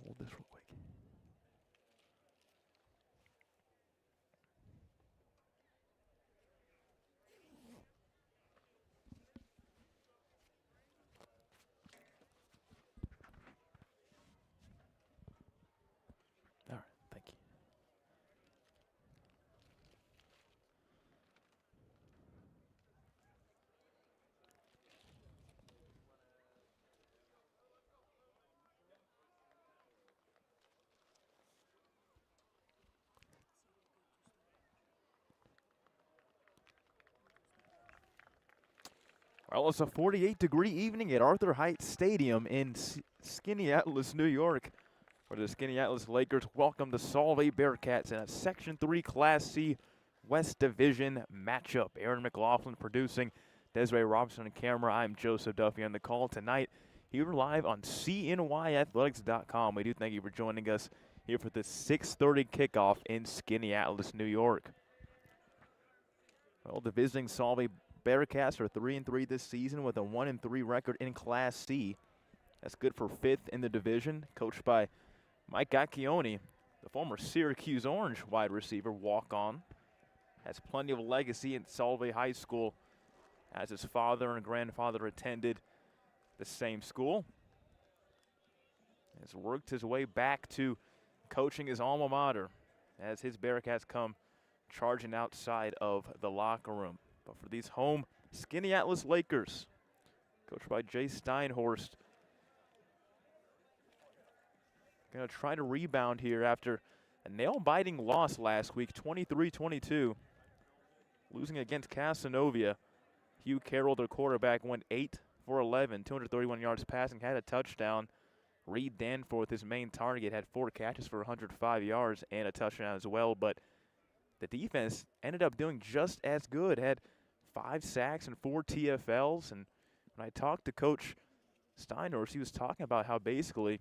Hold this real quick. All right, thank you. Well, it's a 48-degree evening at Arthur Heights Stadium in SKANEATELES, New York, where the SKANEATELES Lakers welcome the SOLVAY Bearcats in a Section 3 Class C West Division matchup. Aaron McLaughlin producing, Desiree Robinson on camera. I'm Joseph Duffy on the call tonight. Here live on CNYAthletics.com. We do thank you for joining us here for the 6:30 kickoff in SKANEATELES, New York. Well, the visiting SOLVAY Bearcats are 3-3 this season with a 1-3 record in Class C. That's good for 5th in the division. Coached by Mike Accioni, the former Syracuse Orange wide receiver, walk-on. Has plenty of legacy in Solvay High School, as his father and grandfather attended the same school. Has worked his way back to coaching his alma mater as his Bearcats come charging outside of the locker room. But for these home SKANEATELES Lakers, coached by Jay Steinhorst, going to try to rebound here after a nail-biting loss last week, 23-22. Losing against Casanova. Hugh Carroll, their quarterback, went 8 for 11, 231 yards passing, had a touchdown. Reed Danforth, his main target, had 4 catches for 105 yards and a touchdown as well. But the defense ended up doing just as good. Had 5 sacks and 4 TFLs. And when I talked to Coach Steinhorst, he was talking about how basically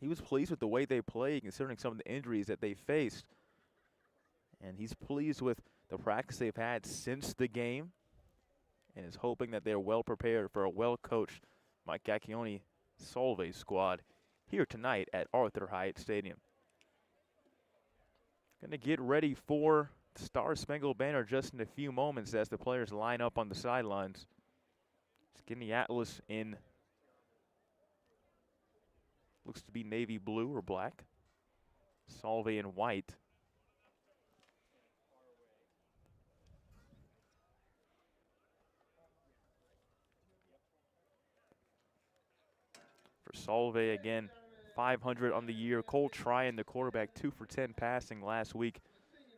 he was pleased with the way they played, considering some of the injuries that they faced. And he's pleased with the practice they've had since the game, and is hoping that they're well prepared for a well-coached Mike Accioni Solvay squad here tonight at Arthur Heights Stadium. Going to get ready for the Star Spangled Banner just in a few moments as the players line up on the sidelines. SKANEATELES in looks to be navy blue or black. Solvay in white. For Solvay again, 500 on the year. Cole Tryon, the quarterback, 2 for 10 passing last week.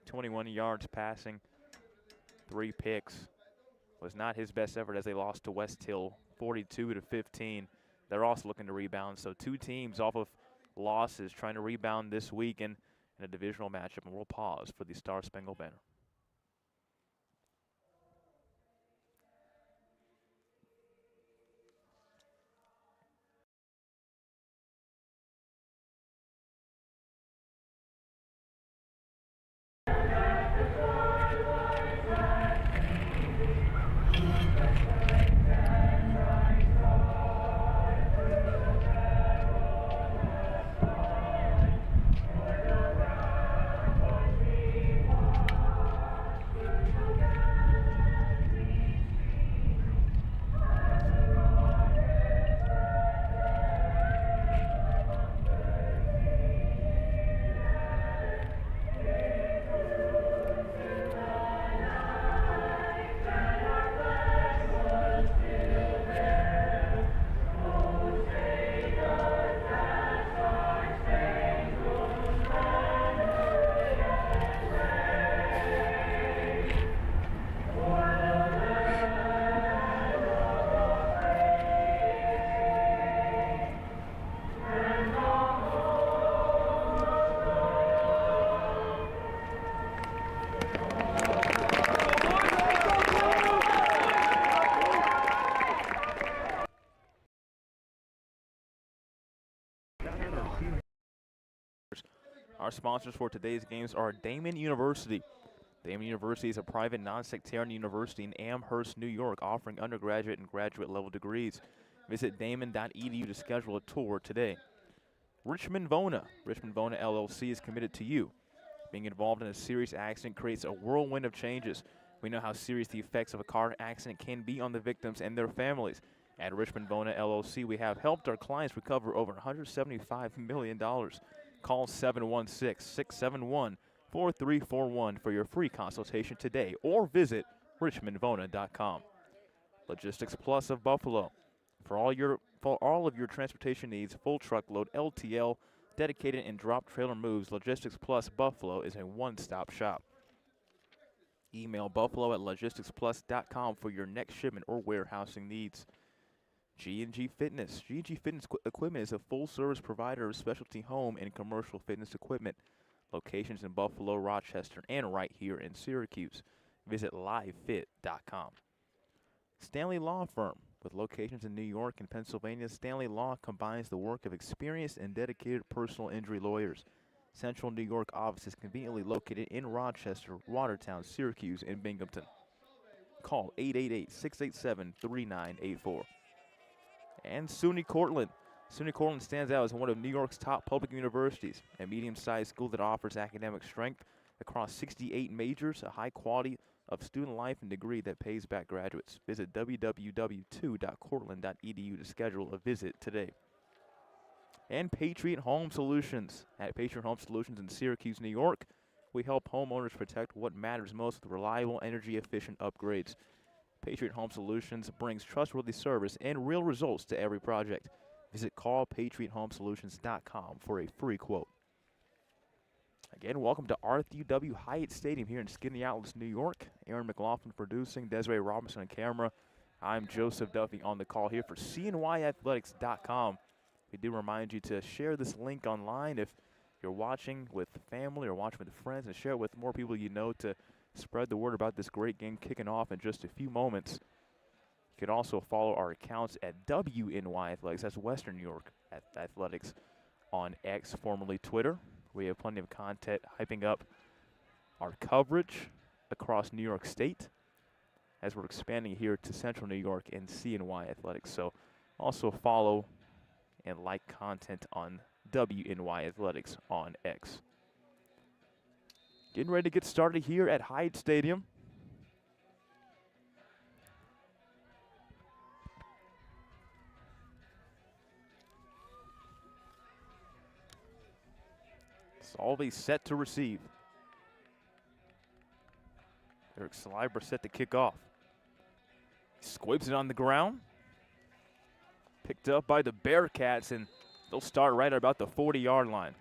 21 yards passing, 3 picks. Was not his best effort as they lost to West Hill, 42-15. They're also looking to rebound. So 2 teams off of losses trying to rebound this week in a divisional matchup. And we'll pause for the Star Spangled Banner. Our sponsors for today's games are Daemen University. Daemen University is a private non-sectarian university in Amherst, New York, offering undergraduate and graduate level degrees. Visit daemen.edu to schedule a tour today. Richmond Vona. Richmond Vona LLC is committed to you. Being involved in a serious accident creates a whirlwind of changes. We know how serious the effects of a car accident can be on the victims and their families. At Richmond Vona LLC, we have helped our clients recover over $175 million. Call 716-671-4341 for your free consultation today or visit richmondvona.com. Logistics Plus of Buffalo. For all of your transportation needs, full truckload, LTL, dedicated and drop trailer moves, Logistics Plus Buffalo is a one-stop shop. Email buffalo@logisticsplus.com for your next shipment or warehousing needs. G&G Fitness. G&G Fitness Equipment is a full-service provider of specialty home and commercial fitness equipment. Locations in Buffalo, Rochester, and right here in Syracuse. Visit livefit.com. Stanley Law Firm. With locations in New York and Pennsylvania, Stanley Law combines the work of experienced and dedicated personal injury lawyers. Central New York office is conveniently located in Rochester, Watertown, Syracuse, and Binghamton. Call 888-687-3984. And SUNY Cortland. SUNY Cortland stands out as one of New York's top public universities, a medium-sized school that offers academic strength across 68 majors, a high quality of student life and degree that pays back graduates. Visit www.2.cortland.edu to schedule a visit today. And Patriot Home Solutions. At Patriot Home Solutions in Syracuse, New York, we help homeowners protect what matters most with reliable, energy-efficient upgrades. Patriot Home Solutions brings trustworthy service and real results to every project. Visit callpatriothomesolutions.com for a free quote. Again, welcome to Arthur W. Hyatt Stadium here in SKANEATELES, New York. Aaron McLaughlin producing, Desiree Robinson on camera. I'm Joseph Duffy on the call here for CNYAthletics.com. We do remind you to share this link online if you're watching with family or watching with friends, and share it with more people you know to spread the word about this great game kicking off in just a few moments. You can also follow our accounts at WNY Athletics, that's Western New York Athletics, on X, formerly Twitter. We have plenty of content hyping up our coverage across New York State as we're expanding here to Central New York and CNY Athletics. So also follow and like content on WNY Athletics on X. Getting ready to get started here at Hyatt Stadium. Solvay set to receive. Eric Sliber set to kick off. Squibs it on the ground. Picked up by the Bearcats, and they'll start right at about the 40-yard line.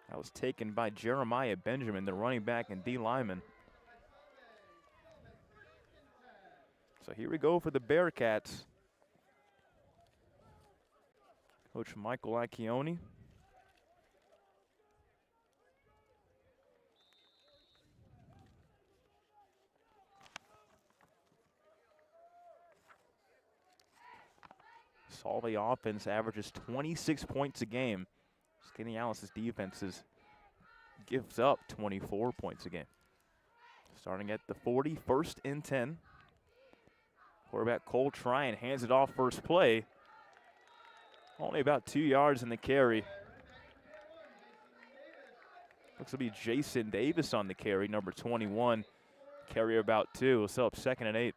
That was taken by Jeremiah Benjamin, the running back and D lineman. So here we go for the Bearcats. Coach Michael Acchione. Solvay offense averages 26 points a game. SKANEATELES' defense gives up 24 points a game. Starting at the 40, 1st and 10. Quarterback Cole Tryon hands it off first play. Only about 2 yards in the carry. Looks to be Jason Davis on the carry, number 21. Carry about 2. We'll set up 2nd and 8.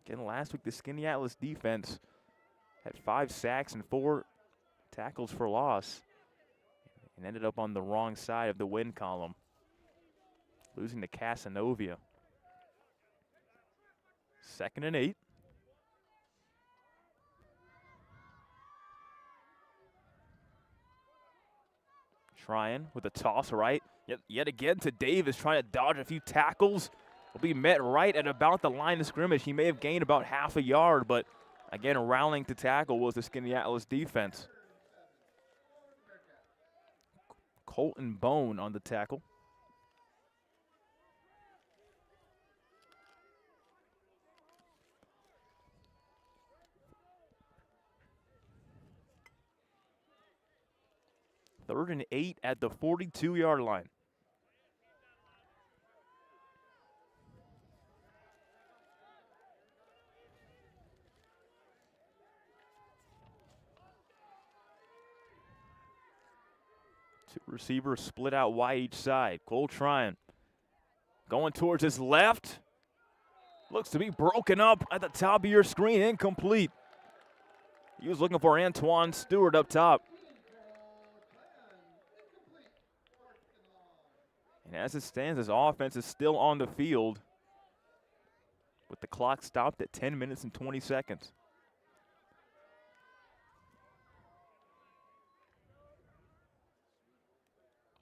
Again, last week the SKANEATELES defense had 5 sacks and 4 tackles for loss and ended up on the wrong side of the win column, losing to Casanova. 2nd and 8. Tryon with a toss right. Yet again to Davis, trying to dodge a few tackles. Will be met right at about the line of scrimmage. He may have gained about half a yard, but again, rallying to tackle was the SKANEATELES defense. Colton Bone on the tackle. Third and 8 at the 42-yard line. Two receivers split out wide each side. Cole trying. Going towards his left. Looks to be broken up at the top of your screen. Incomplete. He was looking for Antoine Stewart up top. And as it stands, his offense is still on the field with the clock stopped at 10 minutes and 20 seconds.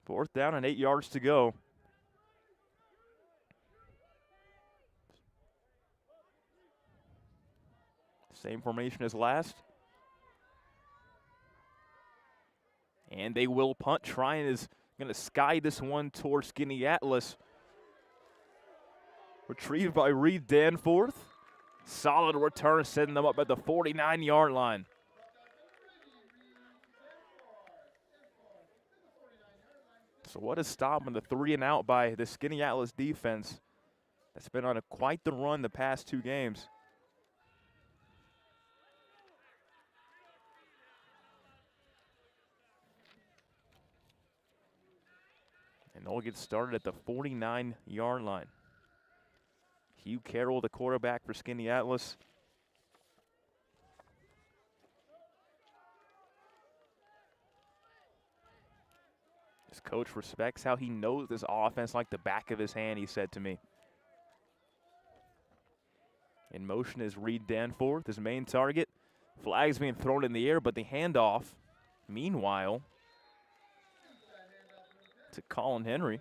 Fourth down and 8 yards to go. Same formation as last. And they will punt. Tryon is going to sky this one towards SKANEATELES. Retrieved by Reed Danforth. Solid return, setting them up at the 49-yard line. So what a stop on the 3-and-out by the SKANEATELES defense. That's been on quite the run the past 2 games. And they'll get started at the 49-yard line. Hugh Carroll, the quarterback for SKANEATELES. His coach respects how he knows this offense like the back of his hand, he said to me. In motion is Reed Danforth, his main target. Flags being thrown in the air, but the handoff, meanwhile, to Colin Henry.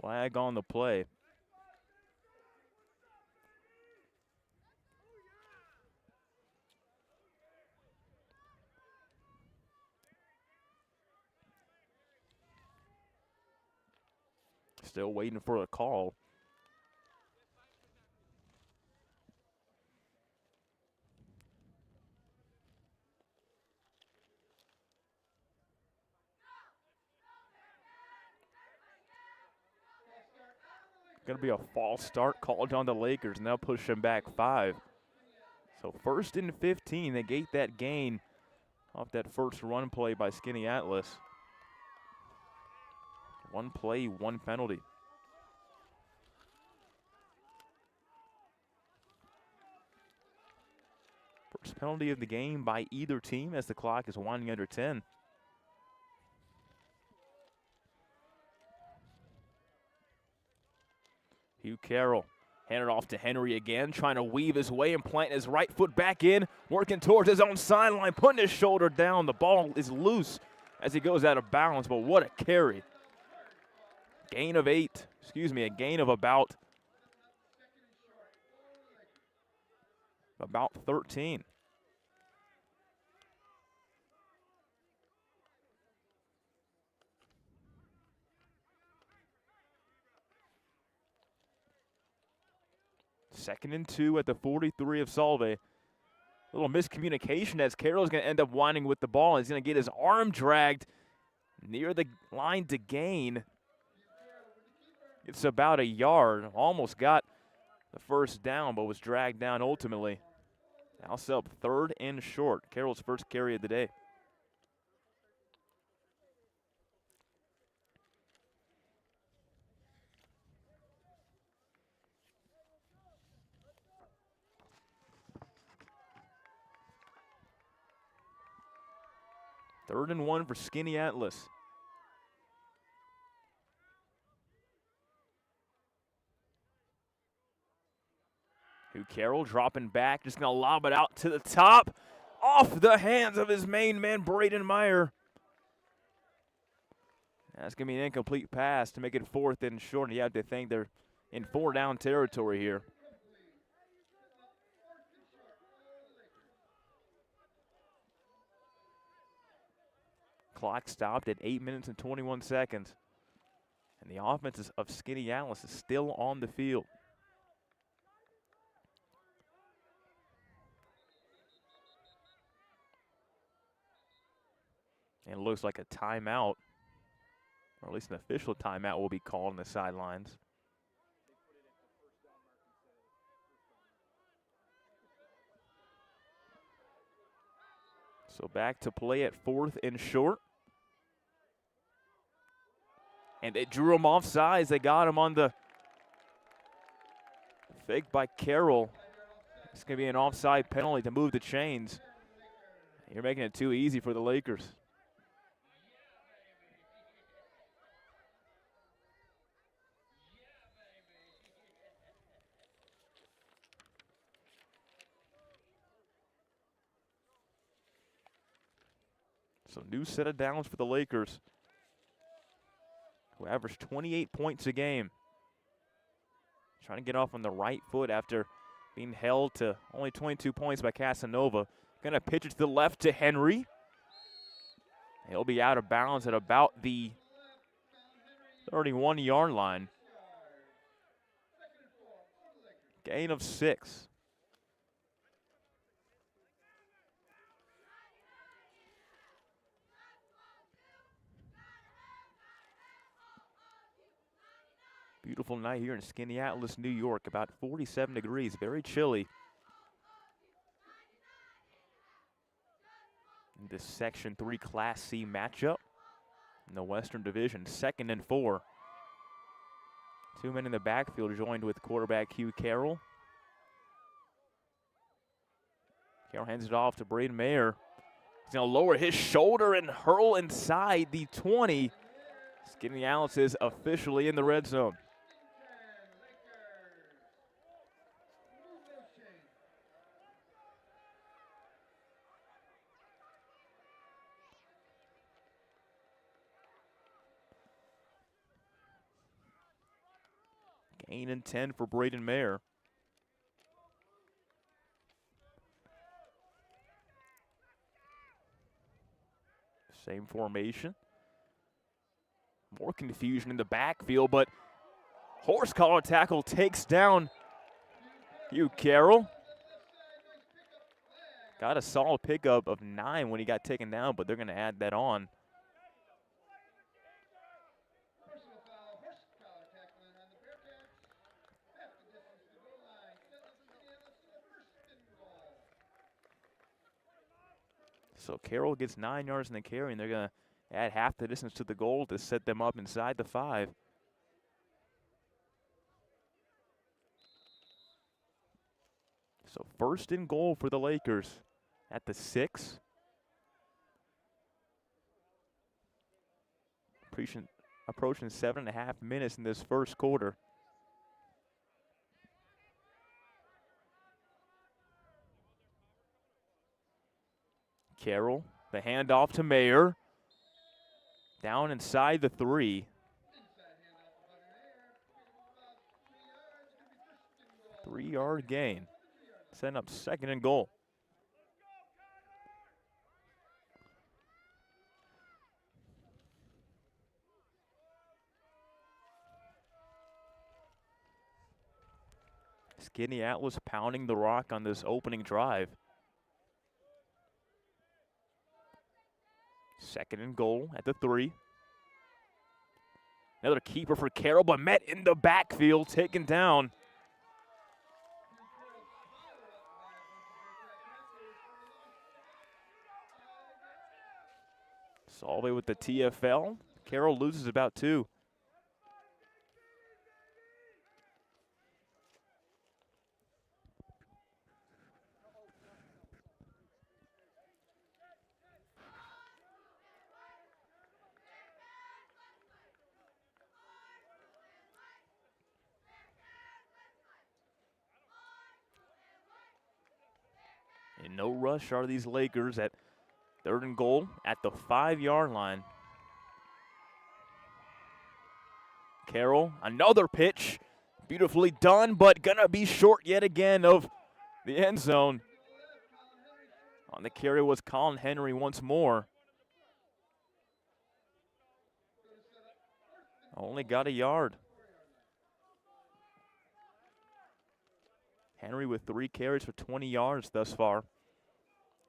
Flag on the play. Still waiting for a call. Going to be a false start called on the Lakers, and they'll push them back 5. So 1st and 15, they gate that gain off that first run play by SKANEATELES. 1 play, 1 penalty. First penalty of the game by either team as the clock is winding under 10. Hugh Carroll handed off to Henry again, trying to weave his way and plant his right foot back in, working towards his own sideline, putting his shoulder down. The ball is loose as he goes out of bounds, but what a carry. A gain of about 13. Second and 2 at the 43 of Solvay. A little miscommunication as Carroll's going to end up winding with the ball. He's going to get his arm dragged near the line to gain. It's about a yard. Almost got the first down, but was dragged down ultimately. Now set up 3rd and short. Carroll's first carry of the day. Third and 1 for SKANEATELES. Hugh Carroll dropping back, just going to lob it out to the top, off the hands of his main man, Braden Meyer. That's going to be an incomplete pass to make it 4th and short. You have to think they're in 4-down territory here. Clock stopped at 8 minutes and 21 seconds. And the offense of SKANEATELES is still on the field. And it looks like a timeout, or at least an official timeout, will be called on the sidelines. So back to play at 4th and short. And they drew him off sides. They got him on the fake by Carroll. It's going to be an offside penalty to move the chains. You're making it too easy for the Lakers. So new set of downs for the Lakers, who averaged 28 points a game. Trying to get off on the right foot after being held to only 22 points by Casanova. Gonna pitch it to the left to Henry. He'll be out of bounds at about the 31-yard line. Gain of 6. Beautiful night here in SKANEATELES, New York. About 47 degrees, very chilly. In this Section 3 Class C matchup in the Western Division, 2nd and 4. 2 men in the backfield joined with quarterback Hugh Carroll. Carroll hands it off to Braden Mayer. He's going to lower his shoulder and hurl inside the 20. SKANEATELES is officially in the red zone. Gain and 10 for Braden Mayer. Same formation. More confusion in the backfield, but horse collar tackle takes down Hugh Carroll. Got a solid pickup of 9 when he got taken down, but they're going to add that on. So Carroll gets 9 yards in the carry, and they're going to add half the distance to the goal to set them up inside the 5. So 1st and goal for the Lakers at the 6. Approaching 7.5 minutes in this first quarter. Carroll, the handoff to Mayer. Down inside the 3. Three-yard gain. Setting up 2nd and goal. SKANEATELES pounding the rock on this opening drive. 2nd and goal at the 3. Another keeper for Carroll, but met in the backfield, taken down. SOLVAY with the TFL. Carroll loses about 2. In no rush are these Lakers at 3rd and goal at the 5-yard line. Carroll, another pitch. Beautifully done, but gonna be short yet again of the end zone. On the carry was Colin Henry once more. Only got a yard. Henry with 3 carries for 20 yards thus far.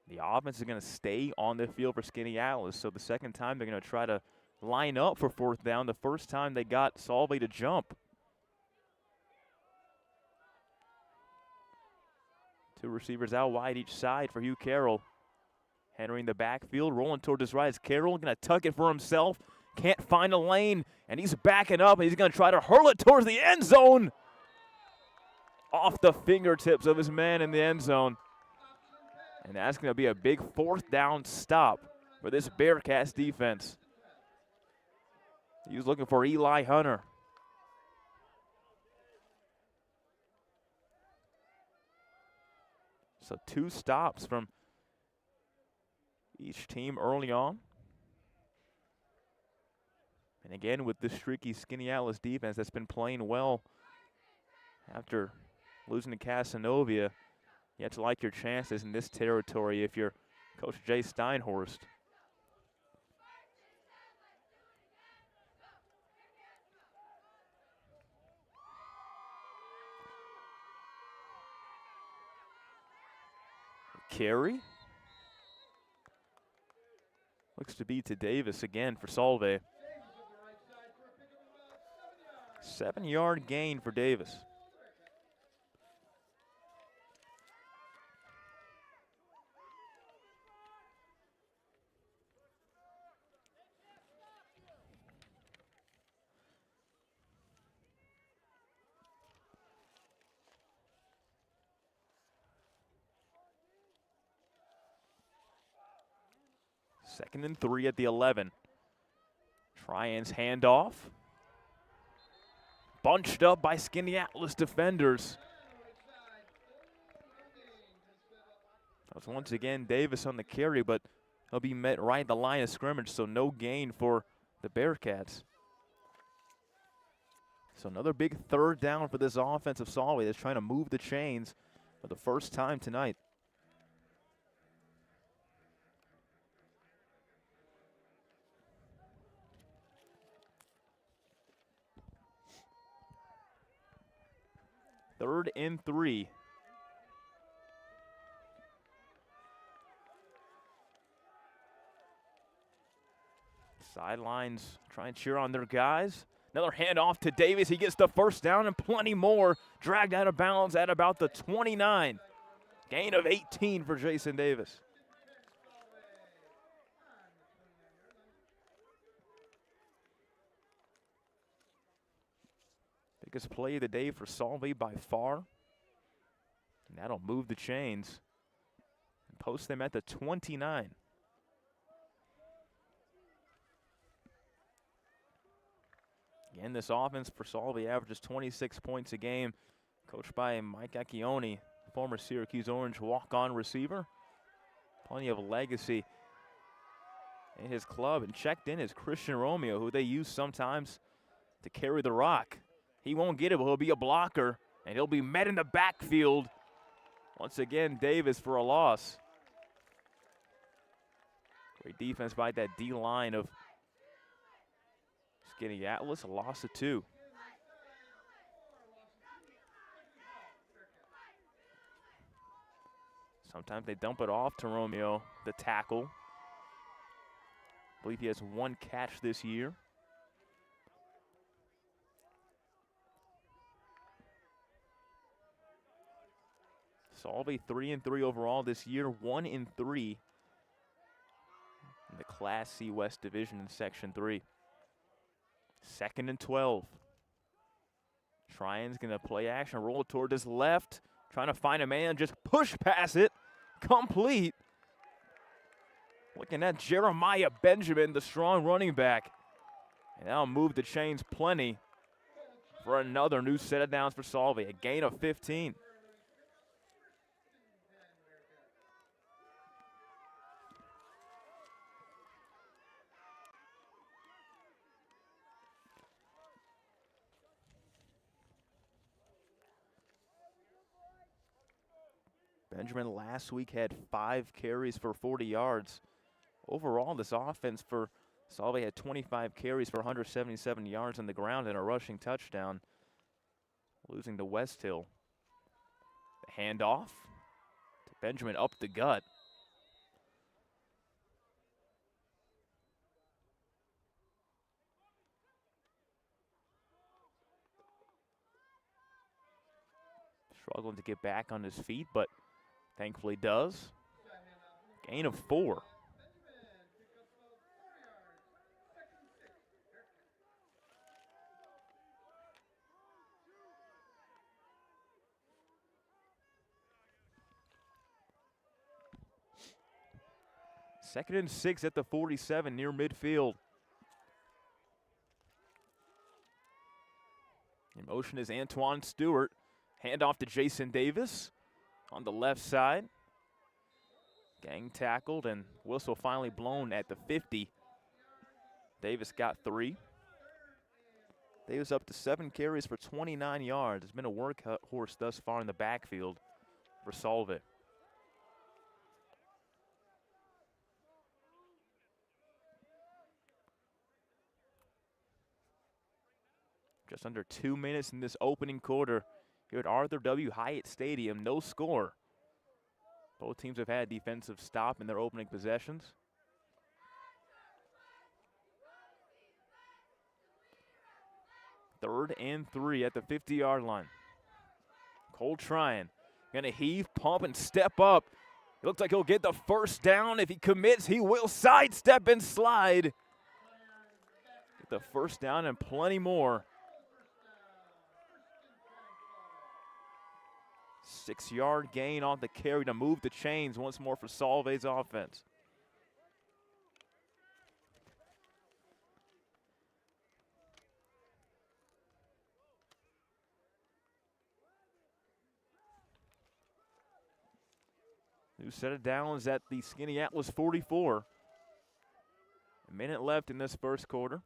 The offense is going to stay on the field for SKANEATELES, so the second time they're going to try to line up for 4th down. The first time they got SOLVAY to jump. 2 receivers out wide each side for Hugh Carroll. Entering the backfield, rolling toward his right is Carroll, going to tuck it for himself. Can't find a lane, and he's backing up, and he's going to try to hurl it towards the end zone. Off the fingertips of his man in the end zone. And that's going to be a big 4th down stop for this Bearcats defense. He was looking for Eli Hunter. So 2 stops from each team early on. And again, with this streaky SKANEATELES defense that's been playing well after losing to Casanova, you have to like your chances in this territory if you're Coach Jay Steinhorst. Carry. Looks to be to Davis again for Solvay. 7-yard gain for Davis. Second and 3 at the 11. Trian's handoff. Bunched up by SKANEATELES defenders. That was once again Davis on the carry, but he'll be met right at the line of scrimmage, so no gain for the Bearcats. So another big 3rd down for this offense of Solvay that's trying to move the chains for the first time tonight. Third and 3. Sidelines try and cheer on their guys. Another handoff to Davis. He gets the 1st down and plenty more. Dragged out of bounds at about the 29. Gain of 18 for Jason Davis. Biggest play of the day for Solvay by far. And that'll move the chains and post them at the 29. Again, this offense for Solvay averages 26 points a game. Coached by Mike Acchione, former Syracuse Orange walk-on receiver. Plenty of legacy in his club. And checked in is Christian Romeo, who they use sometimes to carry the rock. He won't get it, but he'll be a blocker, and he'll be met in the backfield. Once again, Davis for a loss. Great defense by that D-line of SKANEATELES, a loss of 2. Sometimes they dump it off to Romeo, the tackle. I believe he has 1 catch this year. Solvay 3-3 overall this year, 1-3 in the Class C West Division in Section 3. 2nd and 12. Trian's gonna play action, roll it toward his left, trying to find a man, just push past it, complete. Looking at Jeremiah Benjamin, the strong running back. And that'll move the chains plenty for another new set of downs for Solvay, a gain of 15. Benjamin last week had 5 carries for 40 yards. Overall, this offense for Solvay had 25 carries for 177 yards on the ground and a rushing touchdown, losing to West Hill. The handoff to Benjamin up the gut. Struggling to get back on his feet, but thankfully does. Gain of 4. 2nd and 6 at the 47 near midfield. In motion is Antoine Stewart. Handoff to Jason Davis on the left side. Gang tackled and whistle finally blown at the 50. Davis got 3. Davis up to 7 carries for 29 yards. It's been a workhorse thus far in the backfield for SOLVAY. Just under 2 minutes in this opening quarter here at Arthur W. Hyatt Stadium. No score. Both teams have had defensive stop in their opening possessions. Third and 3 at the 50-yard line. Cole trying. Gonna heave, pump, and step up. It looks like he'll get the first down. If he commits, he will sidestep and slide. Get the first down and plenty more. 6-yard gain on the carry to move the chains once more for SOLVAY's offense. New set of downs at the SKANEATELES 44. A minute left in this first quarter.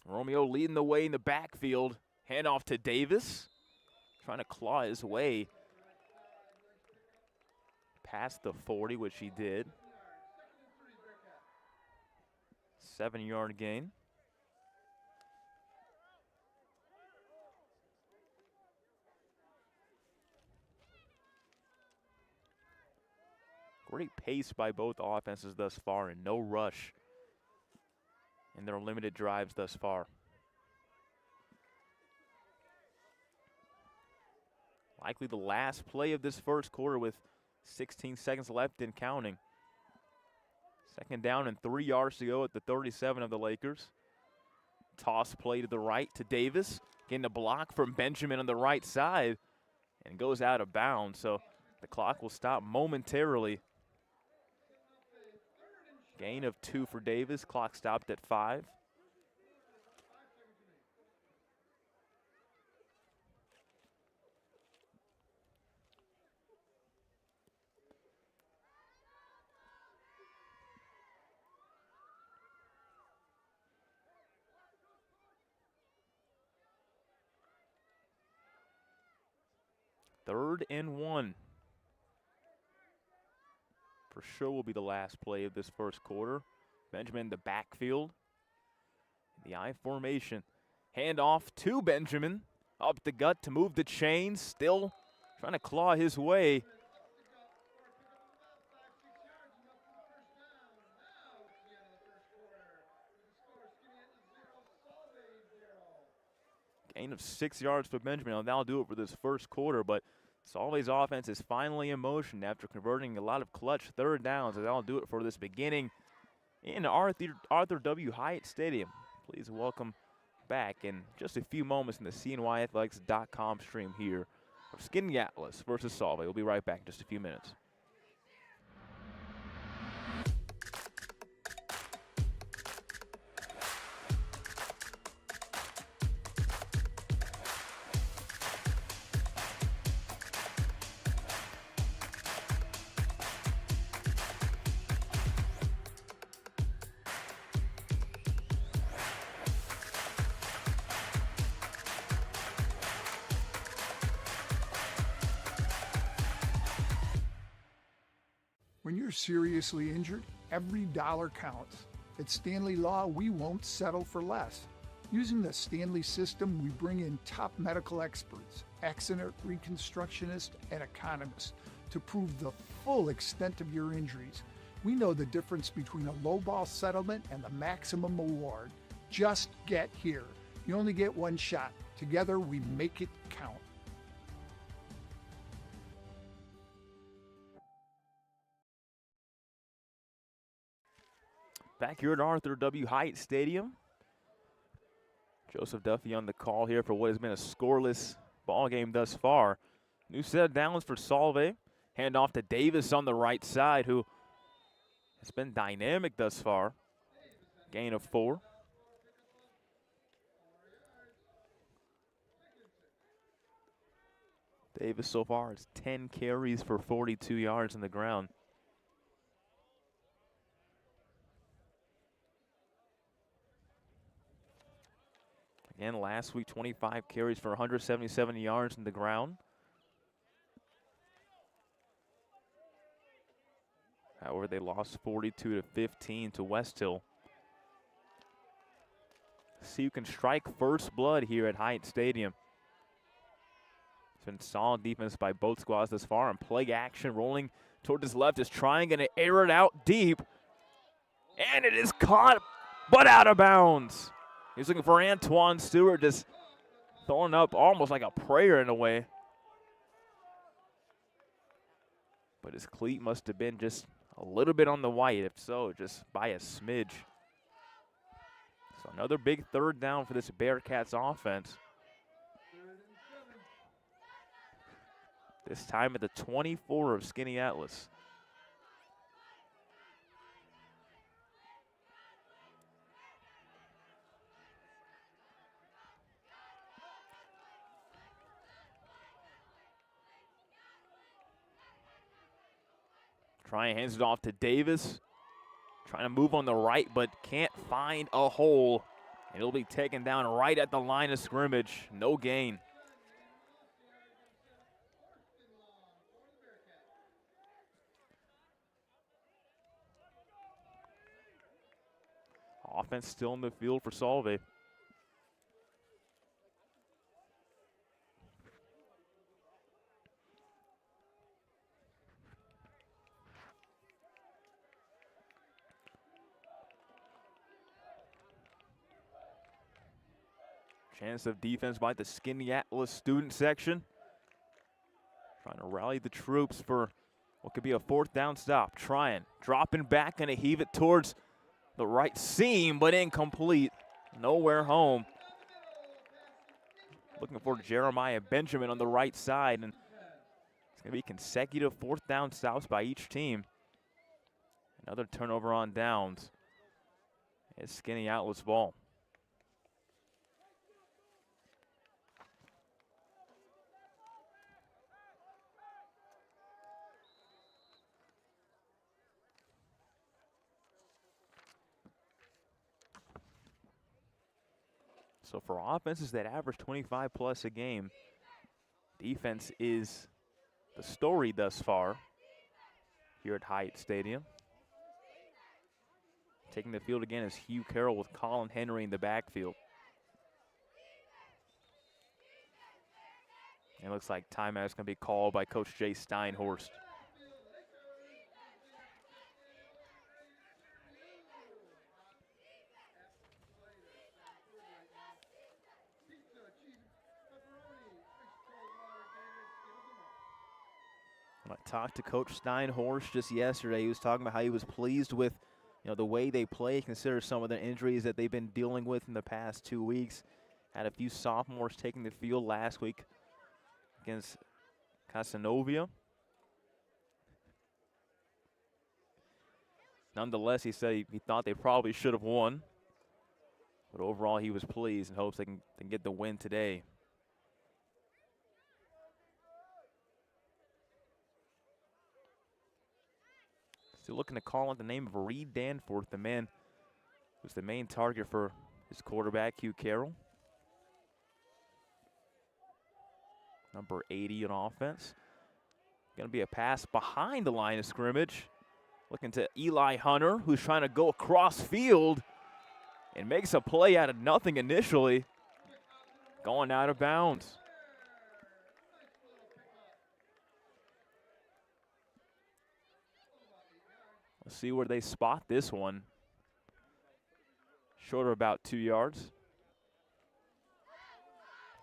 Romeo leading the way in the backfield. Handoff to Davis. Trying to claw his way past the 40, which he did. 7-yard gain. Great pace by both offenses thus far and no rush in their limited drives thus far. Likely the last play of this first quarter with 16 seconds left and counting. 2nd down and 3 yards to go at the 37 of the Lakers. Toss play to the right to Davis. Getting a block from Benjamin on the right side and goes out of bounds. So the clock will stop momentarily. Gain of 2 for Davis. Clock stopped at 5. Third and 1. For sure will be the last play of this first quarter. Benjamin in the backfield. The I formation. Handoff to Benjamin. Up the gut to move the chains. Still trying to claw his way. Gain of 6 yards for Benjamin. Now that'll do it for this first quarter, but SOLVAY's offense is finally in motion after converting a lot of clutch 3rd downs. And that'll do it for this beginning in Arthur W. Hyatt Stadium. Please welcome back in just a few moments in the CNYAthletics.com stream here of SKANEATELES versus SOLVAY. We'll be right back in just a few minutes. When you're seriously injured, every dollar counts. At Stanley Law, we won't settle for less. Using the Stanley system, we bring in top medical experts, accident reconstructionists, and economists to prove the full extent of your injuries. We know the difference between a lowball settlement and the maximum award. Just get here. You only get one shot. Together, we make it count. Back here at Arthur W. Hyatt Stadium. Joseph Duffy on the call here for what has been a scoreless ball game thus far. New set of downs for Solvay. Hand off to Davis on the right side, who has been dynamic thus far. Gain of 4. Davis so far has 10 carries for 42 yards on the ground. Again, last week, 25 carries for 177 yards on the ground. However, they lost 42-15 to West Hill. See who can strike first blood here at Hyatt Stadium. It's been solid defense by both squads thus far, and play action rolling toward his left is trying to air it out deep. And it is caught, but out of bounds. He's looking for Antoine Stewart, just throwing up almost like a prayer in a way. But his cleat must have been just a little bit on the white, if so, just by a smidge. So another big third down for this Bearcats offense. This time at the 24 of SKANEATELES. Trying hands it off to Davis. Trying to move on the right, but can't find a hole. It'll be taken down right at the line of scrimmage. No gain. Offense still in the field for Solvay. Chance of defense by the SKANEATELES student section. Trying to rally the troops for what could be a 4th down stop. Dropping back, and heave it towards the right seam, but incomplete. Nowhere home. Looking for Jeremiah Benjamin on the right side, and it's going to be consecutive 4th down stops by each team. Another turnover on downs. It's SKANEATELES ball. So for offenses that average 25 plus a game, defense is the story thus far here at Hyatt Stadium. Taking the field again is Hugh Carroll with Colin Henry in the backfield. It looks like timeout is going to be called by Coach Jay Steinhorst. When I talked to Coach Steinhorst just yesterday, he was talking about how he was pleased with, the way they play, consider some of the injuries that they've been dealing with in the past 2 weeks. Had a few sophomores taking the field last week against Casanovia. Nonetheless, he said he thought they probably should have won. But overall, he was pleased and hopes they can get the win today. Still looking to call on the name of Reed Danforth, the man who's the main target for his quarterback, Hugh Carroll. Number 80 on offense. Going to be a pass behind the line of scrimmage. Looking to Eli Hunter, who's trying to go across field and makes a play out of nothing initially. Going out of bounds. Let's see where they spot this one. Shorter about 2 yards.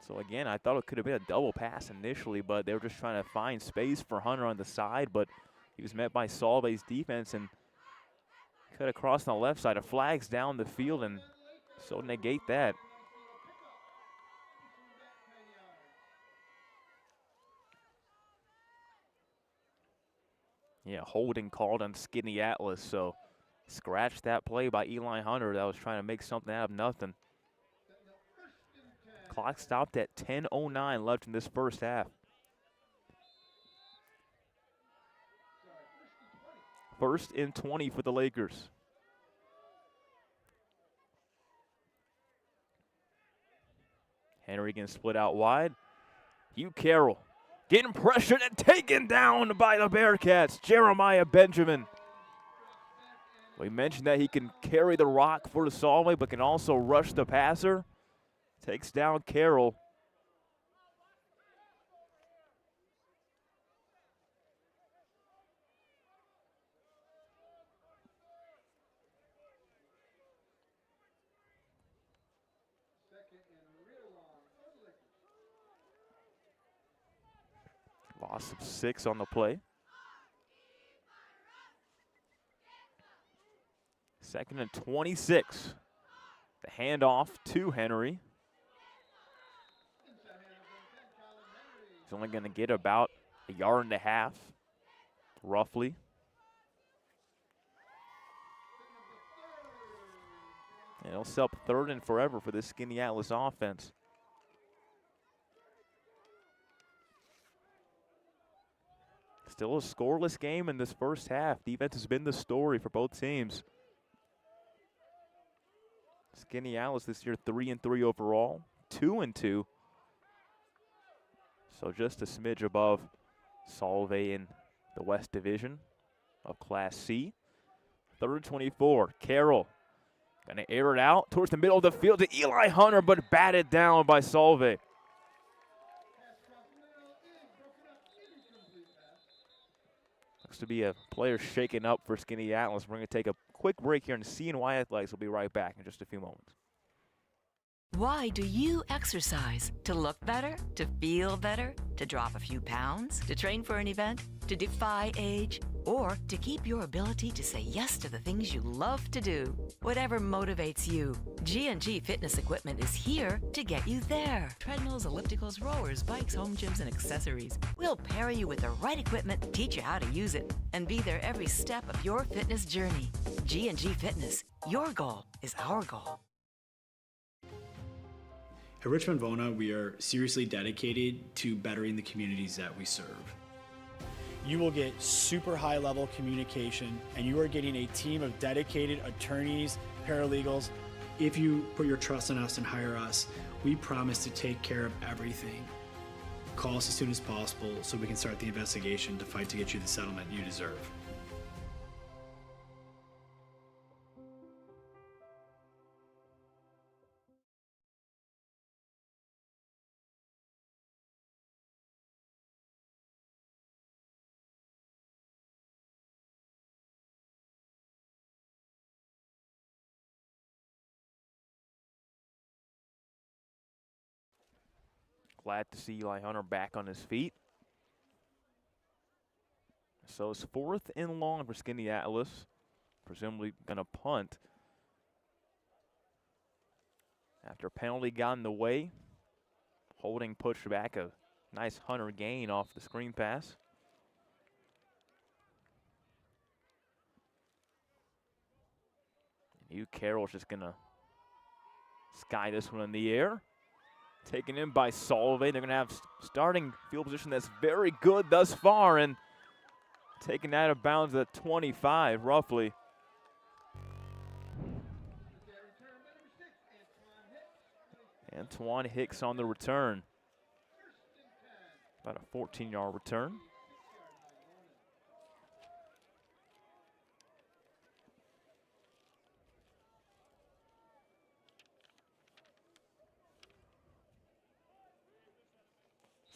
So again, I thought it could have been a double pass initially, but they were just trying to find space for Hunter on the side, but he was met by Solvay's defense and cut across on the left side. A flag's down the field, and so negate that. Yeah, holding called on SKANEATELES, so scratch that play by Eli Hunter that was trying to make something out of nothing. Clock stopped at 10:09 left in this first half. First and 20 for the Lakers. Henry can split out wide. Hugh Carroll getting pressured and taken down by the Bearcats. Jeremiah Benjamin. We mentioned that he can carry the rock for the Solvay, but can also rush the passer. Takes down Carroll. Loss of 6 on the play. Second and 26. The handoff to Henry. He's only going to get about a yard and a half, roughly. And it'll set up third and forever for this SKANEATELES offense. Still a scoreless game in this first half. Defense has been the story for both teams. SKANEATELES this year 3-3 overall, 2-2. So just a smidge above Solvay in the West Division of Class C. Third and 24. Carroll gonna air it out towards the middle of the field to Eli Hunter, but batted down by Solvay. Looks to be a player shaken up for SKANEATELES. We're gonna take a quick break here, and CNYAthletics will be right back in just a few moments. Why do you exercise? To look better? To feel better? To drop a few pounds? To train for an event? To defy age? Or to keep your ability to say yes to the things you love to do? Whatever motivates you, G&G Fitness Equipment is here to get you there. Treadmills, ellipticals, rowers, bikes, home gyms, and accessories. We'll pair you with the right equipment, teach you how to use it, and be there every step of your fitness journey. G&G Fitness. Your goal is our goal. At Richmond Vona, we are seriously dedicated to bettering the communities that we serve. You will get super high level communication, and you are getting a team of dedicated attorneys, paralegals. If you put your trust in us and hire us, we promise to take care of everything. Call us as soon as possible so we can start the investigation to fight to get you the settlement you deserve. Glad to see Eli Hunter back on his feet. So it's 4th and long for SKANEATELES. Presumably going to punt. After a penalty got in the way. Holding pushed back a nice Hunter gain off the screen pass. And Hugh Carroll's just going to sky this one in the air. Taken in by Solvay. They're going to have starting field position that's very good thus far, and taken out of bounds at 25, roughly. Antoine Hicks on the return. About a 14-yard return.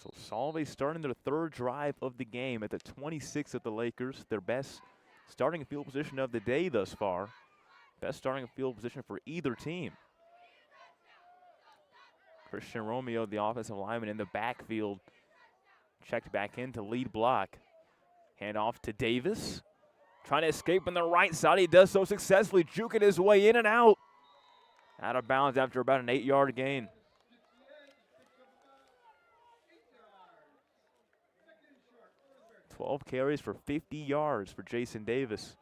So Solvay starting their third drive of the game at the 26 of the Lakers. Their best starting field position of the day thus far. Best starting field position for either team. Christian Romeo, the offensive lineman, in the backfield. Checked back in to lead block. Handoff to Davis. Trying to escape on the right side. He does so successfully, juking his way in and out. Out of bounds after about an 8-yard gain. 12 carries for 50 yards for Jason Davis.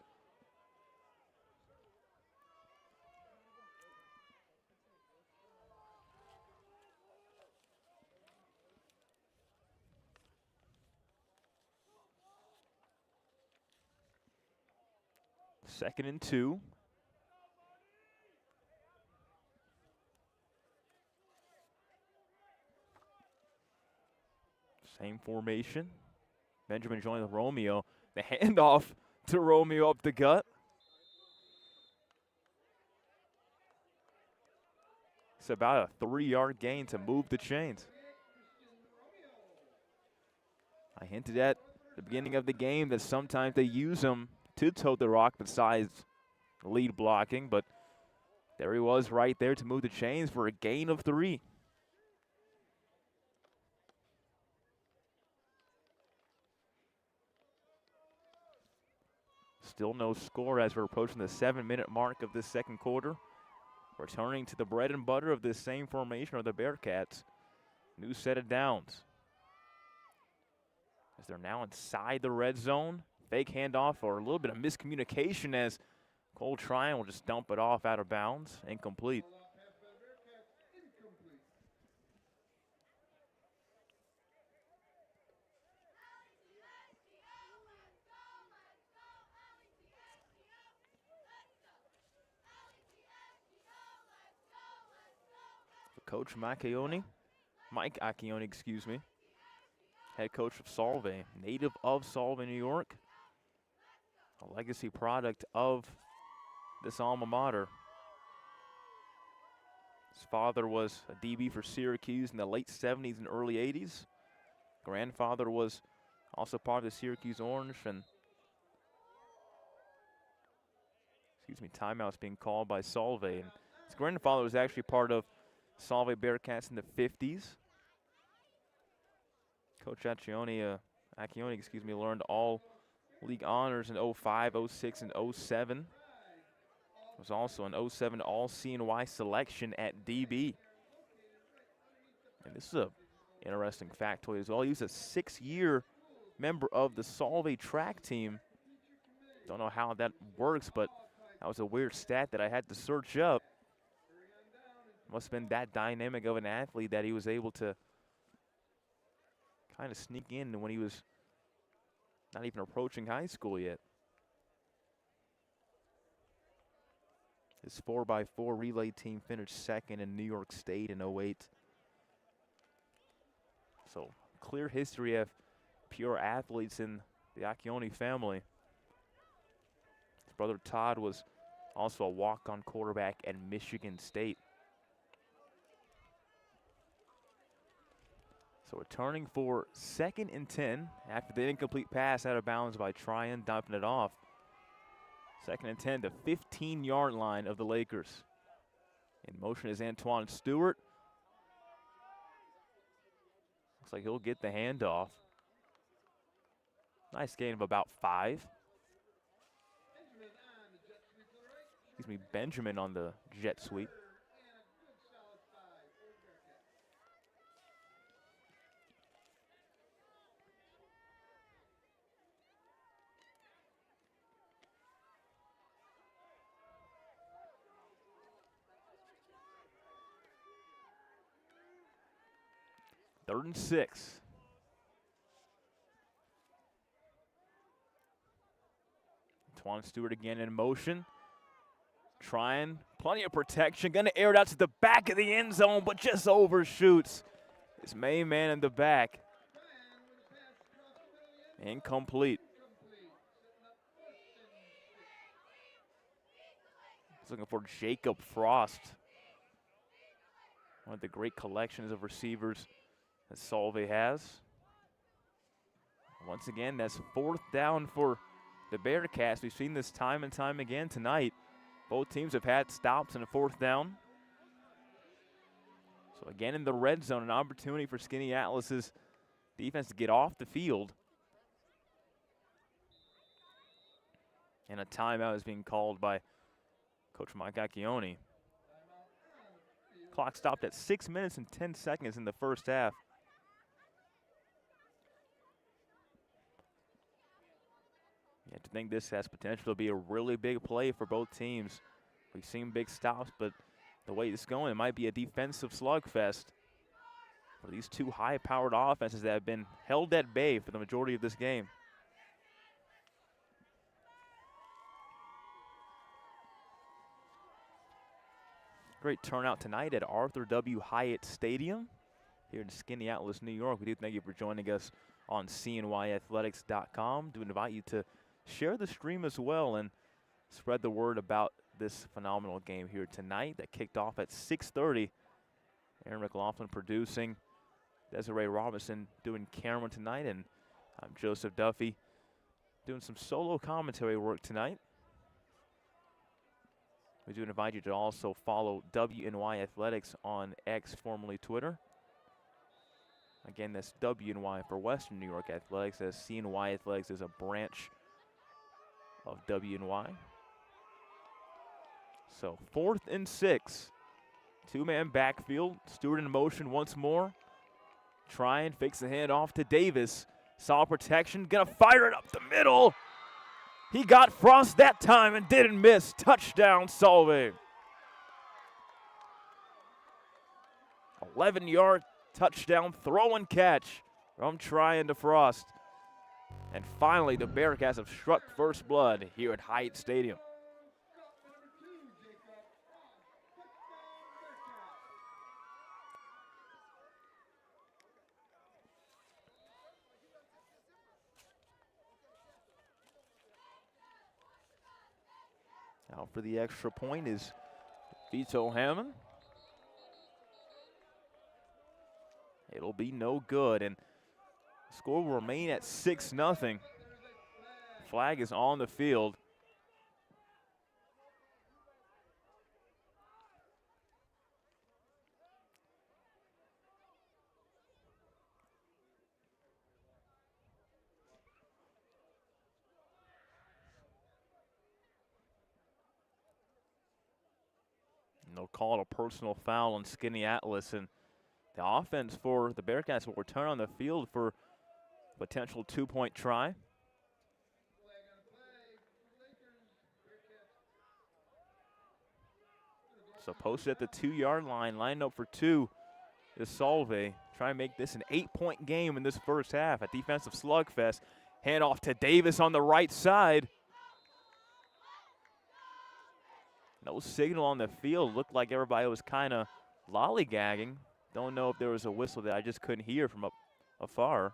Second and 2. Same formation. Benjamin joined with Romeo. The handoff to Romeo up the gut. It's about a 3-yard gain to move the chains. I hinted at the beginning of the game that sometimes they use him to tote the rock besides lead blocking, but there he was right there to move the chains for a gain of 3. Still no score as we're approaching the 7-minute mark of this second quarter. Returning to the bread and butter of this same formation are the Bearcats. New set of downs. As they're now inside the red zone. Fake handoff or a little bit of miscommunication as Cole Tryon will just dump it off out of bounds. Incomplete. Coach Mike Accioni, excuse me, head coach of Solvay, native of Solvay, New York, a legacy product of this alma mater. His father was a DB for Syracuse in the late 70s and early 80s. Grandfather was also part of the Syracuse Orange, and timeout's being called by Solvay. And his grandfather was actually part of Solvay Bearcats in the 50s. Coach Accioni, learned all league honors in 05, 06, and 07. Was also an 07 All-CNY selection at DB. And this is a interesting factoid as well. He was a 6-year member of the Solvay track team. Don't know how that works, but that was a weird stat that I had to search up. Must have been that dynamic of an athlete that he was able to kind of sneak in when he was not even approaching high school yet. His 4x4 relay team finished second in New York State in 08. So clear history of pure athletes in the Accioni family. His brother Todd was also a walk-on quarterback at Michigan State. So returning for 2nd and 10 after the incomplete pass out of bounds by Tryon, dumping it off. 2nd and 10, the 15-yard line of the Lakers. In motion is Antoine Stewart. Looks like he'll get the handoff. Nice gain of about 5. Benjamin on the jet sweep. Third and 6. Antoine Stewart again in motion. Trying, plenty of protection. Going to air it out to the back of the end zone, but just overshoots his main man in the back. Incomplete. He's looking for Jacob Frost. One of the great collections of receivers that Solvay has. Once again, that's 4th down for the Bearcats. We've seen this time and time again tonight. Both teams have had stops in a 4th down. So again in the red zone, an opportunity for SKANEATELES' defense to get off the field. And a timeout is being called by Coach Mike Accioni. Clock stopped at 6 minutes and 10 seconds in the first half. to think this has potential to be a really big play for both teams. We've seen big stops, but the way it's going, it might be a defensive slugfest for these two high-powered offenses that have been held at bay for the majority of this game. Great turnout tonight at Arthur W. Hyatt Stadium here in SKANEATELES, New York. We do thank you for joining us on CNYAthletics.com. Do invite you to share the stream as well and spread the word about this phenomenal game here tonight that kicked off at 6:30. Aaron McLaughlin producing, Desiree Robinson doing camera tonight, and I'm Joseph Duffy doing some solo commentary work tonight. We do invite you to also follow WNY Athletics on X, formerly Twitter. Again, that's WNY for Western New York Athletics, as CNY Athletics is a branch of WNY. So 4th and 6. Two-man backfield. Stewart in motion once more. Try and fix the handoff to Davis. Solid protection. Gonna fire it up the middle. He got Frost that time and didn't miss. Touchdown, Solvay. 11-yard touchdown throw and catch from Tryon to Frost. And finally, the Bearcats have struck first blood here at Hyatt Stadium. Out for the extra point is Vito Hammond. It'll be no good, and the score will remain at 6-0. Flag is on the field. They'll call it a personal foul on SKANEATELES, and the offense for the Bearcats will return on the field for potential two-point try. So posted at the 2-yard line, lined up for two is Solvay. Try and make this an 8-point game in this first half. A defensive slugfest. Handoff to Davis on the right side. No signal on the field. Looked like everybody was kind of lollygagging. Don't know if there was a whistle that I just couldn't hear from afar.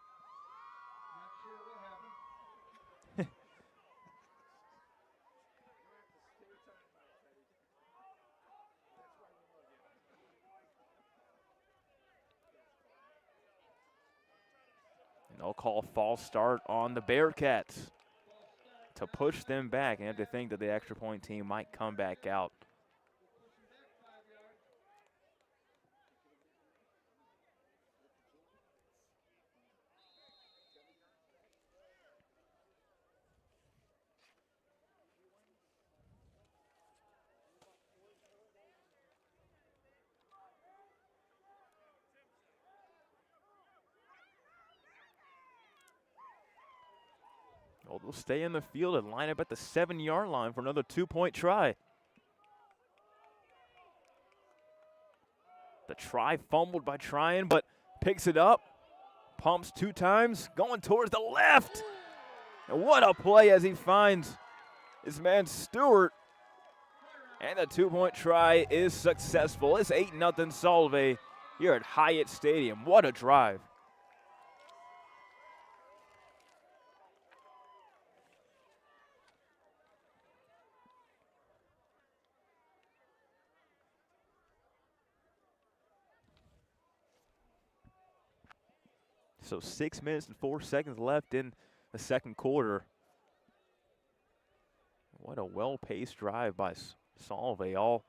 And they'll call false start on the Bearcats to push them back, and have to think that the extra point team might come back out. Well, they'll stay in the field and line up at the 7-yard line for another two-point try. The try fumbled by Tryon, but picks it up. Pumps 2 times, going towards the left. And what a play as he finds his man Stewart. And the two-point try is successful. It's 8-0 Solvay here at Hyatt Stadium. What a drive. So 6 minutes and 4 seconds left in the second quarter. What a well-paced drive by Solvay all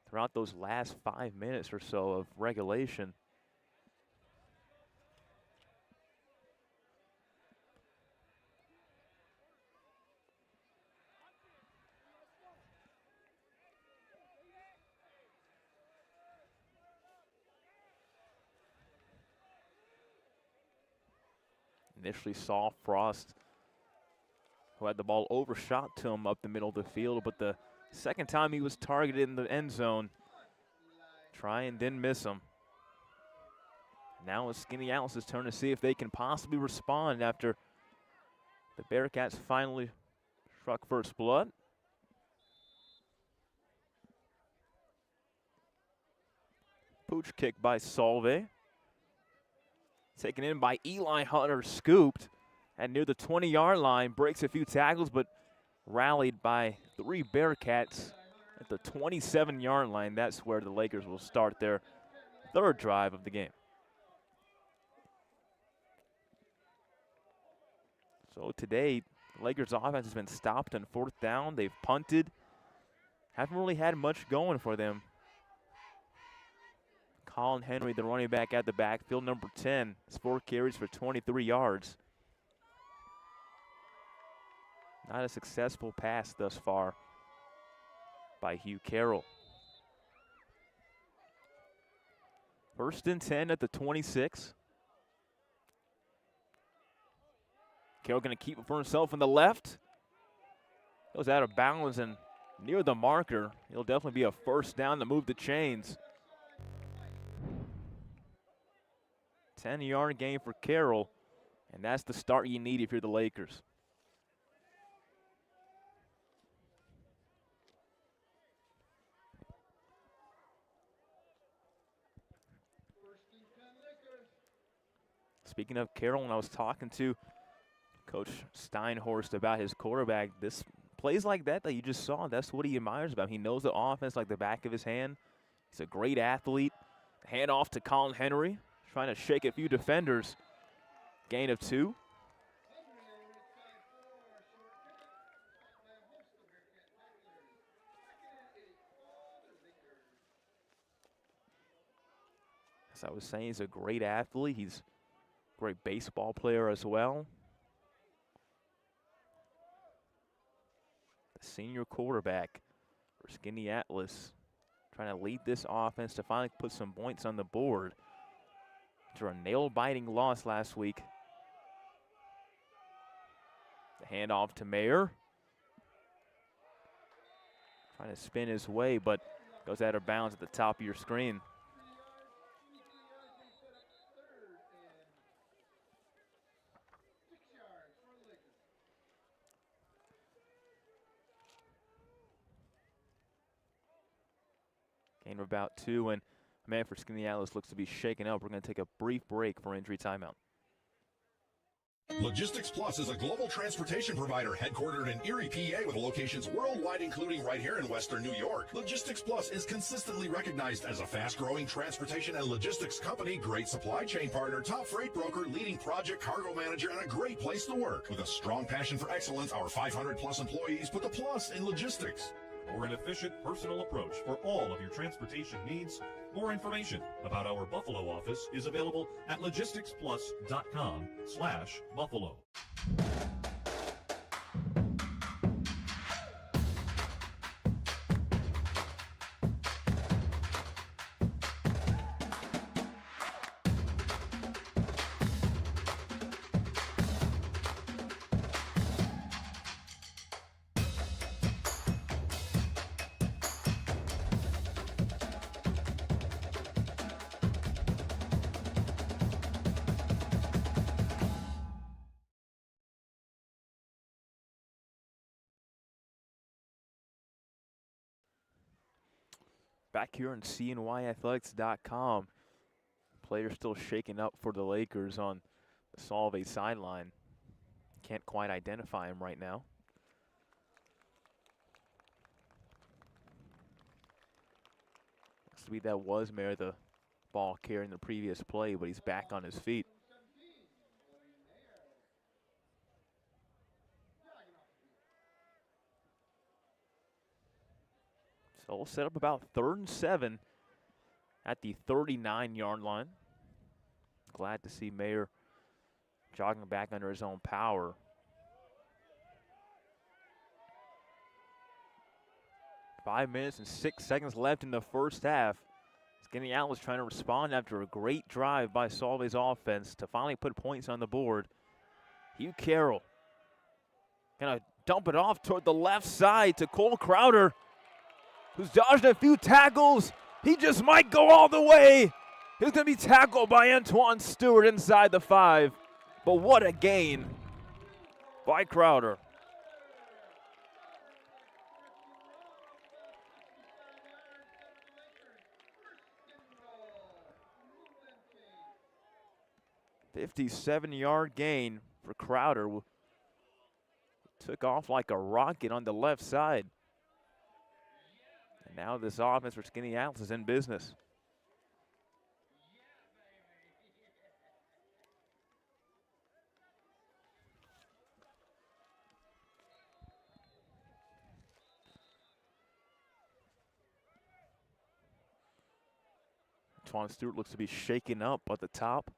throughout those last 5 minutes or so of regulation. Initially saw Frost who had the ball overshot to him up the middle of the field, but the second time he was targeted in the end zone, try and didn't miss him. Now it's SKANEATELES' turn to see if they can possibly respond after the Bearcats finally struck first blood. Pooch kick by SOLVAY. Taken in by Eli Hunter, scooped and near the 20-yard line, breaks a few tackles, but rallied by 3 Bearcats at the 27-yard line. That's where the Lakers will start their third drive of the game. So today, the Lakers offense has been stopped on 4th down. They've punted. Haven't really had much going for them. Colin Henry, the running back at the backfield, number 10. It's 4 carries for 23 yards. Not a successful pass thus far by Hugh Carroll. 1st and 10 at the 26. Carroll going to keep it for himself on the left. Goes out of bounds and near the marker. It'll definitely be a 1st down to move the chains. 10-yard gain for Carroll, and that's the start you need if you're the Lakers. Speaking of Carroll, when I was talking to Coach Steinhorst about his quarterback, this plays like that you just saw, that's what he admires about him. He knows the offense like the back of his hand. He's a great athlete. Hand off to Colin Henry, trying to shake a few defenders. Gain of 2. As I was saying, he's a great athlete. He's a great baseball player as well. The senior quarterback for SKANEATELES, trying to lead this offense to finally put some points on the board after a nail-biting loss last week. The handoff to Mayer. Trying to spin his way, but goes out of bounds at the top of your screen. Gain of about 2, and a man for SKANEATELES looks to be shaken up. We're going to take a brief break for injury timeout. Logistics Plus is a global transportation provider headquartered in Erie, PA, with locations worldwide, including right here in Western New York. Logistics Plus is consistently recognized as a fast-growing transportation and logistics company, great supply chain partner, top freight broker, leading project cargo manager, and a great place to work. With a strong passion for excellence, our 500-plus employees put the plus in logistics. Or an efficient, personal approach for all of your transportation needs. More information about our Buffalo office is available at logisticsplus.com/Buffalo. Back here on CNYAthletics.com. Players still shaking up for the Lakers on the Solvay sideline. Can't quite identify him right now. Looks to be that was Mayer, the ball carrying the previous play, but he's back on his feet. So we'll set up about 3rd and 7 at the 39-yard line. Glad to see Mayer jogging back under his own power. Five minutes and 6 seconds left in the first half. SKANEATELES trying to respond after a great drive by Solvay's offense to finally put points on the board. Hugh Carroll gonna dump it off toward the left side to Cole Crowder, who's dodged a few tackles. He just might go all the way. He's going to be tackled by Antoine Stewart inside the 5. But what a gain by Crowder. "57-yard gain for Crowder. Took off like a rocket on the left side. And now this offense for SKANEATELES is in business. Antoine Stewart looks to be shaken up at the top.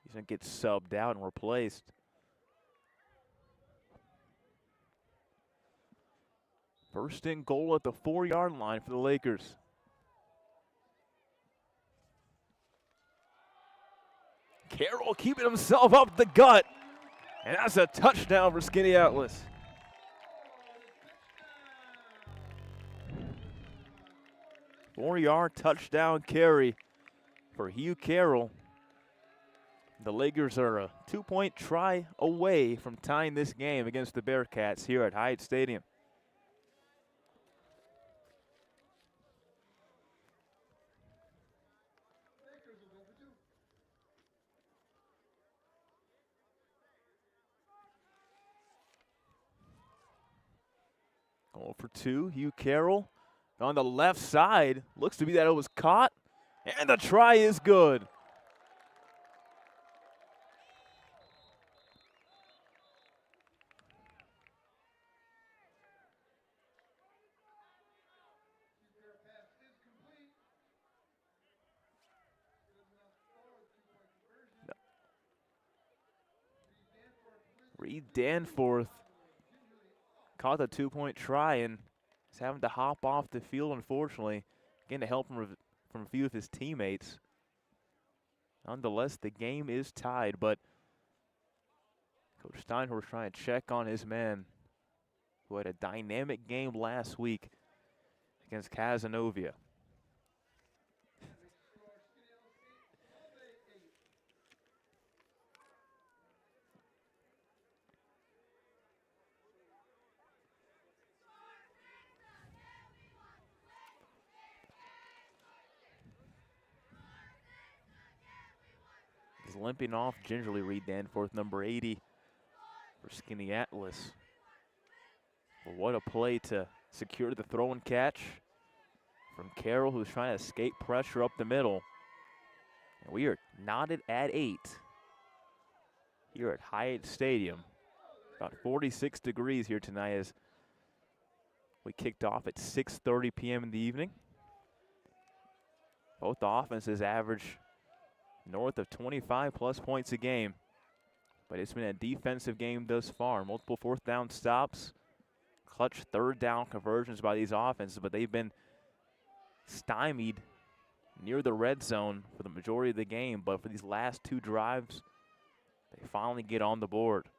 He's going to get subbed out and replaced. First and goal at the 4-yard line for the Lakers. Carroll keeping himself up the gut. And that's a touchdown for SKANEATELES. Four-yard touchdown carry for Hugh Carroll. The Lakers are a 2-point try away from tying this game against the Bearcats here at Hyatt Stadium. Going for 2, Hugh Carroll on the left side. Looks to be that it was caught, and the try is good. Reed Danforth caught the 2-point try and is having to hop off the field, unfortunately, again to help him from a few of his teammates. Nonetheless, the game is tied, but Coach Steinhorst trying to check on his man who had a dynamic game last week against Cazenovia. He's limping off gingerly, Reed Danforth, number 80 for SKANEATELES. Well, what a play to secure the throw and catch from Carroll, who's trying to escape pressure up the middle. And we are knotted at 8 here at Hyatt Stadium. About 46 degrees here tonight as we kicked off at 6:30 p.m. in the evening. Both offenses average north of 25-plus points a game. But it's been a defensive game thus far. Multiple fourth down stops, clutch third down conversions by these offenses, but they've been stymied near the red zone for the majority of the game. But for these last 2 drives, they finally get on the board.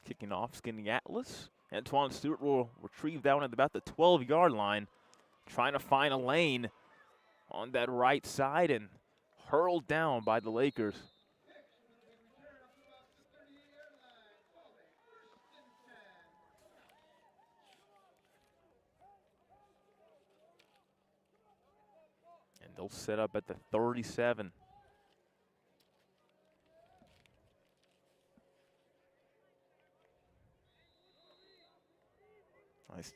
Kicking off SKANEATELES. Antoine Stewart will retrieve that one at about the 12-yard line, trying to find a lane on that right side and hurled down by the Lakers. And they'll set up at the 37. Nice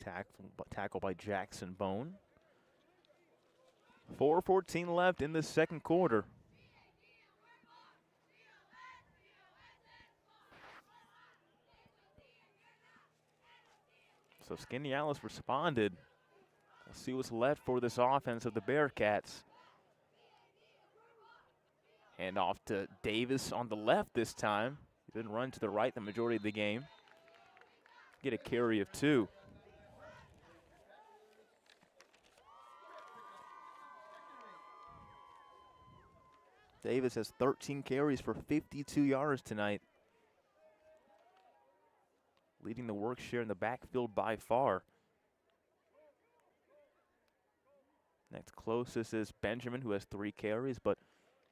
tackle by Jackson Bone. 4:14 left in the second quarter. So SKANEATELES responded. We'll see what's left for this offense of the Bearcats. Hand off to Davis on the left this time. He didn't run to the right the majority of the game. Get a carry of 2. Davis has 13 carries for 52 yards tonight, leading the work share in the backfield by far. Next closest is Benjamin, who has 3 carries, but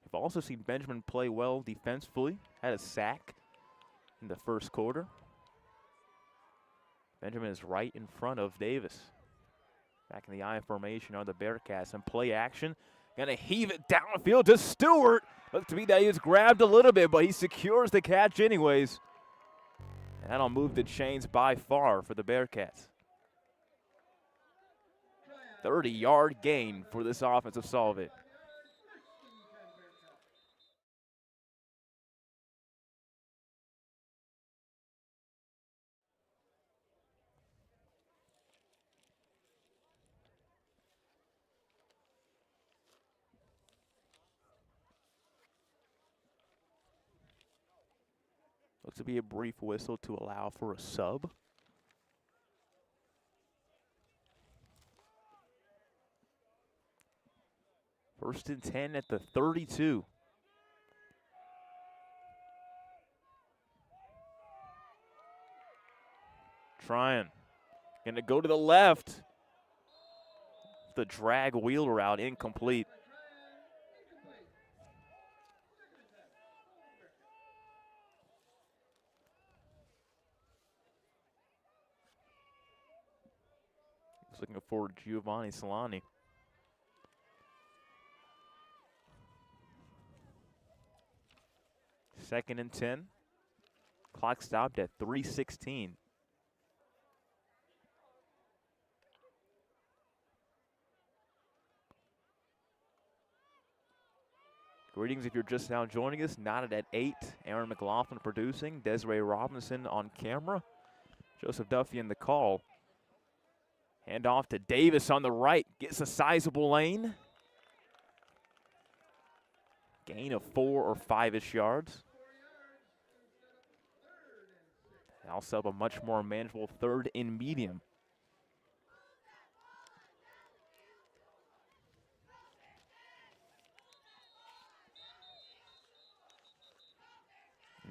we've also seen Benjamin play well defensively. Had a sack in the first quarter. Benjamin is right in front of Davis. Back in the I formation are the Bearcats. And play action. Gonna heave it downfield to Stewart. Looked to be that he was grabbed a little bit, but he secures the catch anyways. And that'll move the chains by far for the Bearcats. 30-yard gain for this offensive Solvay. Looks to be a brief whistle to allow for a sub. First and 10 at the 32. Trying. Gonna go to the left. The drag wheel route incomplete. He's looking for Giovanni Solani. Second and 10. Clock stopped at 3:16. Greetings if you're just now joining us. Knotted at 8. Aaron McLaughlin producing. Desiree Robinson on camera. Joseph Duffy in the call. Hand off to Davis on the right. Gets a sizable lane. Gain of 4 or 5-ish yards. Also have a much more manageable 3rd and medium.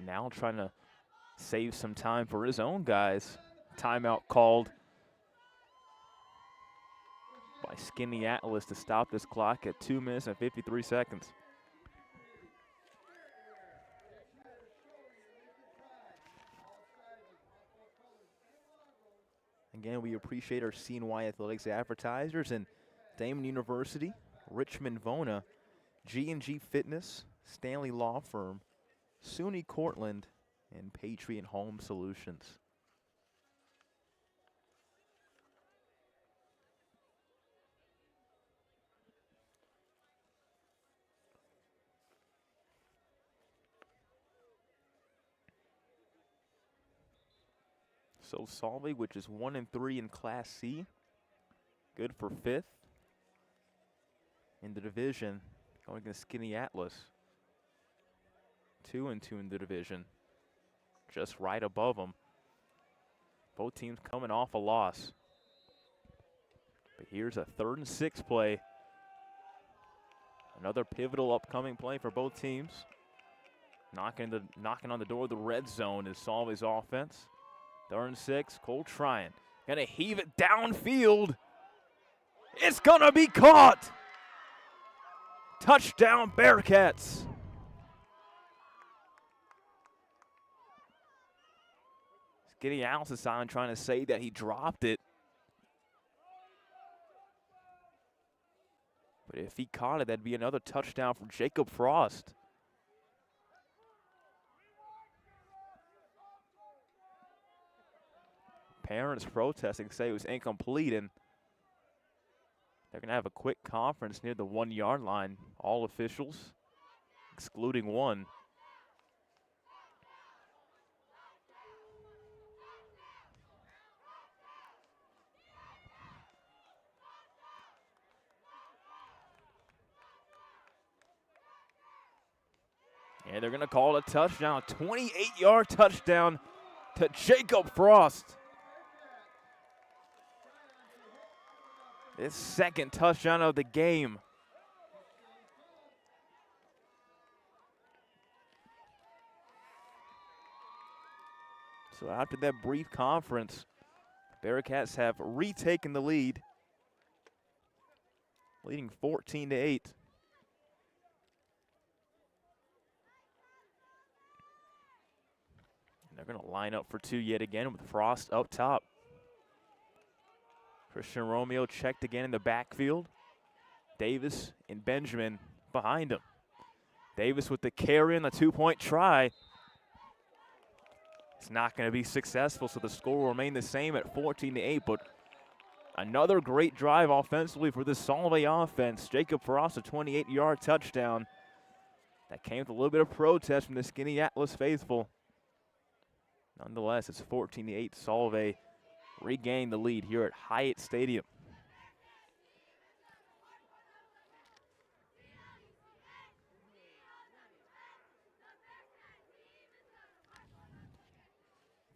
Now trying to save some time for his own guys. Timeout called by SKANEATELES to stop this clock at 2 minutes and 53 seconds. Again, we appreciate our CNYAthletics advertisers and Damon University, Richmond Vona, G&G Fitness, Stanley Law Firm, SUNY Cortland, and Patriot Home Solutions. So Solvay, which is 1-3 in Class C, good for 5th in the division, going against SKANEATELES. 2-2 in the division, just right above them. Both teams coming off a loss. But here's a 3rd and 6 play. Another pivotal upcoming play for both teams. Knocking on the door of the red zone is Solvay's offense. 3rd and 6, Cole trying. Gonna heave it downfield. It's gonna be caught. Touchdown Bearcats. SKANEATELES on trying to say that he dropped it. But if he caught it, that'd be another touchdown for Jacob Frost. Parents protesting say it was incomplete, and they're going to have a quick conference near the 1-yard line. All officials, excluding one. And they're going to call it a touchdown, a 28-yard touchdown to Jacob Frost. His 2nd touchdown of the game. So after that brief conference, Bearcats have retaken the lead, leading 14-8. They're going to line up for two yet again with Frost up top. Christian Romeo checked again in the backfield. Davis and Benjamin behind him. Davis with the carry and the two-point try. It's not going to be successful, so the score will remain the same at 14-8, but another great drive offensively for the Solvay offense. Jacob Frost, a 28-yard touchdown. That came with a little bit of protest from the SKANEATELES faithful. Nonetheless, it's 14-8. Solvay regained the lead here at Hyatt Stadium.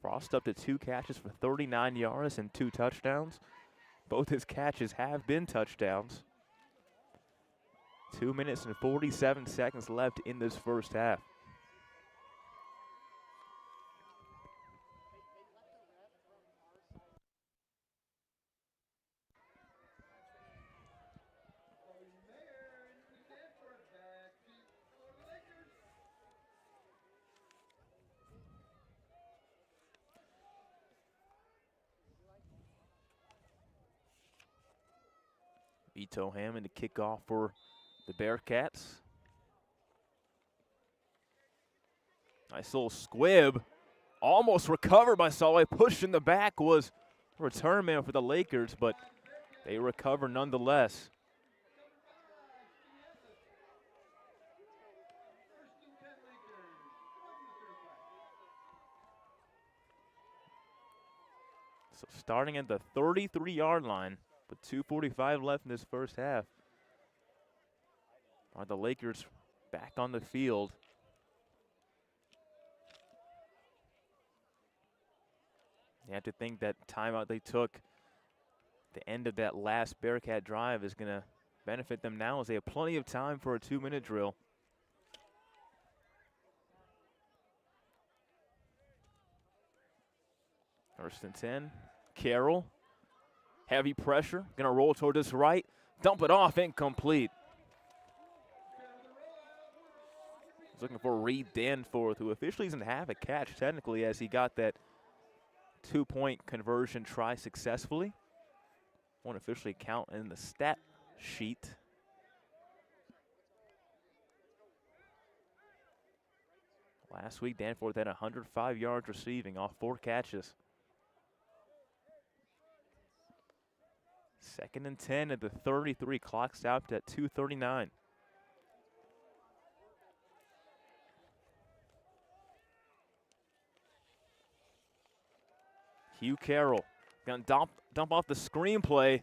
Frost up to 2 catches for 39 yards and 2 touchdowns. Both his catches have been touchdowns. 2 minutes and 47 seconds left in this first half. Vito Hammond to kick off for the Bearcats. Nice little squib. Almost recovered by Solvay. Pushed in the back was a return man for the Lakers, but they recover nonetheless. So starting at the 33-yard line, with 2:45 left in this first half, are the Lakers back on the field. You have to think that timeout they took at the end of that last Bearcat drive is going to benefit them now, as they have plenty of time for a 2-minute drill. First and 10, Carroll. Heavy pressure, gonna roll toward his right, dump it off, incomplete. He's looking for Reed Danforth, who officially doesn't have a catch technically, as he got that 2-point conversion try successfully. Won't officially count in the stat sheet. Last week, Danforth had 105 yards receiving off 4 catches. Second and 10 at the 33. Clock stopped at 2:39. Hugh Carroll gonna dump off the screenplay.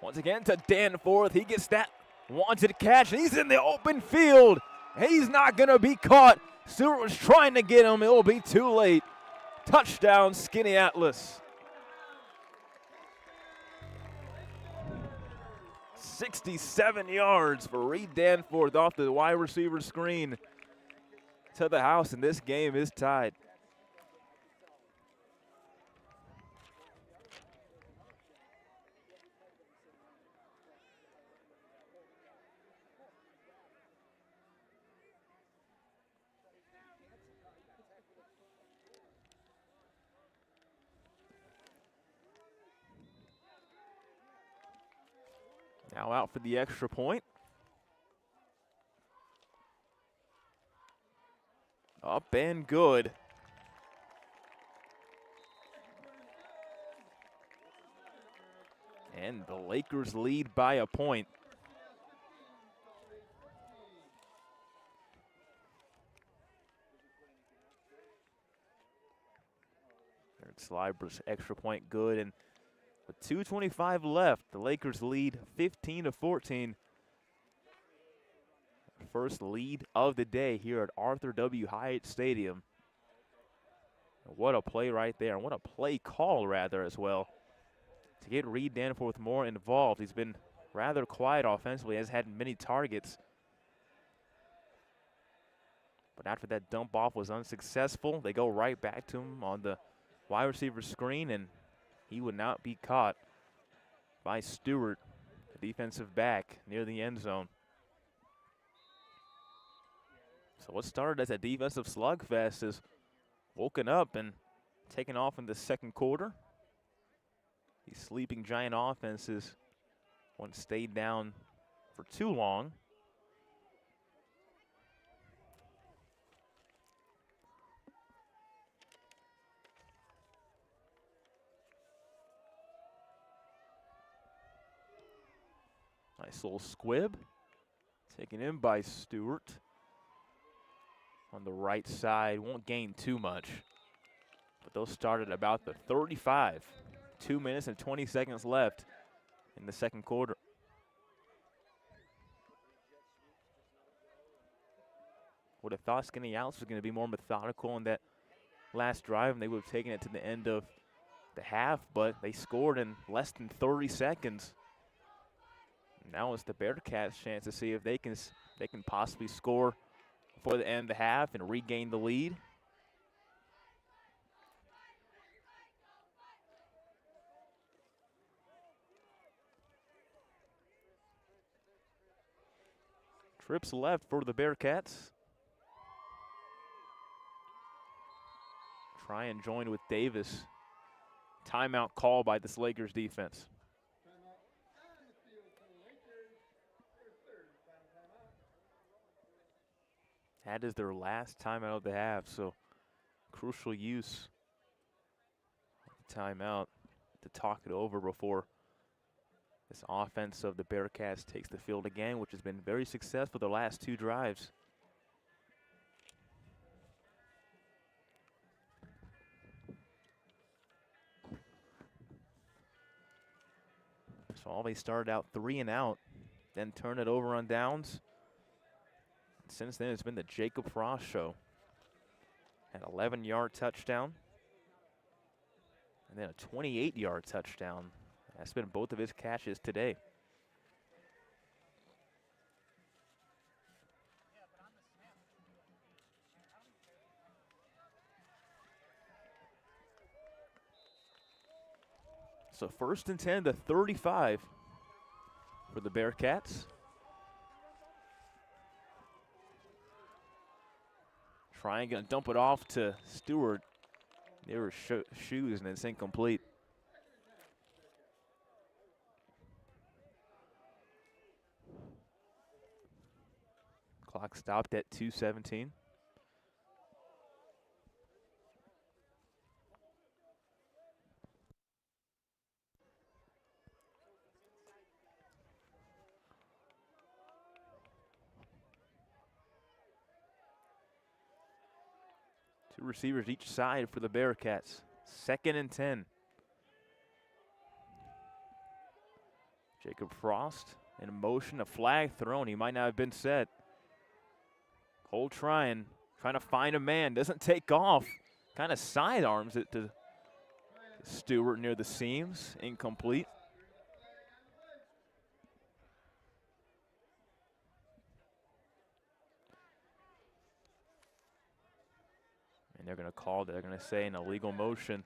Once again to Danforth. He gets that wanted catch, and he's in the open field. He's not gonna be caught. Stewart was trying to get him. It will be too late. Touchdown, SKANEATELES. 67 yards for Reed Danforth off the wide receiver screen to the house, and this game is tied. Now out for the extra point. Up and good. And the Lakers lead by a point. Eric Sliber's extra point good, and with 2:25 left, the Lakers lead 15-14. First lead of the day here at Arthur W. Hyatt Stadium. What a play right there, and what a play call rather as well. To get Reed Danforth more involved. He's been rather quiet offensively, has had many targets. But after that dump off was unsuccessful, they go right back to him on the wide receiver screen, and he would not be caught by Stewart, the defensive back, near the end zone. So what started as a defensive slugfest is woken up and taken off in the second quarter. These sleeping Giant offenses once stayed down for too long. Nice little squib. Taken in by Stewart. On the right side, won't gain too much. But those started about the 35. 2 minutes and 20 seconds left in the second quarter. Would have thought SKANEATELES was going to be more methodical in that last drive, and they would have taken it to the end of the half, but they scored in less than 30 seconds. Now it's the Bearcats' chance to see if they can possibly score before the end of the half and regain the lead. Trips left for the Bearcats. Try and join with Davis. Timeout call by this Lakers defense. That is their last timeout of the half, so crucial use of the timeout to talk it over before this offense of the Bearcats takes the field again, which has been very successful the last two drives. Solvay started out 3 and out, then turned it over on downs. Since then, it's been the Jacob Frost show. An 11-yard touchdown. And then a 28-yard touchdown. That's been both of his catches today. So 1st and 10 to 35 for the Bearcats. Trying to dump it off to Stewart near his shoes, and it's incomplete. Clock stopped at 2:17. Two receivers each side for the Bearcats. 2nd and 10. Jacob Frost in motion, a flag thrown. He might not have been set. Cole trying to find a man. Doesn't take off. Kind of sidearms it to Stewart near the seams. Incomplete. And they're going to say an illegal motion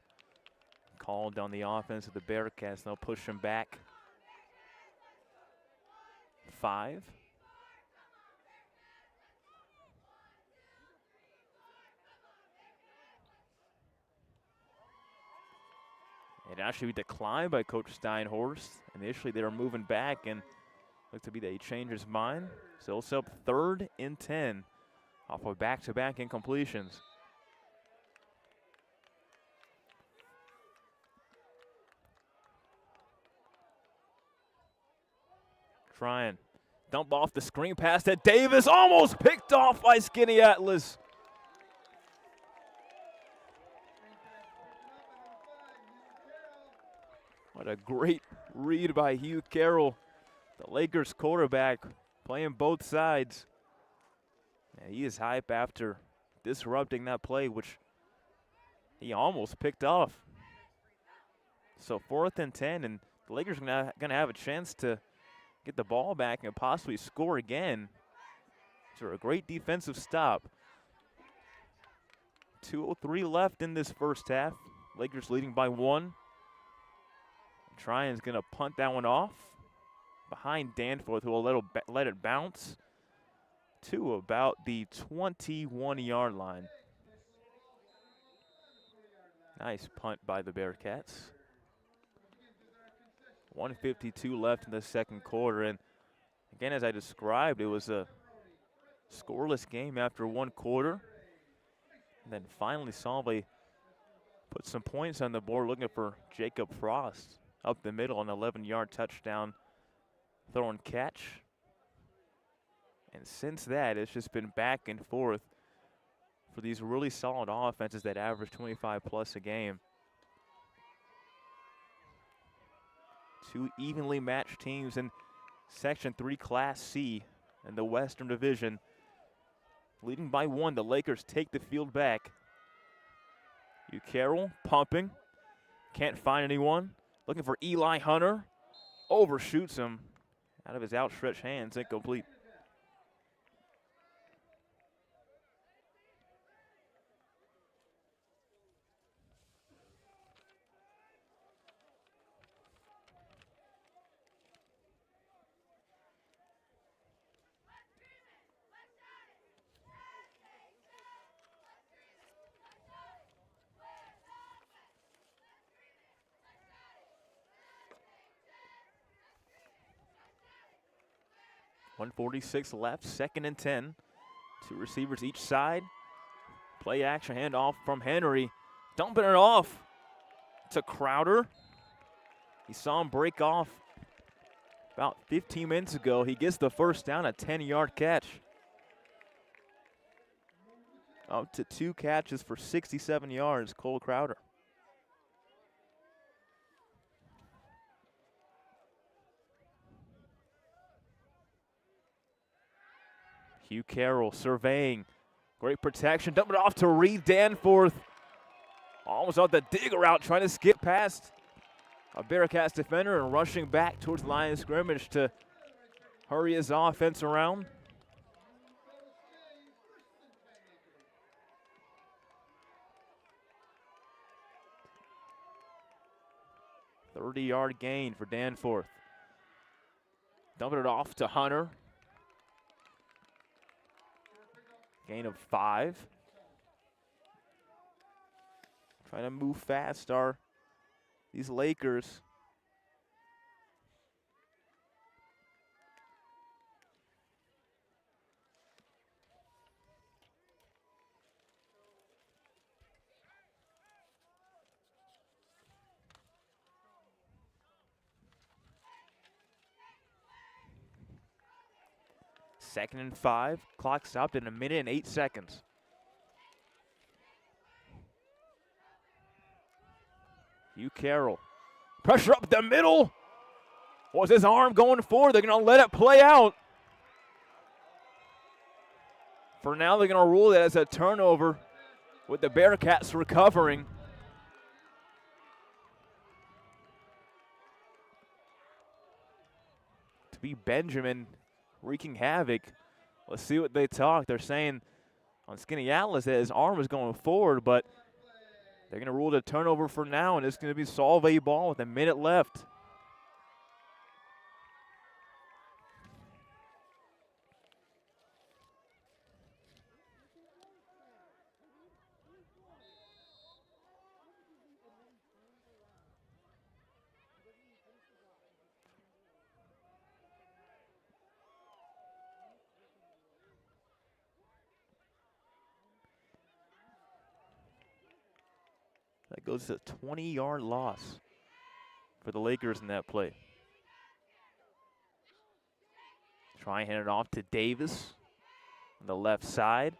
called on the offense of the Bearcats. They'll push him back 5. It actually declined by Coach Steinhorst. Initially, they were moving back, and looked to be that he changed his mind. So it's up 3rd and 10 off of back-to-back incompletions. Trying. Dump off the screen pass to Davis. Almost picked off by SKANEATELES. What a great read by Hugh Carroll, the Lakers quarterback, playing both sides. And he is hype after disrupting that play, which he almost picked off. So 4th and 10, and the Lakers are going to have a chance to get the ball back and possibly score again. So a great defensive stop 2:03 left in this first half. Lakers leading by 1. Tryon's going to punt that one off behind Danforth, who will let it bounce to about the 21-yard line. Nice punt by the Bearcats. 1:52 left in the second quarter. And again, as I described, it was a scoreless game after one quarter. And then finally, Solvay put some points on the board looking for Jacob Frost up the middle, an 11-yard touchdown throw and catch. And since that, it's just been back and forth for these really solid offenses that average 25+ a game. Two evenly matched teams in Section 3 Class C in the Western Division. Leading by 1, the Lakers take the field back. Hugh Carroll pumping. Can't find anyone. Looking for Eli Hunter. Overshoots him out of his outstretched hands. Incomplete. .146 left, 2nd and 10. Two receivers each side. Play action, handoff from Henry. Dumping it off to Crowder. He saw him break off about 15 minutes ago. He gets the first down, a 10-yard catch. Up to 2 catches for 67 yards, Cole Crowder. Hugh Carroll surveying. Great protection. Dump it off to Reed Danforth. Almost on the dig route, trying to skip past a Bearcats defender and rushing back towards the line of scrimmage to hurry his offense around. .30-yard gain for Danforth. Dumping it off to Hunter. Gain of 5. Trying to move fast are these Lakers. Second and 5. Clock stopped in 1 minute and 8 seconds. Hugh Carroll. Pressure up the middle. Was his arm going forward? They're going to let it play out. For now, they're going to rule it as a turnover with the Bearcats recovering. To be Benjamin wreaking havoc. Let's see what they talk. They're saying on SKANEATELES that his arm was going forward, but they're going to rule it a turnover for now, and it's going to be Solvay ball with 1 minute left. That goes to a 20-yard loss for the Lakers in that play. Try and hand it off to Davis on the left side.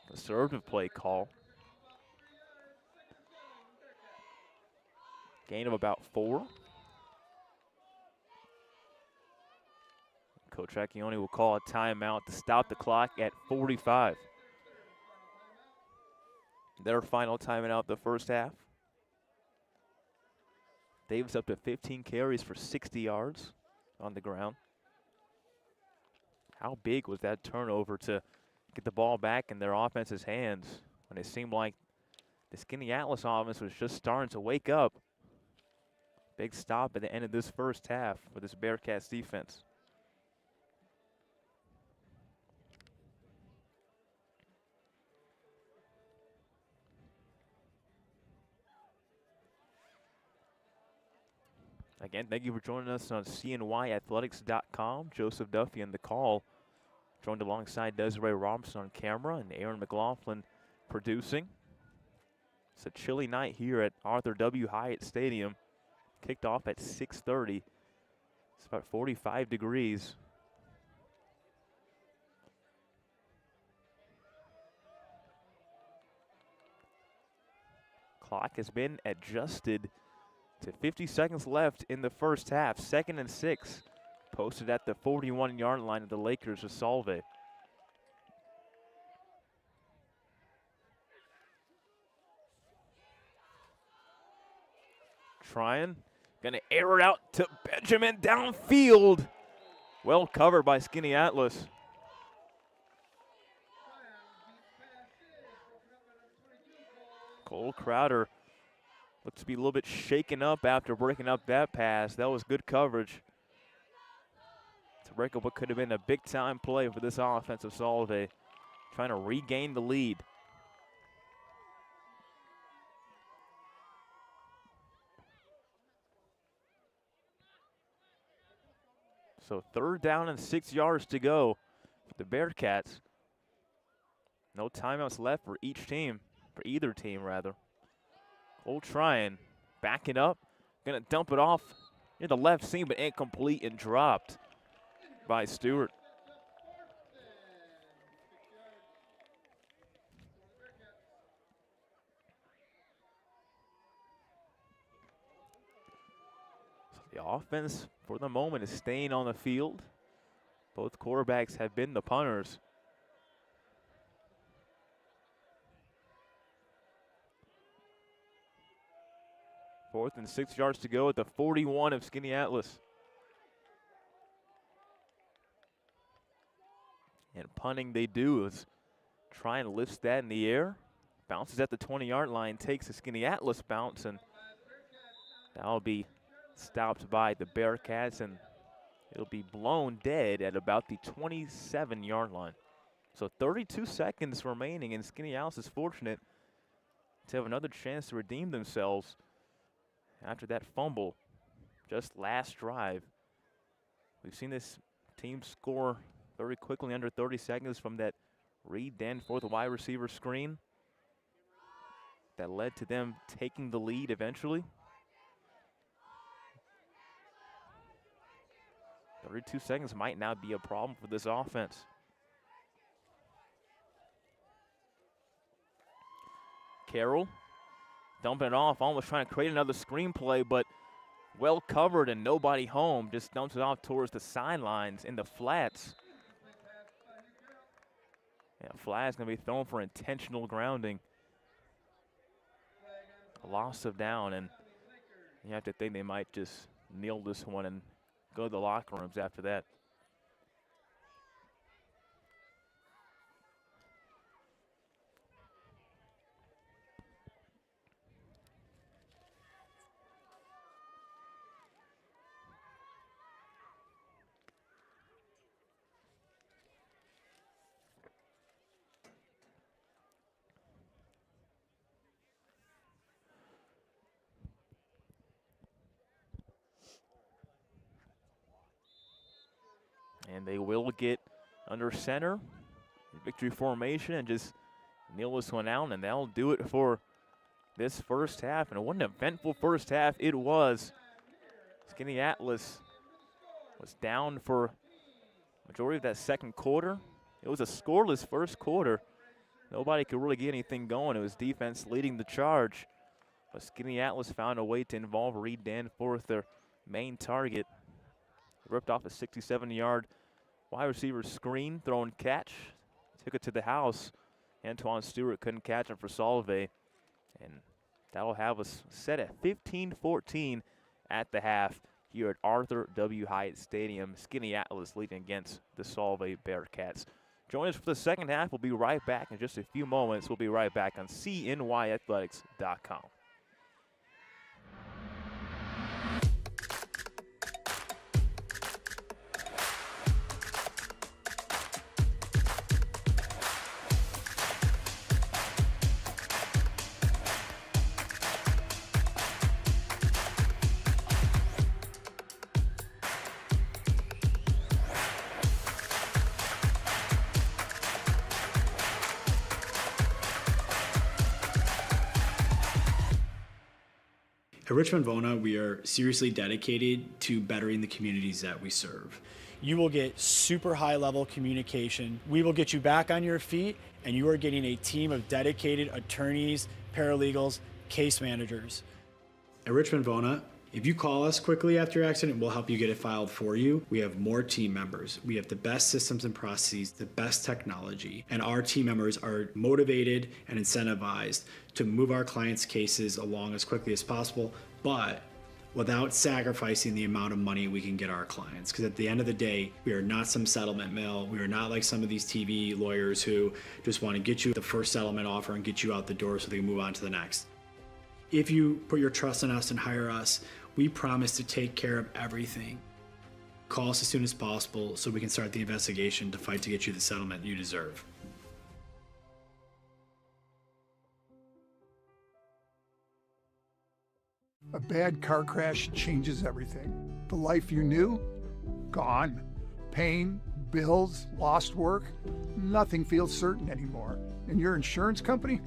Conservative play call. Gain of about 4. Coach Accioni will call a timeout to stop the clock at 45. Their final timeout the first half. Davis up to 15 carries for 60 yards on the ground. How big was that turnover to get the ball back in their offense's hands? A when it seemed like the SKANEATELES offense was just starting to wake up. Big stop at the end of this first half for this Bearcats defense. Again, thank you for joining us on CNYAthletics.com. Joseph Duffy on the call, joined alongside Desiree Robinson on camera and Aaron McLaughlin producing. It's a chilly night here at Arthur W. Hyatt Stadium. Kicked off at 6:30. It's about 45 degrees. Clock has been adjusted to 50 seconds left in the first half. 2nd and 6. Posted at the 41-yard line of the Lakers of Solvay. Trying. Gonna air it out to Benjamin downfield. Well covered by SKANEATELES. Cole Crowder looks to be a little bit shaken up after breaking up that pass. That was good coverage to break up what could have been a big-time play for this offensive Solvay, trying to regain the lead. So 3rd down and 6 yards to go for the Bearcats. No timeouts left for each team, for either team rather. Cole trying, backing up, gonna dump it off near the left seam, but incomplete and dropped by Stewart. So the offense, for the moment, is staying on the field. Both quarterbacks have been the punters. Fourth and 6 yards to go at the 41 of SKANEATELES. And punting they do is try and lift that in the air. Bounces at the 20-yard line, takes a SKANEATELES bounce, and that'll be stopped by the Bearcats, and it'll be blown dead at about the 27-yard line. So 32 seconds remaining, and SKANEATELES is fortunate to have another chance to redeem themselves after that fumble just last drive. We've seen this team score very quickly under 30 seconds from that Reed Danforth wide receiver screen that led to them taking the lead eventually. 32 seconds might not be a problem for this offense. Carroll dumping it off, almost trying to create another screenplay, but well covered and nobody home. Just dumps it off towards the sidelines in the flats. Yeah, flag is going to be thrown for intentional grounding. A loss of down, and you have to think they might just kneel this one and go to the locker rooms after that. And they will get under center, victory formation, and just kneel this one out, and that'll do it for this first half. And what an eventful first half it was. SKANEATELES was down for majority of that second quarter. It was a scoreless first quarter. Nobody could really get anything going. It was defense leading the charge. But SKANEATELES found a way to involve Reed Danforth, their main target. Ripped off a 67-yard wide receiver screen, throwing catch. Took it to the house. Antoine Stewart couldn't catch him for Solvay. And that'll have us set at 15-14 at the half here at Arthur W. Hyatt Stadium. SKANEATELES leading against the Solvay Bearcats. Join us for the second half. We'll be right back in just a few moments. We'll be right back on CNYAthletics.com. At Richmond Vona, we are seriously dedicated to bettering the communities that we serve. You will get super high level communication. We will get you back on your feet, and you are getting a team of dedicated attorneys, paralegals, case managers. At Richmond Vona, if you call us quickly after your accident, we'll help you get it filed for you. We have more team members. We have the best systems and processes, the best technology, and our team members are motivated and incentivized to move our clients' cases along as quickly as possible, but without sacrificing the amount of money we can get our clients. Because at the end of the day, we are not some settlement mill. We are not like some of these TV lawyers who just want to get you the first settlement offer and get you out the door so they can move on to the next. If you put your trust in us and hire us, we promise to take care of everything. Call us as soon as possible so we can start the investigation to fight to get you the settlement you deserve. A bad car crash changes everything. The life you knew, gone. Pain, bills, lost work, nothing feels certain anymore. And your insurance company?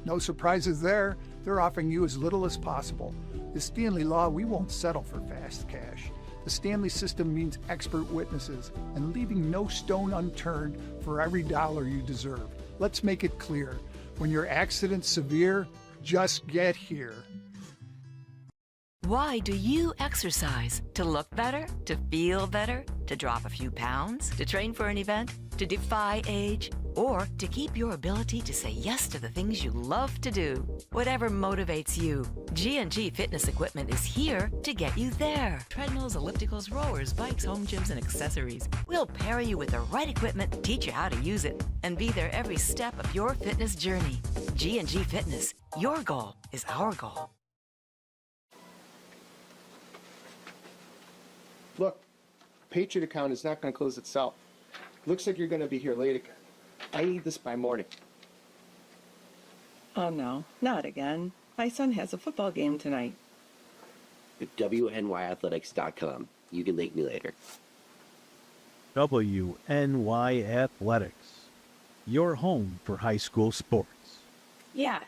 No surprises there. They're offering you as little as possible. The Stanley Law, we won't settle for fast cash. The Stanley system means expert witnesses and leaving no stone unturned for every dollar you deserve. Let's make it clear. When your accident's severe, just get here. Why do you exercise? To look better? To feel better? To drop a few pounds? To train for an event? To defy age? Or to keep your ability to say yes to the things you love to do? Whatever motivates you, G&G Fitness Equipment is here to get you there. Treadmills, ellipticals, rowers, bikes, home gyms, and accessories. We'll pair you with the right equipment, teach you how to use it, and be there every step of your fitness journey. G&G Fitness. Your goal is our goal. Look, Patriot account is not going to close itself. Looks like you're going to be here late again. I need this by morning. Oh no, not again. My son has a football game tonight. At WNYathletics.com. You can thank me later. WNY Athletics, your home for high school sports. Yes.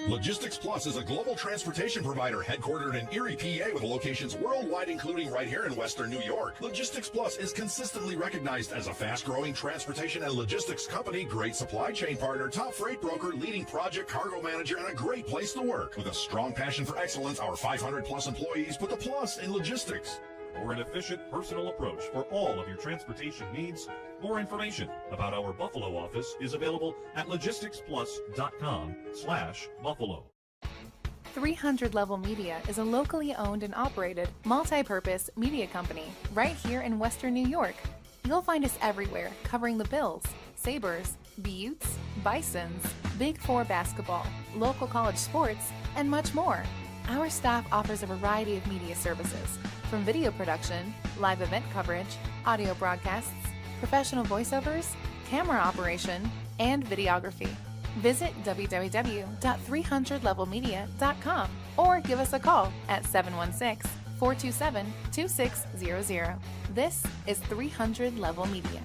Logistics Plus is a global transportation provider headquartered in Erie, PA with locations worldwide, including right here in Western New York. Logistics Plus is consistently recognized as a fast-growing transportation and logistics company, great supply chain partner, top freight broker, leading project cargo manager, and a great place to work. With a strong passion for excellence, our 500-plus employees put the plus in logistics. For an efficient, personal approach for all of your transportation needs, more information about our Buffalo office is available at logisticsplus.com/Buffalo. 300 Level Media is a locally owned and operated, multi-purpose media company right here in Western New York. You'll find us everywhere, covering the Bills, Sabres, Buttes, Bisons, Big Four basketball, local college sports, and much more. Our staff offers a variety of media services, from video production, live event coverage, audio broadcasts, professional voiceovers, camera operation, and videography. Visit www.300levelmedia.com or give us a call at 716-427-2600. This is 300 Level Media.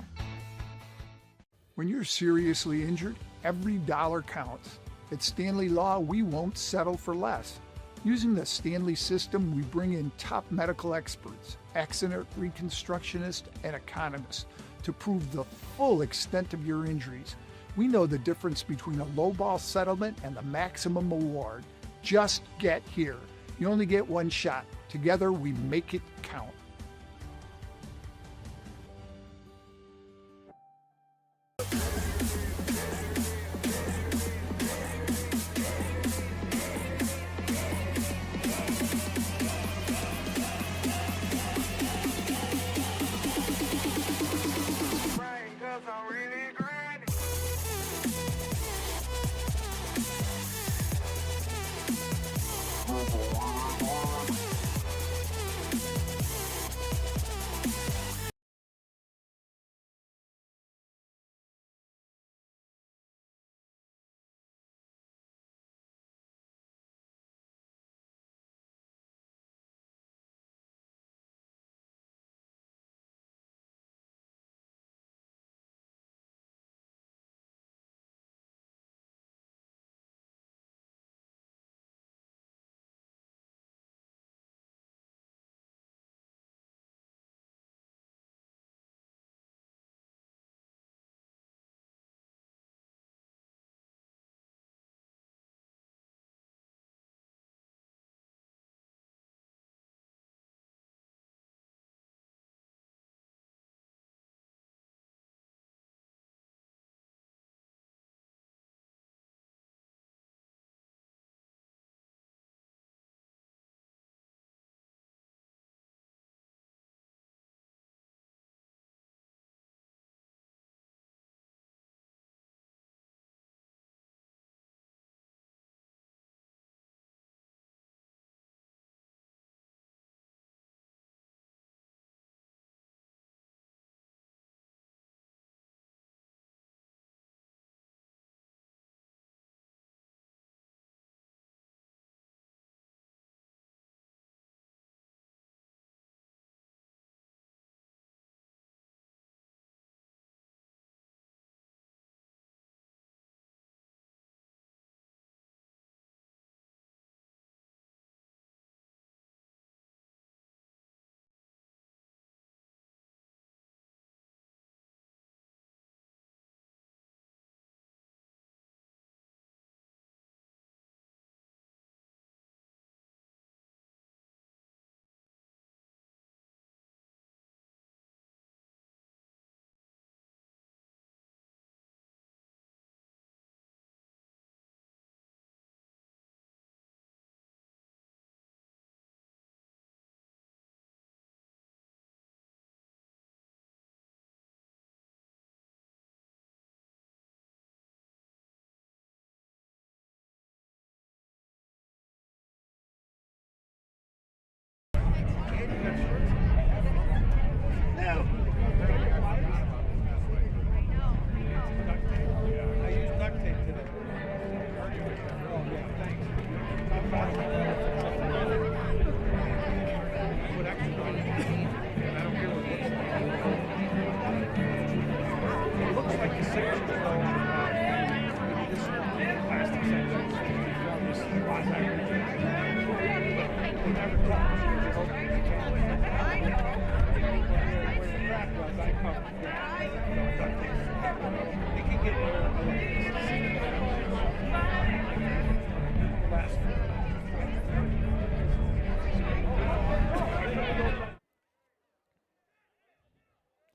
When you're seriously injured, every dollar counts. At Stanley Law, we won't settle for less. Using the Stanley system, we bring in top medical experts, accident reconstructionists, and economists to prove the full extent of your injuries. We know the difference between a lowball settlement and the maximum award. Just get here. You only get one shot. Together, we make it count.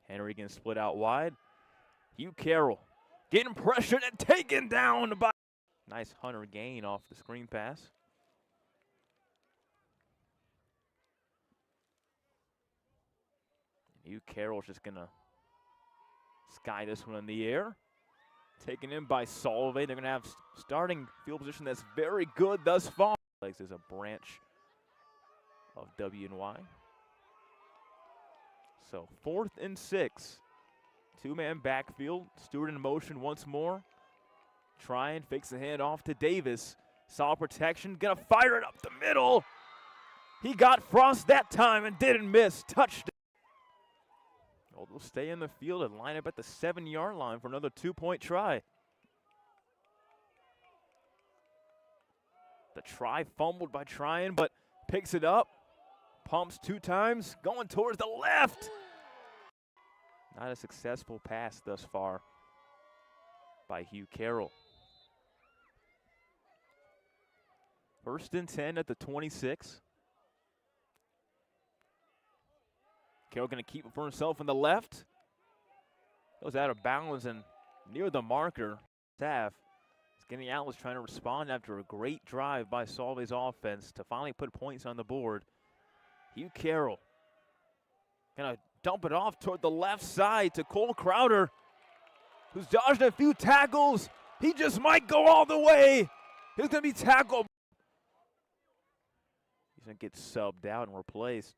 Henry getting split out wide. Hugh Carroll getting pressured and taken down by. Nice Hunter gain off the screen pass. Hugh Carroll's just going to sky this one in the air. Taken in by Solvay. They're going to have starting field position that's very good thus far. This is a branch of WNY. So 4th and 6. Two-man backfield. Stewart in motion once more. Trying, fakes the hand off to Davis. Solid protection, gonna fire it up the middle. He got Frost that time and didn't miss. Touchdown. Well, they'll stay in the field and line up at the 7-yard line for another 2-point try. The try fumbled by Tryon, but picks it up. Pumps 2 times, going towards the left. Not a successful pass thus far by Hugh Carroll. 1st and 10 at the 26. Carroll going to keep it for himself in the left. Goes out of bounds and near the marker. Staff. SKANEATELES trying to respond after a great drive by Solvay's offense to finally put points on the board. Hugh Carroll going to dump it off toward the left side to Cole Crowder, who's dodged a few tackles. He just might go all the way. He's going to be tackled. He's going to get subbed out and replaced.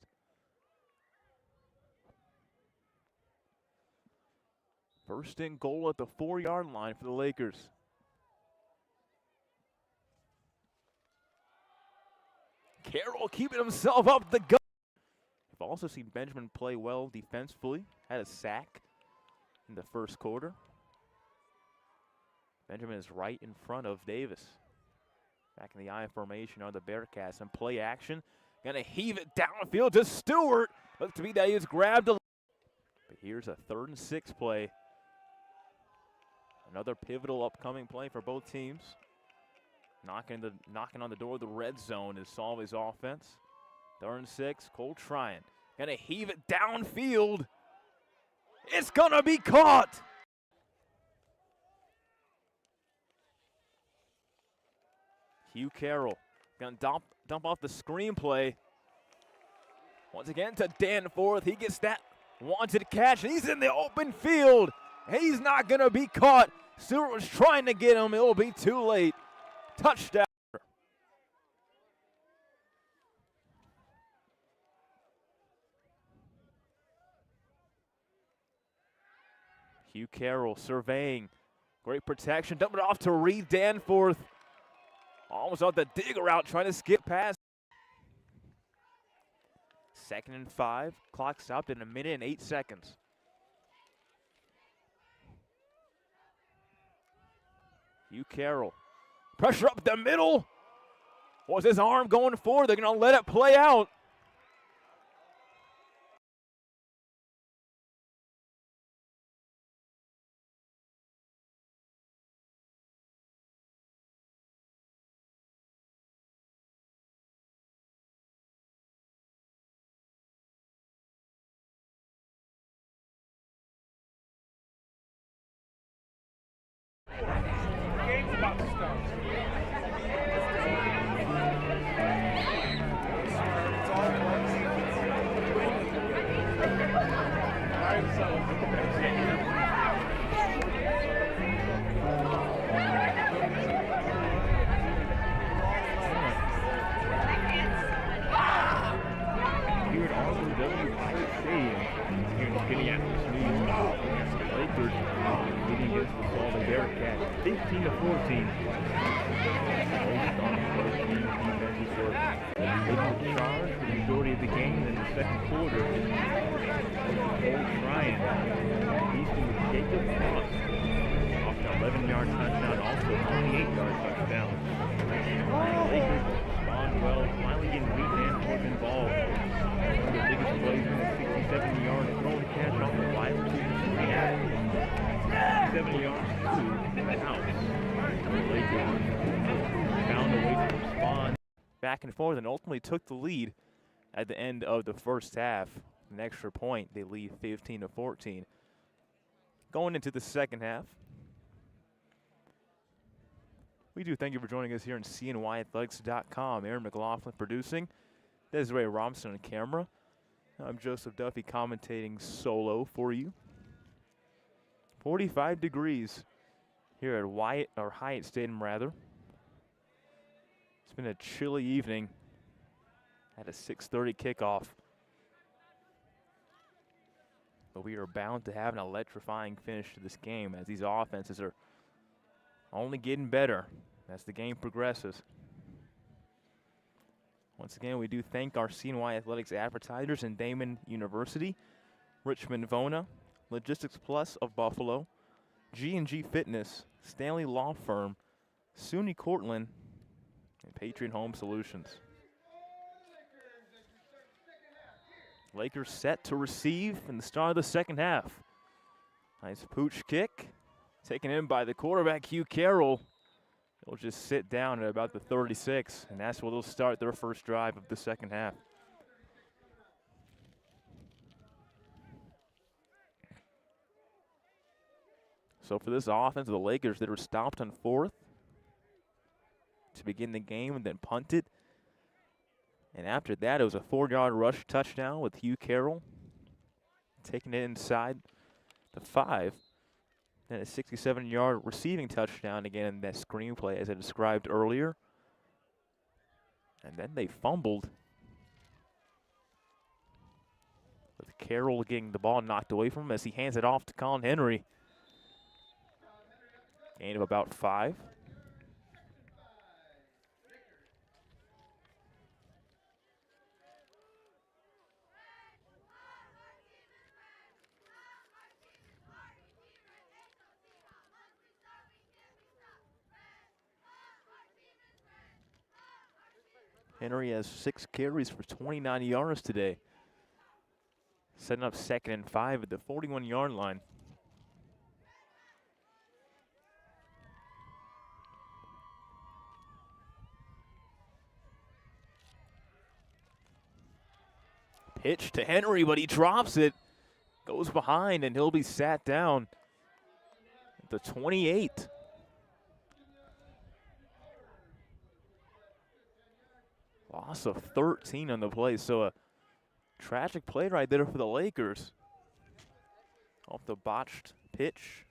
First and goal at the 4-yard line for the Lakers. Carroll keeping himself up the gut. We've also seen Benjamin play well defensively. Had a sack in the first quarter. Benjamin is right in front of Davis. Back in the I formation are the Bearcats. And play action. Gonna heave it downfield to Stewart. Looked to be that he was grabbed. But here's a 3rd and 6 play. Another pivotal upcoming play for both teams. Knocking on the door of the red zone is Solvay's offense. 3rd and 6, Cole Tryon. Gonna heave it downfield. It's gonna be caught. Hugh Carroll gonna dump off the screenplay. Once again to Danforth. He gets that wanted catch, and he's in the open field. He's not gonna be caught. Stewart was trying to get him. It will be too late. Touchdown. Hugh Carroll surveying. Great protection. Dump it off to Reed Danforth. Almost out the dig route, trying to skip past. 2nd and 5. Clock stopped in 1 minute and 8 seconds. Hugh Carroll. Pressure up the middle. Was his arm going forward? They're going to let it play out. Game's about to start. Here at SOLVAY Pirate Stadium, here in SKANEATELES, New York, Lakers leading against the SOLVAY Bearcats, 15-14. Defensive work. Able to charge for the majority of the game in the second quarter. Cole Tryon, Easton with Jacob Frost off an 11-yard touchdown, also 28-yard touchdown. Lakers respond well, finally getting Reed Danforth involved. One of the biggest plays in the 67-yard throwing catch off the wide receiver. 7 yards to the house. The Lakers found a way to respond back and forth and ultimately took the lead at the end of the first half. an extra point. They lead 15-14. Going into the second half, we do thank you for joining us here on CNYAthletics.com. Aaron McLaughlin producing, Desiree Robinson on camera. I'm Joseph Duffy commentating solo for you. 45 degrees here at Hyatt Stadium, rather. It's been a chilly evening at a 6:30 kickoff. But we are bound to have an electrifying finish to this game as these offenses are only getting better as the game progresses. Once again, we do thank our CNY Athletics advertisers in Damon University, Richmond Vona, Logistics Plus of Buffalo, G&G Fitness, Stanley Law Firm, SUNY Cortland, and Patriot Home Solutions. Lakers set to receive in the start of the second half. Nice pooch kick, taken in by the quarterback, Hugh Carroll. He'll just sit down at about the 36, and that's where they'll start their first drive of the second half. So for this offense, the Lakers, they were stopped on 4th to begin the game and then punted. And after that, it was a 4-yard rush touchdown with Hugh Carroll taking it inside the 5. Then a 67-yard receiving touchdown again in that screenplay as I described earlier. And then they fumbled with Carroll getting the ball knocked away from him as he hands it off to Colin Henry. Gain of about 5. Henry has 6 carries for 29 yards today. Setting up 2nd and 5 at the 41-yard line. Pitch to Henry, but he drops it. Goes behind, and he'll be sat down at the 28. Loss of 13 on the play, so a tragic play right there for the Lakers. Off the botched pitch.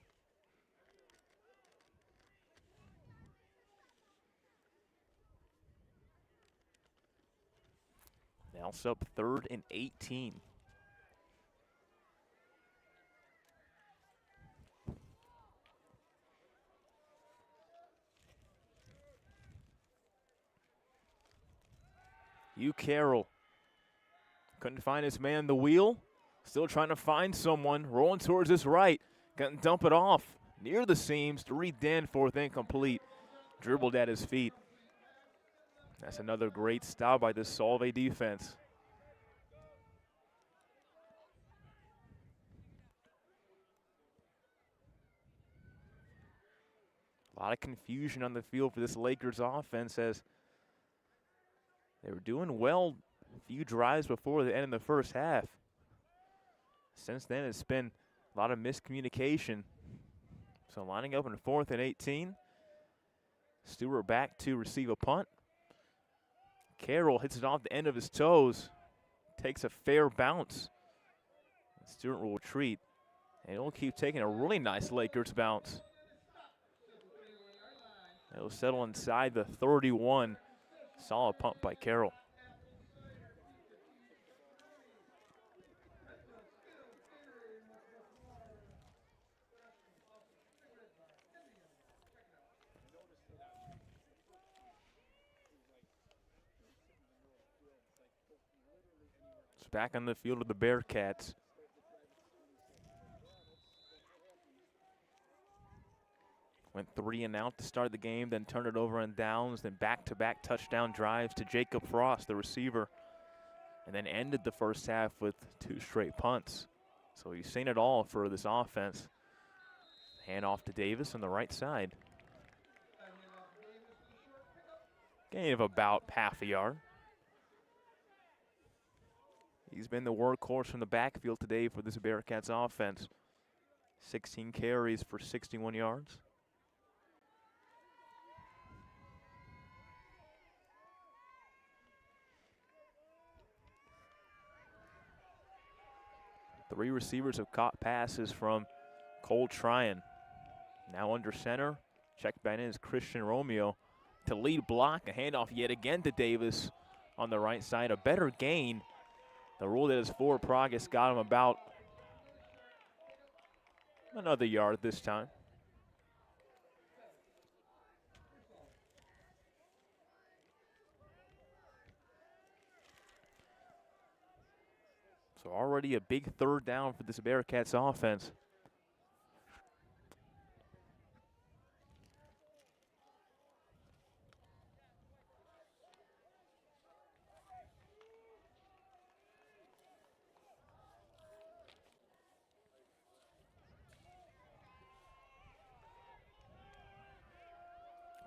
Now sub 3rd and 18. Hugh Carroll couldn't find his man the wheel. Still trying to find someone. Rolling towards his right. Gonna dump it off near the seams to Reed Danforth, incomplete. Dribbled at his feet. That's another great stop by this Solvay defense. A lot of confusion on the field for this Lakers offense as they were doing well a few drives before the end of the first half. Since then, it's been a lot of miscommunication. So lining up in 4th and 18. Stewart back to receive a punt. Carroll hits it off the end of his toes. Takes a fair bounce. Stewart will retreat. And he'll keep taking a really nice Lakers bounce. It'll settle inside the 31. Solid punt by Carroll. It's back on the field of the Bearcats. Went 3 and out to start the game, then turned it over on downs, then back-to-back touchdown drives to Jacob Frost, the receiver, and then ended the first half with 2 straight punts. So you've seen it all for this offense. Hand off to Davis on the right side. Gain of about half a yard. He's been the workhorse from the backfield today for this Bearcats offense. 16 carries for 61 yards. Three receivers have caught passes from Cole Tryon. Now under center, check back in is Christian Romeo to lead block. A handoff yet again to Davis on the right side. A better gain. The rule that is for Progress got him about another yard this time. So already a big third down for this Bearcats offense.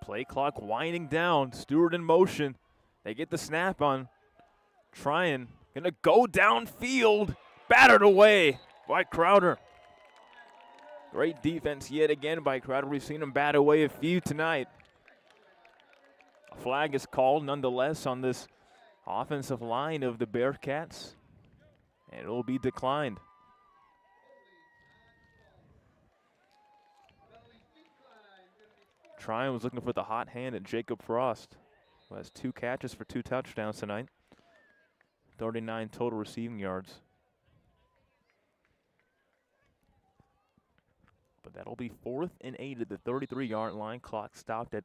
Play clock winding down. Stewart in motion. They get the snap on Tryon. Gonna go downfield. Battered away by Crowder. Great defense yet again by Crowder. We've seen him bat away a few tonight. A flag is called nonetheless on this offensive line of the Bearcats, and it will be declined. Tryon was looking for the hot hand at Jacob Frost, who has 2 catches for 2 touchdowns tonight. 39 total receiving yards. But that'll be 4th and 8 at the 33-yard line. Clock stopped at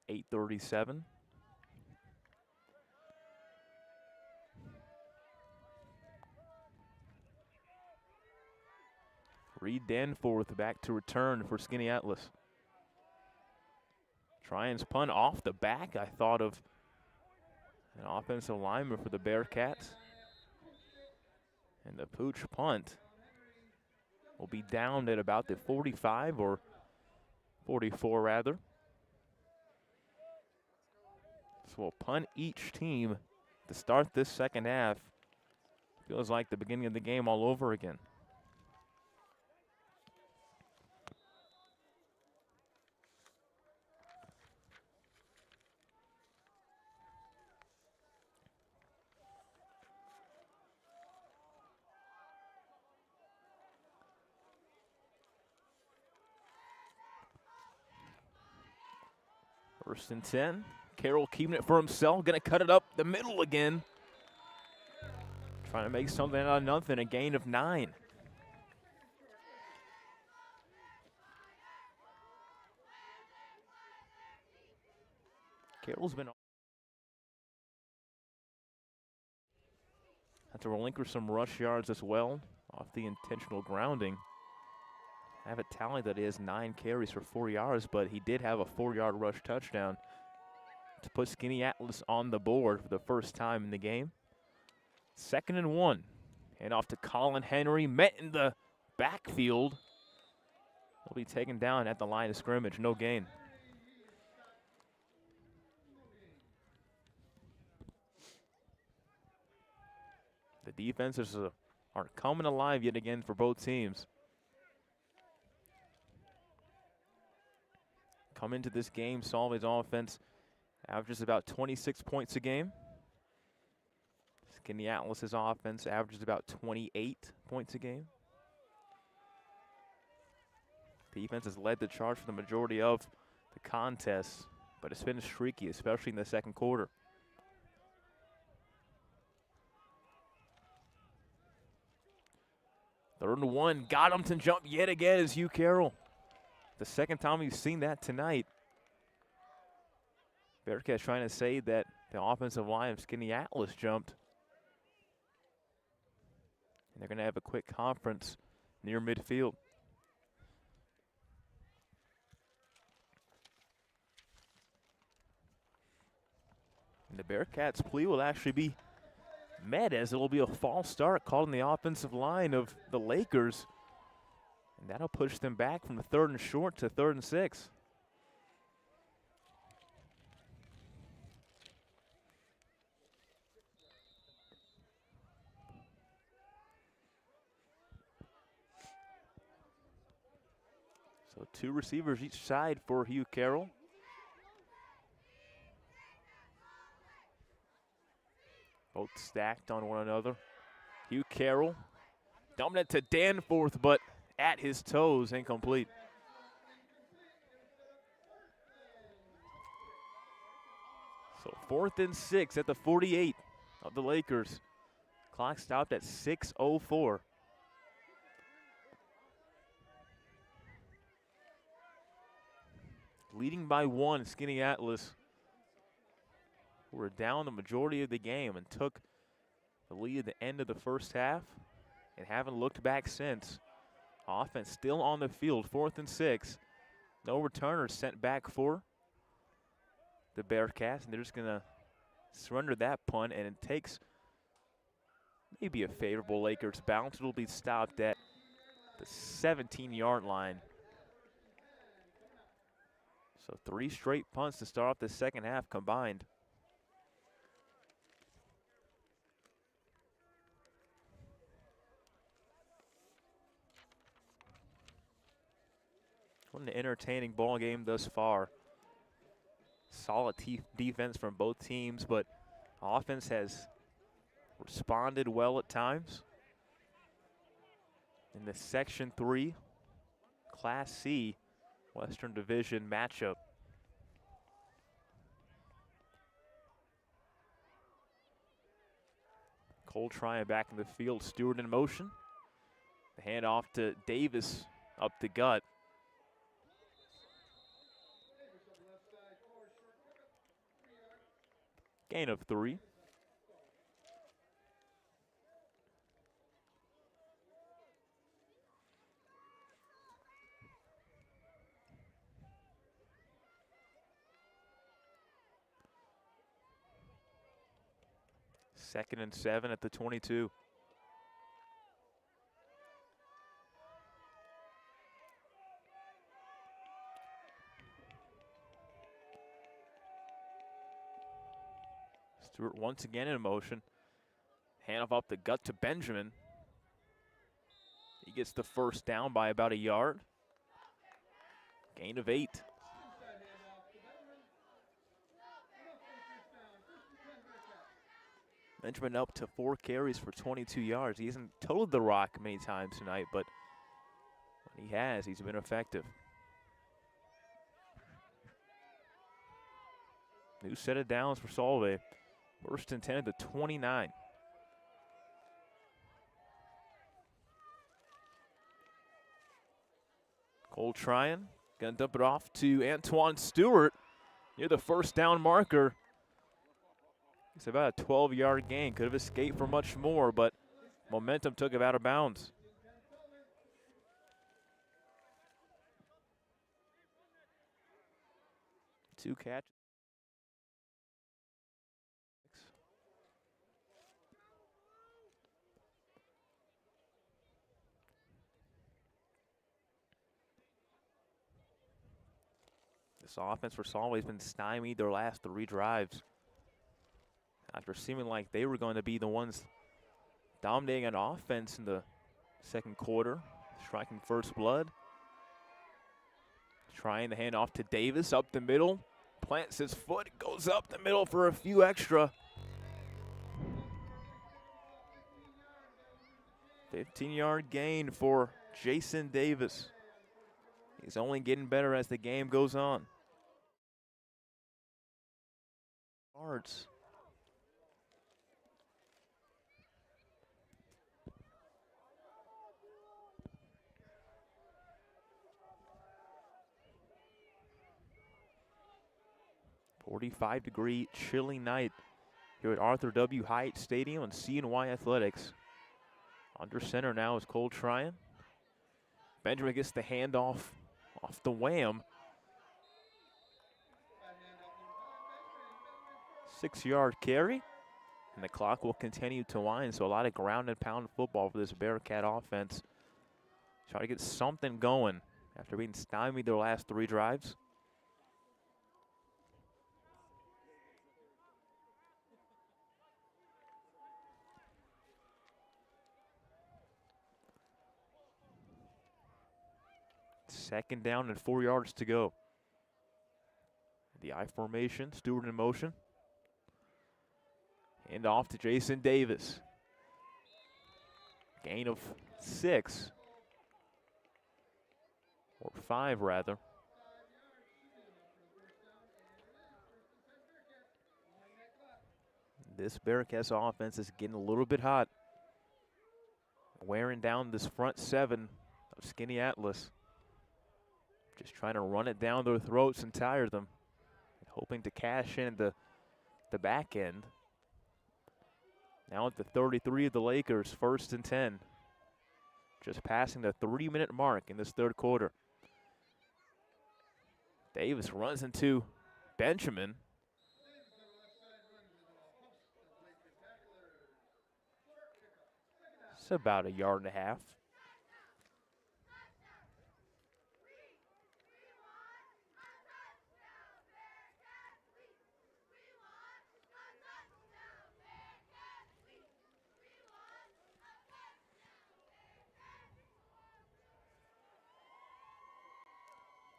8:37. Reed Danforth back to return for SKANEATELES. Tryon's punt off the back. I thought of an offensive lineman for the Bearcats. And the Pooch punt will be down at about the 45 or 44 rather. So we'll punt each team to start this second half. Feels like the beginning of the game all over again. First and 10. Carroll keeping it for himself. Going to cut it up the middle again. Trying to make something out of nothing. A gain of 9. Carroll's been had to relinquish some rush yards as well off the intentional grounding. I have a tally that is 9 carries for 4 yards, but he did have a 4-yard rush touchdown to put SKANEATELES on the board for the first time in the game. 2nd and 1. And off to Colin Henry, met in the backfield. Will be taken down at the line of scrimmage, no gain. The defenses are coming alive yet again for both teams. Come into this game, Solvay's offense averages about 26 points a game. SKANEATELES' offense averages about 28 points a game. Defense has led the charge for the majority of the contest, but it's been streaky, especially in the second quarter. Third and 1, got him to jump yet again is Hugh Carroll. The second time we've seen that tonight. Bearcats trying to say that the offensive line of SKANEATELES jumped. And they're going to have a quick conference near midfield. And the Bearcats' plea will actually be met, as it will be a false start called on the offensive line of the Lakers. And that'll push them back from the 3rd and short to 3rd and 6. So 2 receivers each side for Hugh Carroll. Both stacked on one another. Hugh Carroll dumping it to Danforth, but at his toes, incomplete. So 4th and 6 at the 48 of the Lakers. Clock stopped at 6:04. Leading by 1, SKANEATELES, who were down the majority of the game and took the lead at the end of the first half and haven't looked back since. Offense still on the field, 4th and 6. No returners sent back for the Bearcats, and they're just going to surrender that punt, and it takes maybe a favorable Lakers bounce. It'll be stopped at the 17-yard line. So 3 straight punts to start off the second half combined. What an entertaining ball game thus far. Solid defense from both teams, but offense has responded well at times. In the Section 3 Class C Western Division matchup. Cole Tryon back in the field, Stewart in motion. The handoff to Davis up the gut. Gain of 3. Second and 7 at the 22. Stewart once again in motion. Handoff up the gut to Benjamin. He gets the first down by about a yard. Gain of 8. Benjamin up to 4 carries for 22 yards. He hasn't toted the rock many times tonight, but when he has, he's been effective. New set of downs for Solvay. 1st and 10 at the 29. Cole Tryon gonna dump it off to Antoine Stewart near the first down marker. It's about a 12-yard gain. Could have escaped for much more, but momentum took him out of bounds. Two catches. This offense for Solvay has been stymied their last 3 drives. After seeming like they were going to be the ones dominating an offense in the second quarter, striking first blood. Trying the handoff to Davis up the middle. Plants his foot, goes up the middle for a few extra. 15-yard gain for Jason Davis. He's only getting better as the game goes on. Yards. .45-degree chilly night here at Arthur W. Hyatt Stadium and CNYAthletics. Under center now is Cole Tryon. Benjamin gets the handoff off the wham. 6-yard carry, and the clock will continue to wind, so a lot of ground and pound football for this Bearcat offense. Try to get something going after being stymied their last 3 drives. 2nd down and 4 yards to go. The I formation, Stewart in motion. Hand off to Jason Davis. Gain of 6. Or 5, rather. This Bearcats offense is getting a little bit hot. Wearing down this front 7 of SKANEATELES. Just trying to run it down their throats and tire them. Hoping to cash in the back end. Now at the 33 of the Lakers, 1st and 10. Just passing the 3-minute mark in this 3rd quarter. Davis runs into Benjamin. It's about a yard and a half.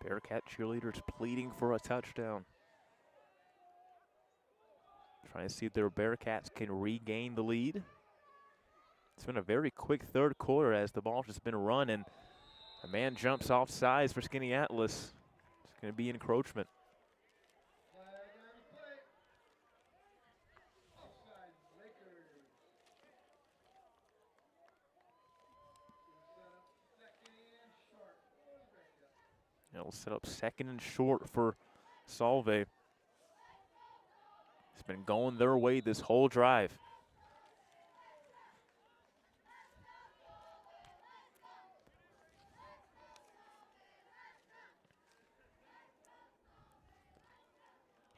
Bearcat cheerleaders pleading for a touchdown. Trying to see if their Bearcats can regain the lead. It's been a very quick 3rd quarter as the ball's just been run and a man jumps off sides for SKANEATELES. It's going to be encroachment. It'll set up 2nd and short for SOLVAY. It's been going their way this whole drive.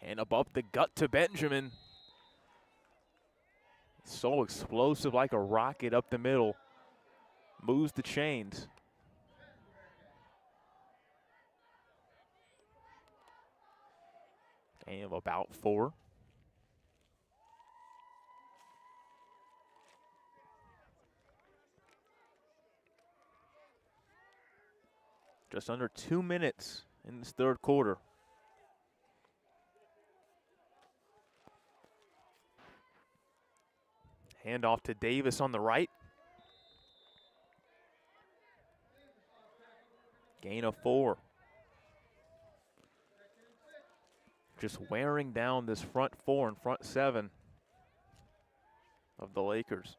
And above the gut to Benjamin. So explosive, like a rocket up the middle. Moves the chains. Gain of about 4. Just under 2 minutes in this 3rd quarter. Hand off to Davis on the right. Gain of 4. Just wearing down this front 4 and front 7 of the Lakers.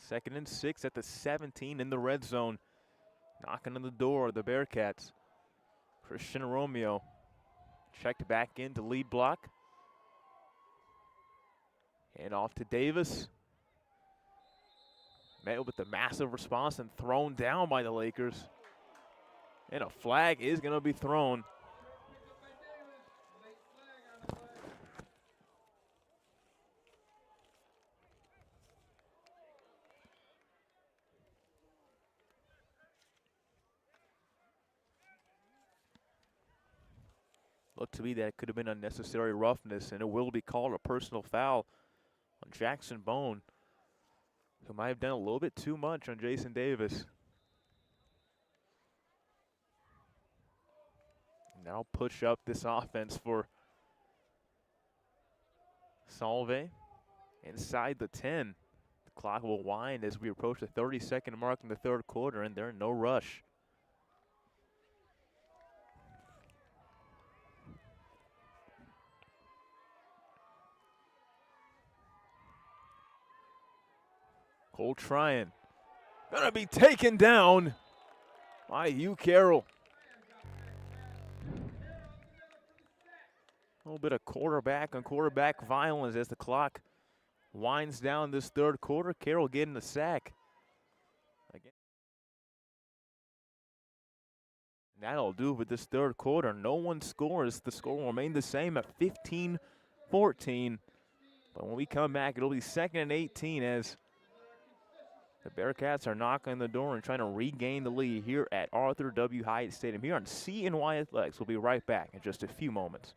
Second and 6 at the 17 in the red zone. Knocking on the door of the Bearcats. Christian Romeo checked back into lead block. And off to Davis. Met with a massive response and thrown down by the Lakers. And a flag is going to be thrown. Looked to be that it could have been unnecessary roughness, and it will be called a personal foul on Jackson Bone, who might have done a little bit too much on Jason Davis. Now push up this offense for SOLVAY inside the 10. The clock will wind as we approach the 30-second mark in the 3rd quarter, and they're in no rush. Cole Tryon gonna be taken down by Hugh Carroll. A little bit of quarterback on quarterback violence as the clock winds down this 3rd quarter. Carroll getting the sack. Again. That'll do with this 3rd quarter. No one scores. The score will remain the same at 15-14. But when we come back, it'll be 2nd and 18 as the Bearcats are knocking on the door and trying to regain the lead here at Arthur W. Hyatt Stadium here on CNYAthletics. We'll be right back in just a few moments.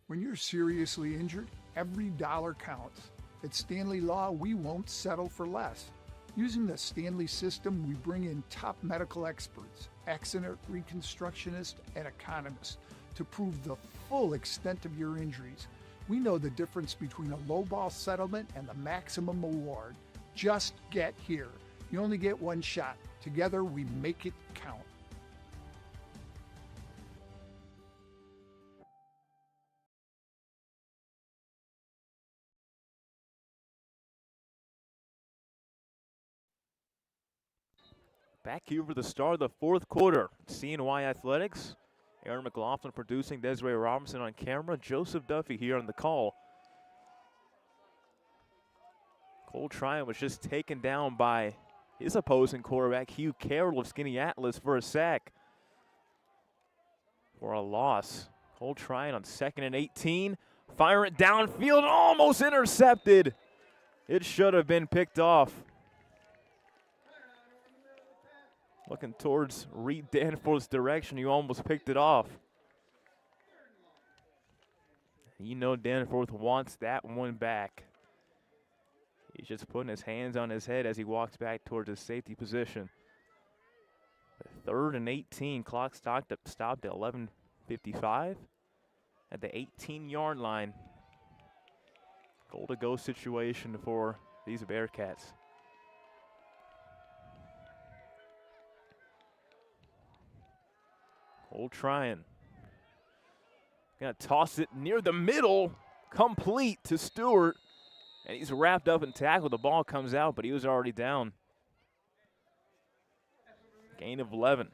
When you're seriously injured, every dollar counts. At Stanley Law, we won't settle for less. Using the Stanley system, we bring in top medical experts, accident reconstructionists, and economists to prove the full extent of your injuries. We know the difference between a lowball settlement and the maximum award. Just get here. You only get one shot. Together, we make it count. Back here for the start of the fourth quarter. CNY Athletics. Aaron McLaughlin producing, Desiree Robinson on camera, Joseph Duffy here on the call. Cole Tryon was just taken down by his opposing quarterback, Hugh Carroll of SKANEATELES, for a sack. For a loss. Cole Tryon on 2nd and 18. Fire it downfield, almost intercepted. It should have been picked off. Looking towards Reed Danforth's direction, you almost picked it off. You know Danforth wants that one back. He's just putting his hands on his head as he walks back towards his safety position. 3rd and 18, clock stopped at 11:55 at the 18-yard line. Goal to go situation for these Bearcats. Cole Tryon gonna toss it near the middle, complete to Stewart, and he's wrapped up and tackled. The ball comes out, but he was already down. Gain of 11.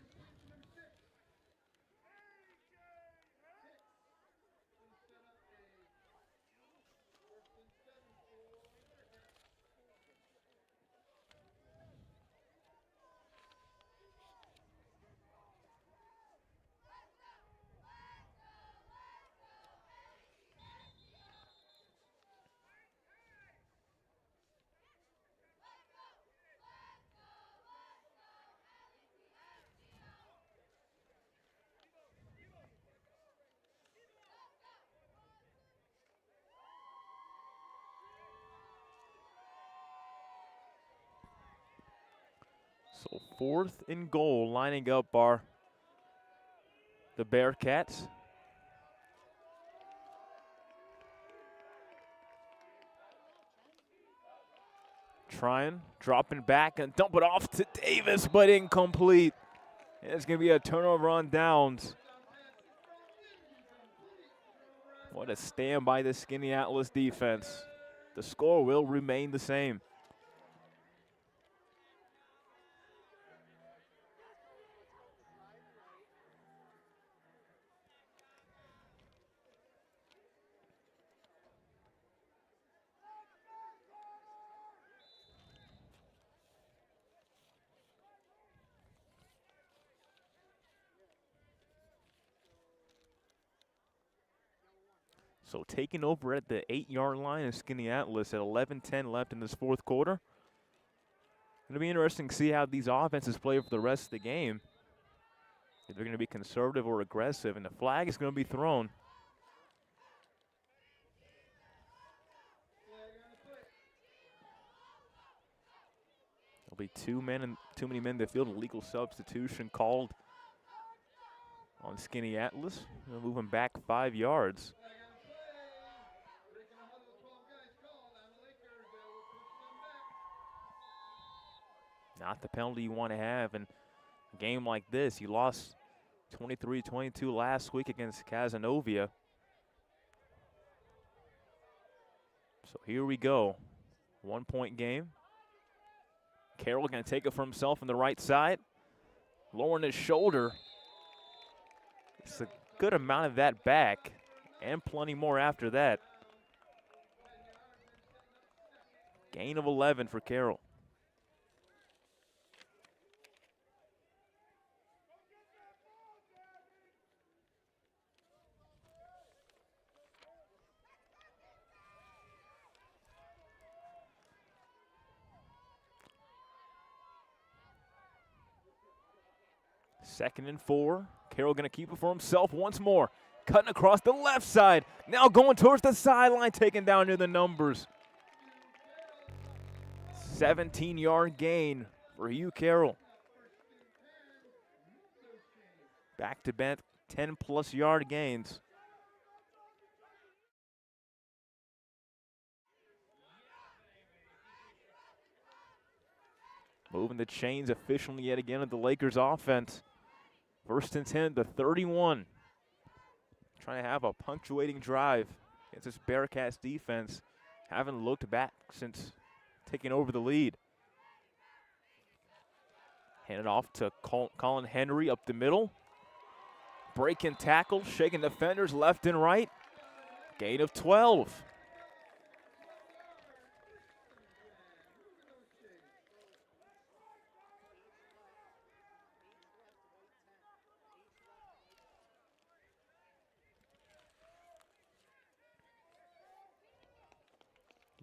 So 4th and goal, lining up are the Bearcats. Tryon dropping back and dump it off to Davis, but incomplete. And it's going to be a turnover on downs. What a stand by the SKANEATELES defense. The score will remain the same. So taking over at the 8-yard line is SKANEATELES at 11:10 left in this fourth quarter. It'll be interesting to see how these offenses play for the rest of the game. If they're going to be conservative or aggressive, and the flag is going to be thrown. There'll be too many men in the field. A legal substitution called on SKANEATELES. They'll move him back 5 yards. Not the penalty you want to have in a game like this. You lost 23-22 last week against Cazenovia. So here we go. 1-point game. Carroll going to take it for himself on the right side. Lowering his shoulder. It's a good amount of that back and plenty more after that. Gain of 11 for Carroll. Second and 4. Carroll going to keep it for himself once more. Cutting across the left side. Now going towards the sideline, taken down near the numbers. 17-yard gain for Hugh Carroll. Back-to-back 10-plus yard gains. Moving the chains efficiently yet again of the Lakers offense. 1st and 10 to 31. Trying to have a punctuating drive against this Bearcats defense. Haven't looked back since taking over the lead. Handed off to Colin Henry up the middle. Breaking tackle, shaking defenders left and right. Gain of 12.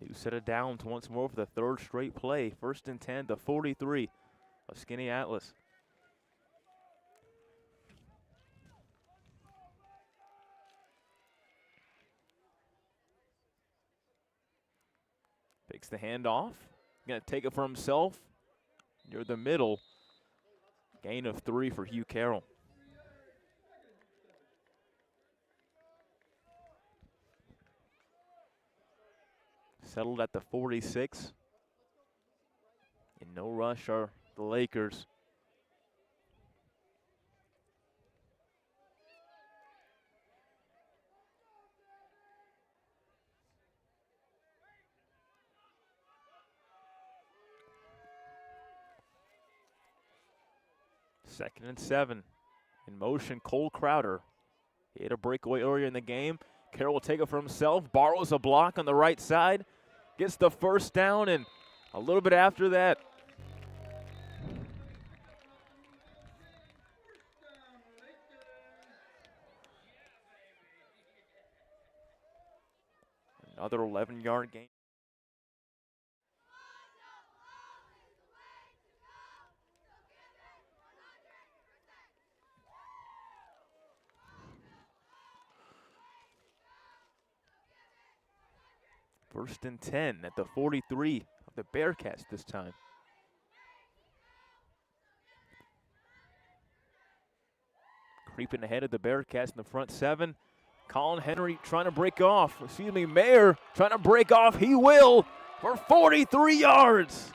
New set of downs once more for the 3rd straight play. 1st and 10 to 43 of SKANEATELES. Takes the handoff. Going to take it for himself. Near the middle. Gain of 3 for Hugh Carroll. Settled at the 46. In no rush are the Lakers. Second and 7. In motion, Cole Crowder. He had a breakaway earlier in the game. Carroll will take it for himself. Borrows a block on the right side. Gets the 1st down, and a little bit after that, another 11-yard gain. First and 10 at the 43 of the Bearcats this time. Creeping ahead of the Bearcats in the front 7. Colin Henry trying to break off. Mayer trying to break off. He will for 43 yards.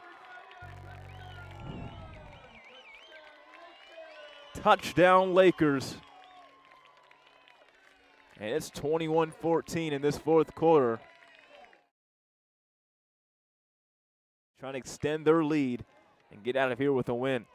Touchdown Lakers. And it's 21-14 in this 4th quarter. Trying to extend their lead and get out of here with a win.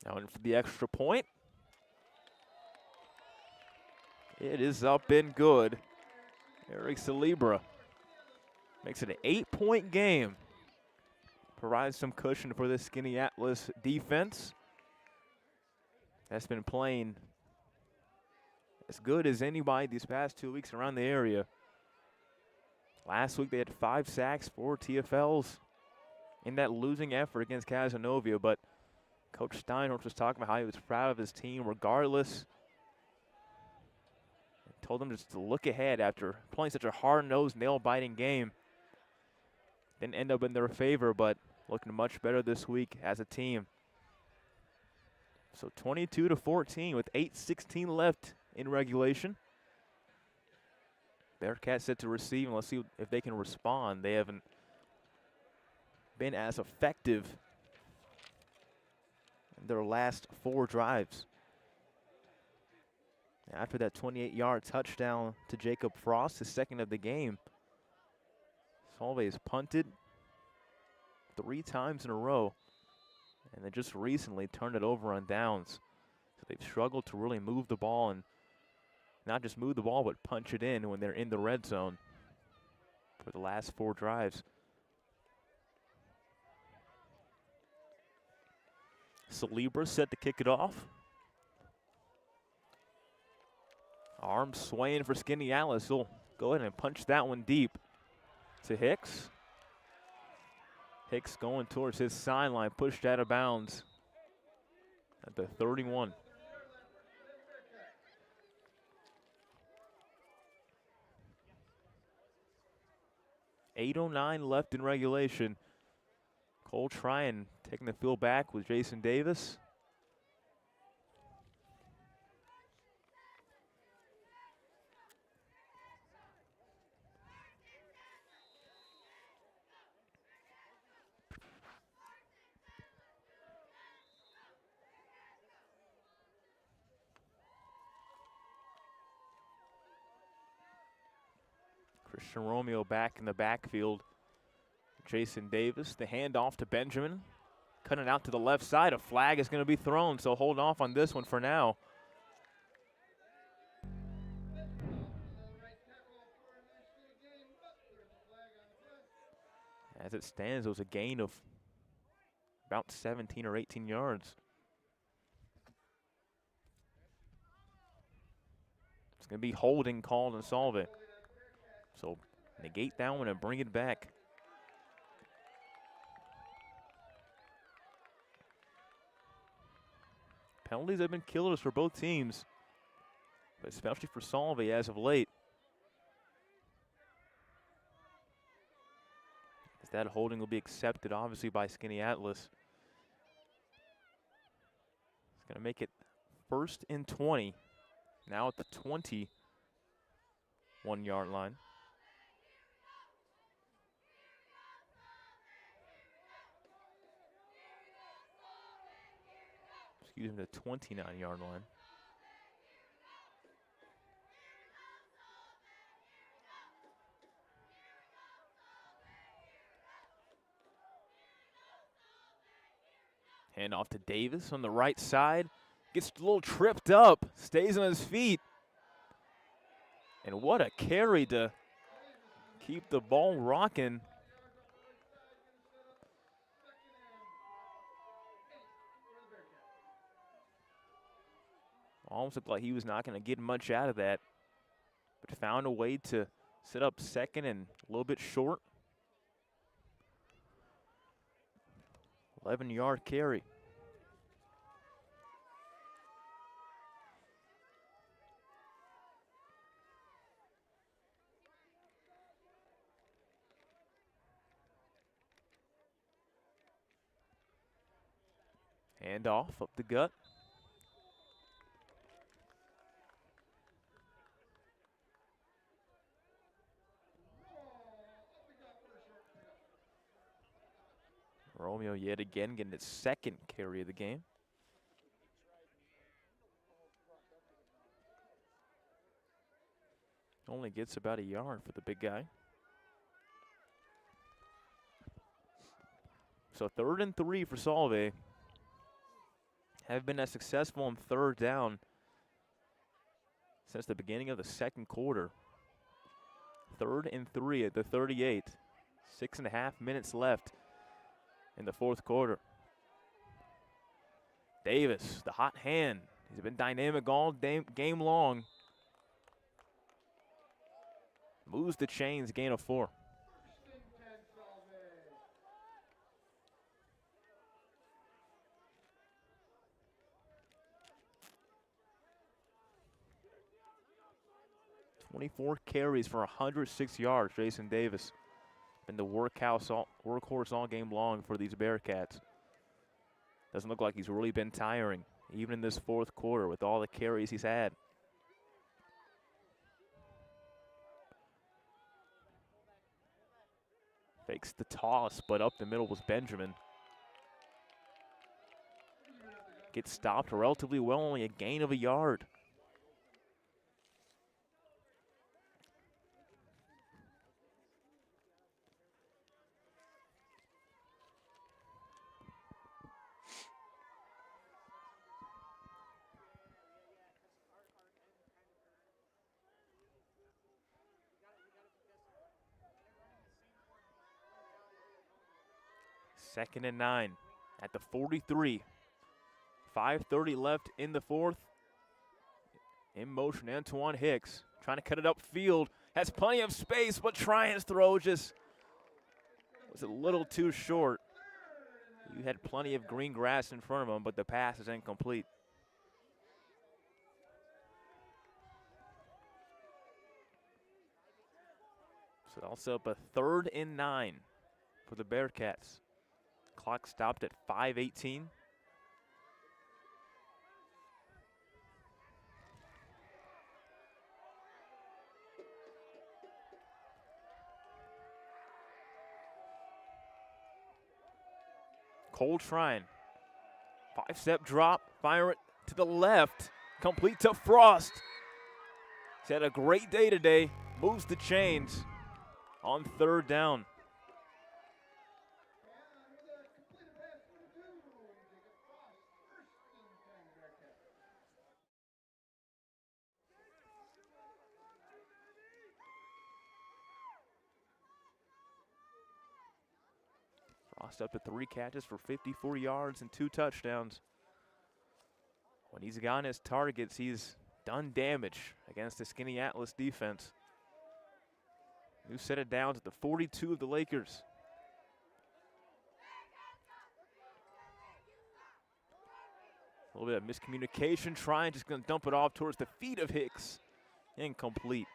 Now in for the extra point. It is up and good. Eric Celebra makes it an 8-point game. Provides some cushion for this SKANEATELES defense. That's been playing as good as anybody these past 2 weeks around the area. Last week they had 5 sacks, 4 TFLs in that losing effort against Casanova, but Coach Steinhorst was talking about how he was proud of his team regardless. Told them just to look ahead after playing such a hard-nosed, nail-biting game. Didn't end up in their favor, but looking much better this week as a team. So 22-14 with 8:16 left in regulation. Bearcats set to receive, and let's see if they can respond. They haven't been as effective in their last 4 drives. After that 28-yard touchdown to Jacob Frost, his 2nd of the game, Solvay has punted 3 times in a row, and they just recently turned it over on downs. So they've struggled to really move the ball, and not just move the ball, but punch it in when they're in the red zone for the last 4 drives. Celebra set to kick it off. Arm swaying for SKANEATELES. He'll go ahead and punch that one deep to Hicks. Hicks going towards his sideline, pushed out of bounds at the 31. .809 left in regulation. Cole Tryon taking the field back with Jason Davis. Christian Romeo back in the backfield. Jason Davis, the handoff to Benjamin. Cutting out to the left side. A flag is going to be thrown, so hold off on this one for now. As it stands, it was a gain of about 17 or 18 yards. It's going to be holding called and Solvay. So negate that one and bring it back. Penalties have been killers for both teams, but especially for Solvay as of late. As that holding will be accepted, obviously, by SKANEATELES. It's going to make it 1st and 20. Now at the 21-yard line. Excuse me, the 29-yard line. Hand off to Davis on the right side. Gets a little tripped up, stays on his feet. And what a carry to keep the ball rocking. Almost looked like he was not going to get much out of that, but found a way to set up second and a little bit short. 11-yard carry. Hand off up the gut. Romeo yet again getting its 2nd carry of the game. Only gets about a yard for the big guy. So 3rd and 3 for Solvay. Have been as successful on 3rd down since the beginning of the 2nd quarter. 3rd and 3 at the 38. 6.5 minutes left in the 4th quarter. Davis, the hot hand. He's been dynamic all game long. Moves the chains, gain of 4. .24 carries for 106 yards, Jason Davis. Been the workhorse all game long for these Bearcats. Doesn't look like he's really been tiring, even in this 4th quarter with all the carries he's had. Fakes the toss, but up the middle was Benjamin. Gets stopped relatively well, only a gain of a yard. Second and 9 at the 43. 5:30 left in the fourth. In motion, Antoine Hicks trying to cut it upfield. Has plenty of space, but Tryon's throw just was a little too short. You had plenty of green grass in front of him, but the pass is incomplete. So that'll set up a 3rd and 9 for the Bearcats. Clock stopped at 5:18. Cole Tryon, 5-step drop, fire it to the left, complete to Frost. He's had a great day today, moves the chains on 3rd down. Frost up to 3 catches for 54 yards and 2 touchdowns. When he's gotten his targets, he's done damage against the SKANEATELES defense. Who set it down to the 42 of the Lakers. A little bit of miscommunication. Tryon just going to dump it off towards the feet of Hicks. Incomplete.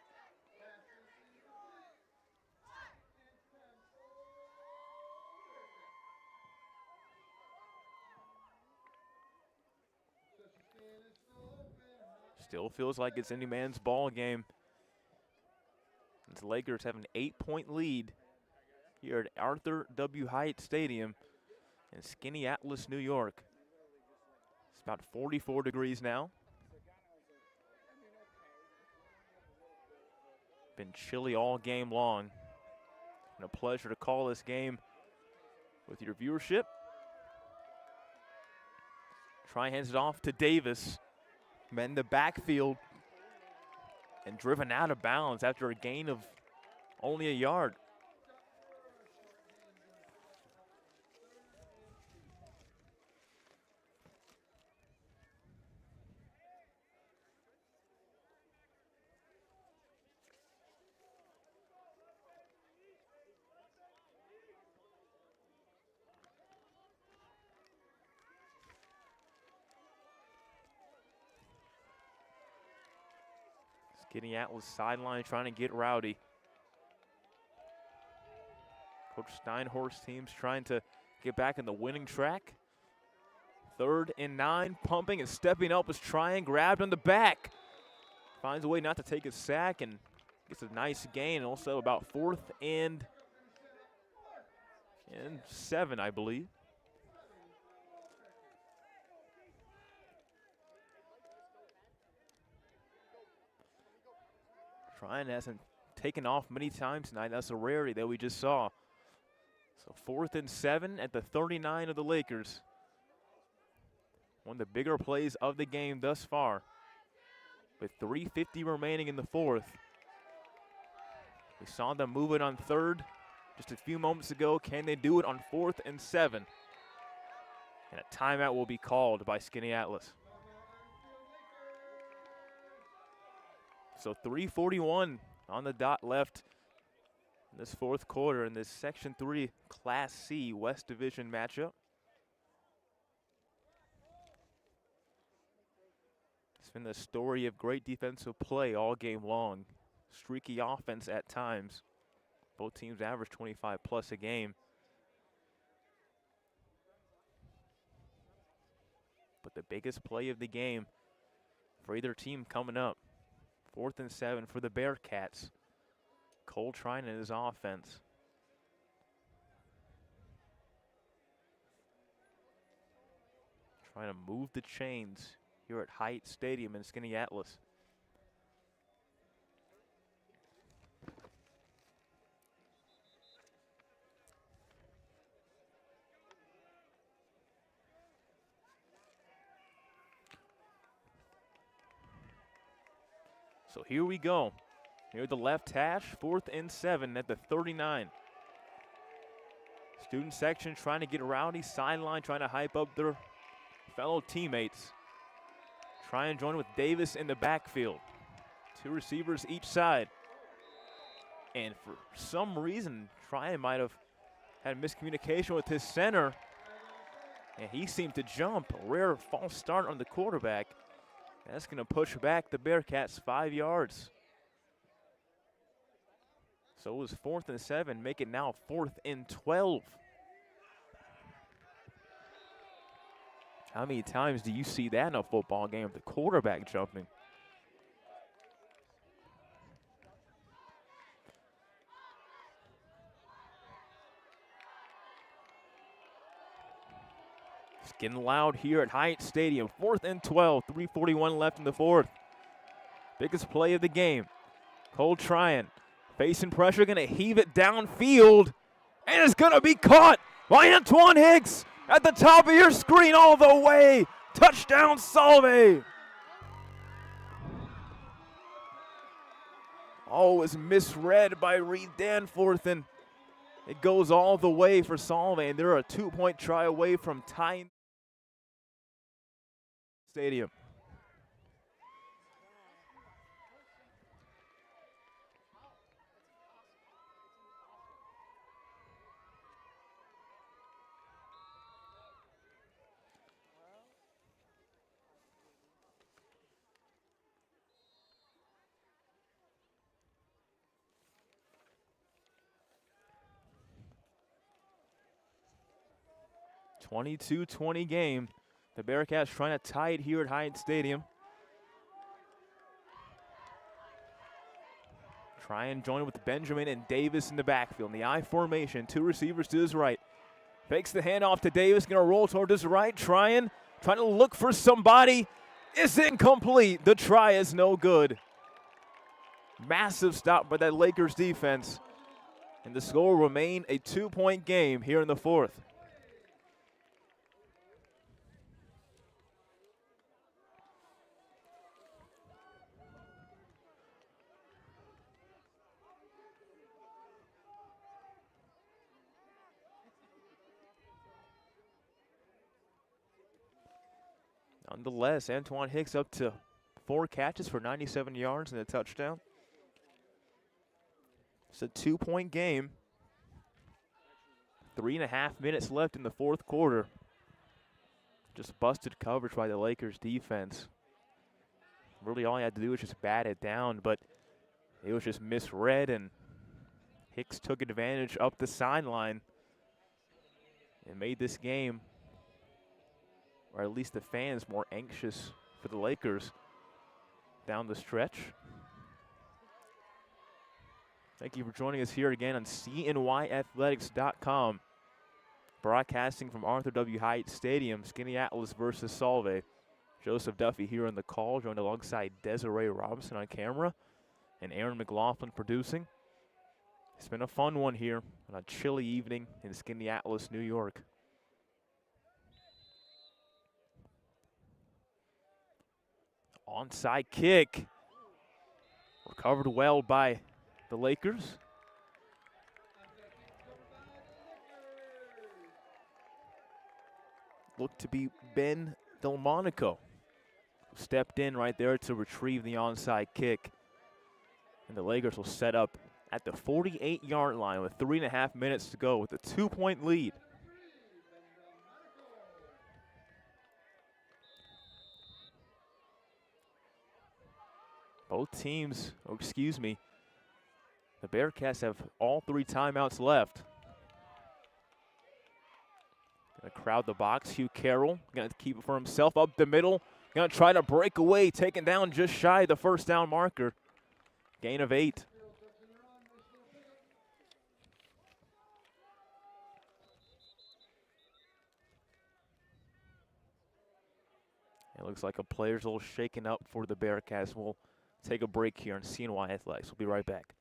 Still feels like it's any man's ball game. The Lakers have an 8-point lead here at Arthur W. Hyatt Stadium in SKANEATELES, New York. It's about 44 degrees now. Been chilly all game long. And a pleasure to call this game with your viewership. Try hands it off to Davis. Men in the backfield and driven out of bounds after a gain of only a yard. SKANEATELES sideline trying to get rowdy. Coach Steinhorst's team's trying to get back in the winning track. 3rd and 9, pumping and stepping up is Tryon, grabbed on the back. Finds a way not to take a sack and gets a nice gain. Also about 4th and 7, I believe. Tryon hasn't taken off many times tonight. That's a rarity that we just saw. So 4th and 7 at the 39 of the Lakers. One of the bigger plays of the game thus far. With 3:50 remaining in the 4th. We saw them move it on 3rd just a few moments ago. Can they do it on 4th and 7? And a timeout will be called by SKANEATELES. So 3:41 on the dot left in this 4th quarter in this Section 3 Class C West Division matchup. It's been the story of great defensive play all game long. Streaky offense at times. Both teams average 25 plus a game. But the biggest play of the game for either team coming up. 4th and 7 for the Bearcats. Cole Tryon and his offense. Trying to move the chains here at Hyatt Stadium in SKANEATELES. So here we go. Near the left hash, 4th and 7 at the 39. Student section trying to get rowdy, sideline trying to hype up their fellow teammates. Try and join with Davis in the backfield. 2 receivers each side. And for some reason, Tryon might have had miscommunication with his center. And he seemed to jump. A rare false start on the quarterback. That's going to push back the Bearcats 5 yards. So it was 4th and 7, make it now 4th and 12. How many times do you see that in a football game, the quarterback jumping? It's getting loud here at Hyatt Stadium. 4th and 12, 3:41 left in the 4th. Biggest play of the game. Cole Tryon facing pressure, gonna heave it downfield, and it's gonna be caught by Antoine Hicks at the top of your screen all the way. Touchdown, Solvay. Oh, it was misread by Reed Danforth, and it goes all the way for Solvay, and they're a 2-point try away from tying stadium. (22-20) game. The Bearcats trying to tie it here at Hyatt Stadium. Try and join with Benjamin and Davis in the backfield. In the I formation, 2 receivers to his right. Fakes the handoff to Davis, gonna roll toward his right. Trying to look for somebody. It's incomplete. The try is no good. Massive stop by that Lakers defense. And the score will remain a 2-point game here in the 4th. Nonetheless, Antoine Hicks up to 4 catches for 97 yards and a touchdown. It's a 2-point game. 3.5 minutes left in the 4th quarter. Just busted coverage by the Lakers defense. Really all he had to do was just bat it down, but it was just misread, and Hicks took advantage up the sideline and made this game, or at least the fans, more anxious for the Lakers down the stretch. Thank you for joining us here again on CNYAthletics.com. Broadcasting from Arthur W. Hyatt Stadium, SKANEATELES versus Solvay. Joseph Duffy here on the call, joined alongside Desiree Robinson on camera, and Aaron McLaughlin producing. It's been a fun one here on a chilly evening in SKANEATELES, New York. Onside kick. Recovered well by the Lakers. Looked to be Ben Delmonico, who stepped in right there to retrieve the onside kick. And the Lakers will set up at the 48-yard line with 3.5 minutes to go with a 2-point lead. Both teams, the Bearcats have all 3 timeouts left. Gonna crowd the box. Hugh Carroll gonna keep it for himself up the middle. Gonna try to break away, taken down just shy of the first down marker. Gain of 8. It looks like a player's a little shaken up for the Bearcats. We'll take a break here on CNY Athletics. We'll be right back.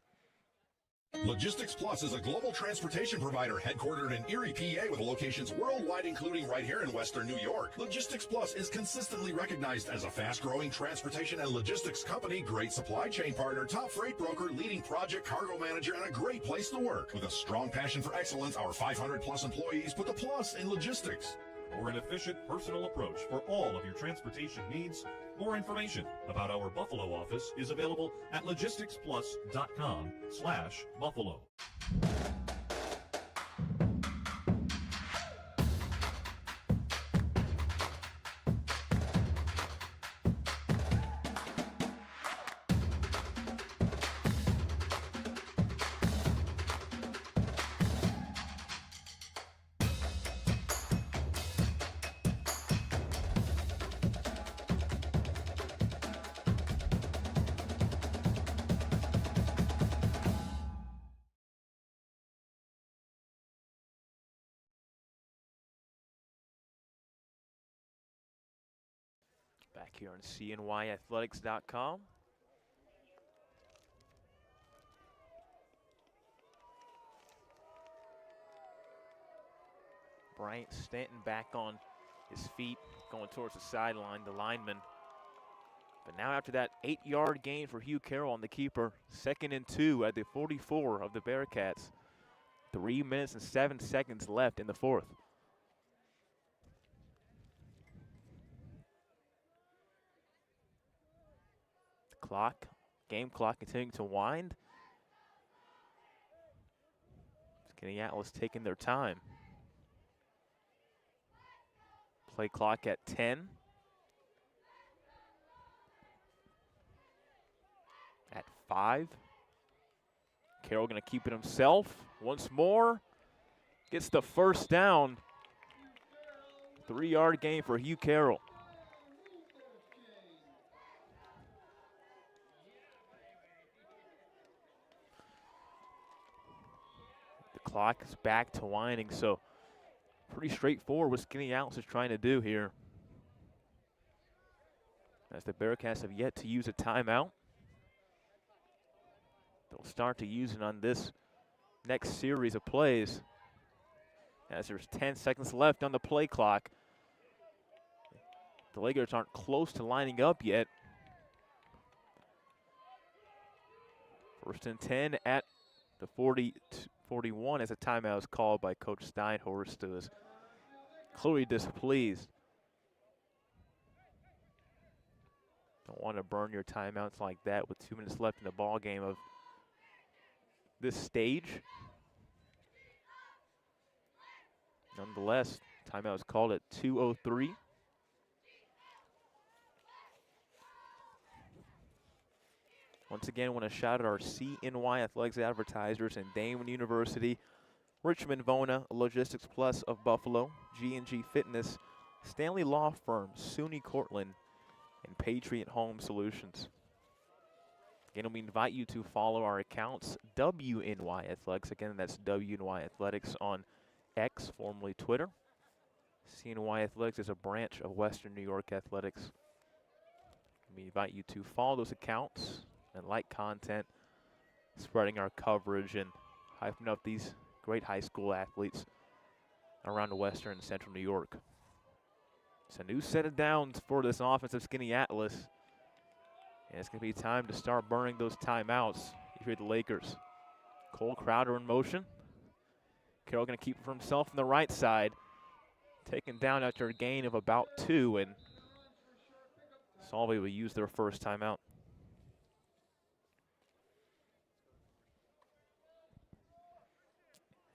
Logistics Plus is a global transportation provider headquartered in Erie, PA with locations worldwide, including right here in Western New York. Logistics Plus is consistently recognized as a fast-growing transportation and logistics company, great supply chain partner, top freight broker, leading project cargo manager, and a great place to work. With a strong passion for excellence, our 500-plus employees put the plus in logistics. or an efficient personal approach for all of your transportation needs. More information about our Buffalo office is available at logisticsplus.com/Buffalo. Back here on CNYAthletics.com. Bryant Stanton back on his feet, going towards the sideline, the lineman. But now after that 8-yard gain for Hugh Carroll on the keeper, 2nd and 2 at the 44 of the Bearcats. 3 minutes and 7 seconds left in the 4th. Game clock continuing to wind. SKANEATELES taking their time. Play clock at 10. At 5. Carroll going to keep it himself. Once more. Gets the first down. 3-yard gain for Hugh Carroll. Clock is back to winding, so pretty straightforward what SKANEATELES is trying to do here. As the Bearcats have yet to use a timeout. They'll start to use it on this next series of plays, as there's 10 seconds left on the play clock. The Lakers aren't close to lining up yet. 1st and 10 at the 41 as a timeout is called by Coach Steinhorst, who is clearly displeased. Don't want to burn your timeouts like that with 2 minutes left in the ball game of this stage. Nonetheless, timeout is called at 2:03. Once again, I want to shout out our CNY Athletics advertisers in Damon University, Richmond Vona, Logistics Plus of Buffalo, G&G Fitness, Stanley Law Firm, SUNY Cortland, and Patriot Home Solutions. Again, we invite you to follow our accounts, WNY Athletics. Again, that's WNY Athletics on X, formerly Twitter. CNY Athletics is a branch of Western New York Athletics. We invite you to follow those accounts and like content, spreading our coverage and hyping up these great high school athletes around the Western and Central New York. It's a new set of downs for this offense of SKANEATELES. And it's going to be time to start burning those timeouts if you're the Lakers. Cole Crowder in motion. Carroll going to keep it for himself on the right side. Taken down after a gain of about 2, and SOLVAY will use their first timeout.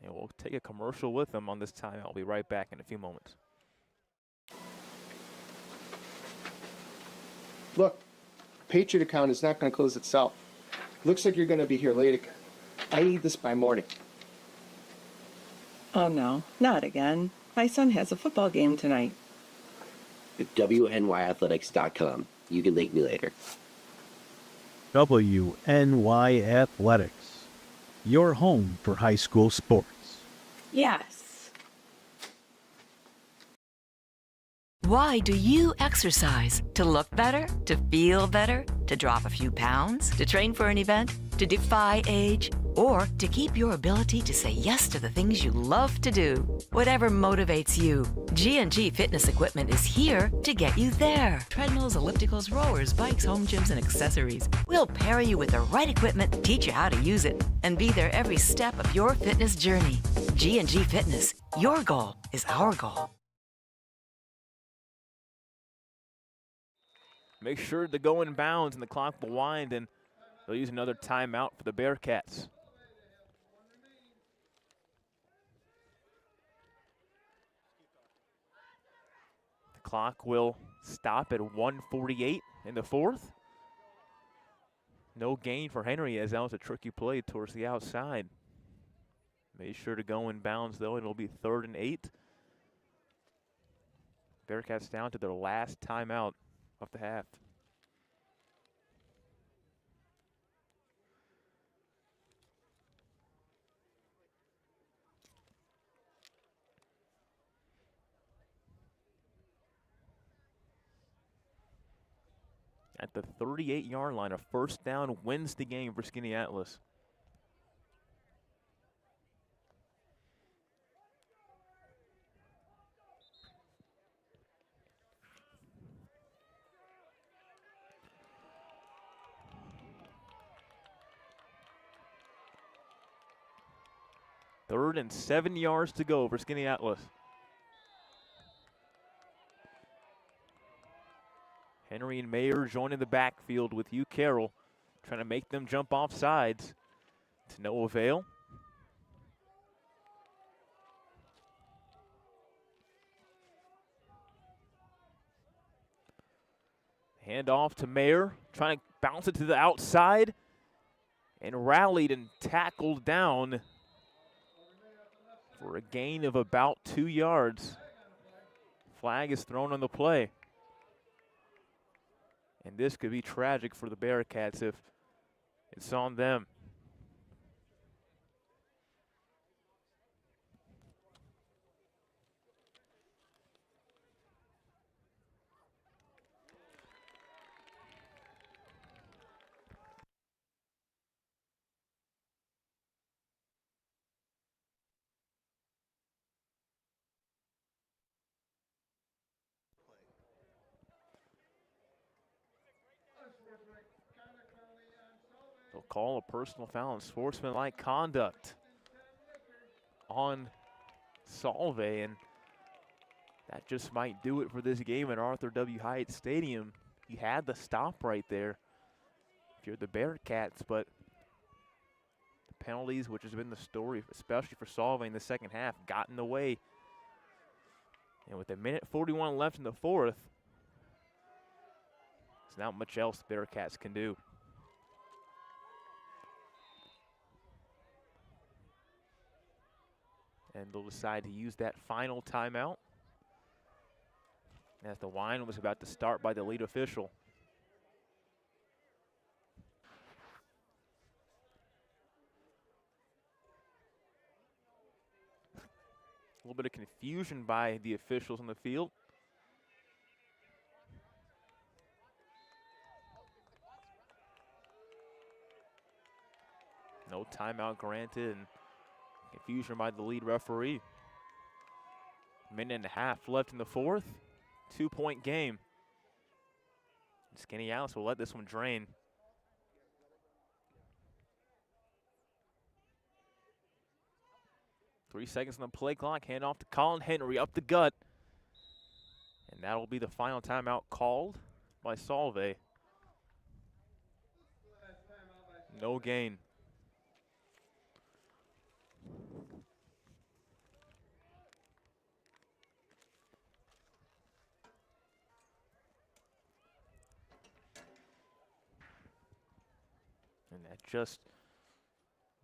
And we'll take a commercial with them on this timeout. I'll be right back in a few moments. Look, Patriot account is not going to close itself. Looks like you're going to be here late again. I need this by morning. Oh no, not again. My son has a football game tonight. At WNYathletics.com. You can link me later. WNY Athletics, your home for high school sports. Yes. Why do you exercise? To look better? To feel better? To drop a few pounds? To train for an event? To defy age? Or to keep your ability to say yes to the things you love to do? Whatever motivates you, G&G Fitness Equipment is here to get you there. Treadmills, ellipticals, rowers, bikes, home gyms, and accessories. We'll pair you with the right equipment, teach you how to use it, and be there every step of your fitness journey. G&G Fitness, your goal is our goal. make sure to go in bounds, and the clock will wind, and they'll use another timeout for the Bearcats. The clock will stop at 1:48 in the fourth. No gain for Henry, as that was a tricky play towards the outside. Made sure to go in bounds, though. It'll be 3rd and 8. Bearcats down to their last timeout of the half. At the 38-yard line, a first down wins the game for SKANEATELES. Third and 7 yards to go for SKANEATELES. Henry and Mayer joining the backfield with Hugh Carroll, trying to make them jump off sides. To no avail. Hand off to Mayer, trying to bounce it to the outside, and rallied and tackled down for a gain of about 2 yards. Flag is thrown on the play. And this could be tragic for the Bearcats if it's on them. They'll call a personal foul and sportsmanlike conduct on Solvay, and that just might do it for this game at Arthur W. Hyatt Stadium. He had the stop right there if you're the Bearcats, but the penalties, which has been the story, especially for Solvay in the second half, got in the way. And with 1:41 left in the fourth, there's not much else the Bearcats can do. And they'll decide to use that final timeout as the wind was about to start by the lead official. A little bit of confusion by the officials on the field. No timeout granted, and confusion by the lead referee. 1.5 left in the fourth. 2-point game. SKANEATELES will let this one drain. Three seconds on the play clock. Hand off to Colin Henry up the gut. And that'll be the final timeout called by Solvay. No gain. And that just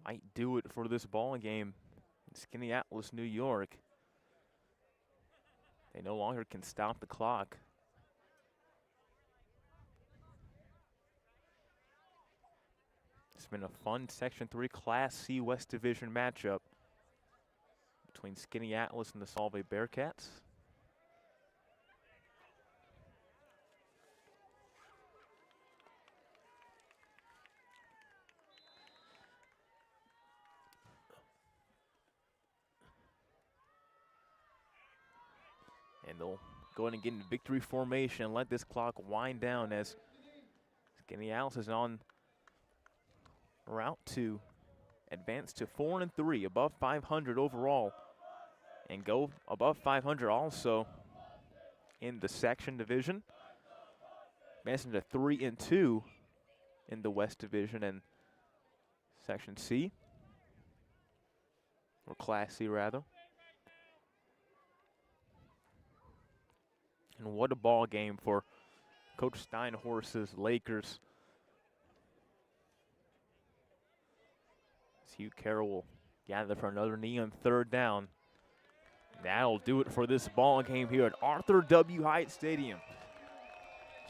might do it for this ball game in SKANEATELES, New York. They no longer can stop the clock. It's been a fun Section 3 Class C West Division matchup between SKANEATELES and the Solvay Bearcats. And they'll go ahead and get into victory formation and let this clock wind down as SKANEATELES is on route to advance to 4-3, above 500 overall, and go above 500 also in the section division. advancing to 3-2 in the West Division and Section C, or Class C rather. And what a ball game for Coach Steinhorst's Lakers. As Hugh Carroll will gather for another knee on 3rd down. That'll do it for this ball game here at Arthur W. Hyatt Stadium.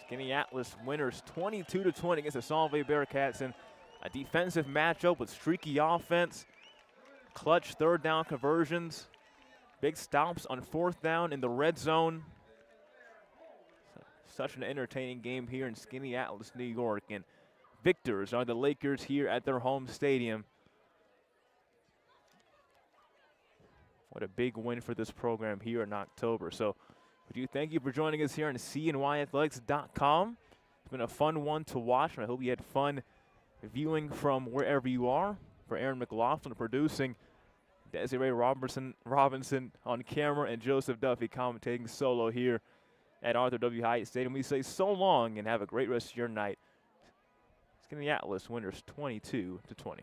SKANEATELES winners 22-20 against the Solvay Bearcats in a defensive matchup with streaky offense, clutch 3rd down conversions, big stops on 4th down in the red zone. Such an entertaining game here in SKANEATELES, New York, and victors are the Lakers here at their home stadium. What a big win for this program here in October. So we do thank you for joining us here on CNYAthletics.com. It's been a fun one to watch, and I hope you had fun viewing from wherever you are. For Aaron McLaughlin producing, Desiree Robinson on camera, and Joseph Duffy commentating solo here at Arthur W. Hyatt Stadium. We say so long and have a great rest of your night. SKANEATELES winners 22-20.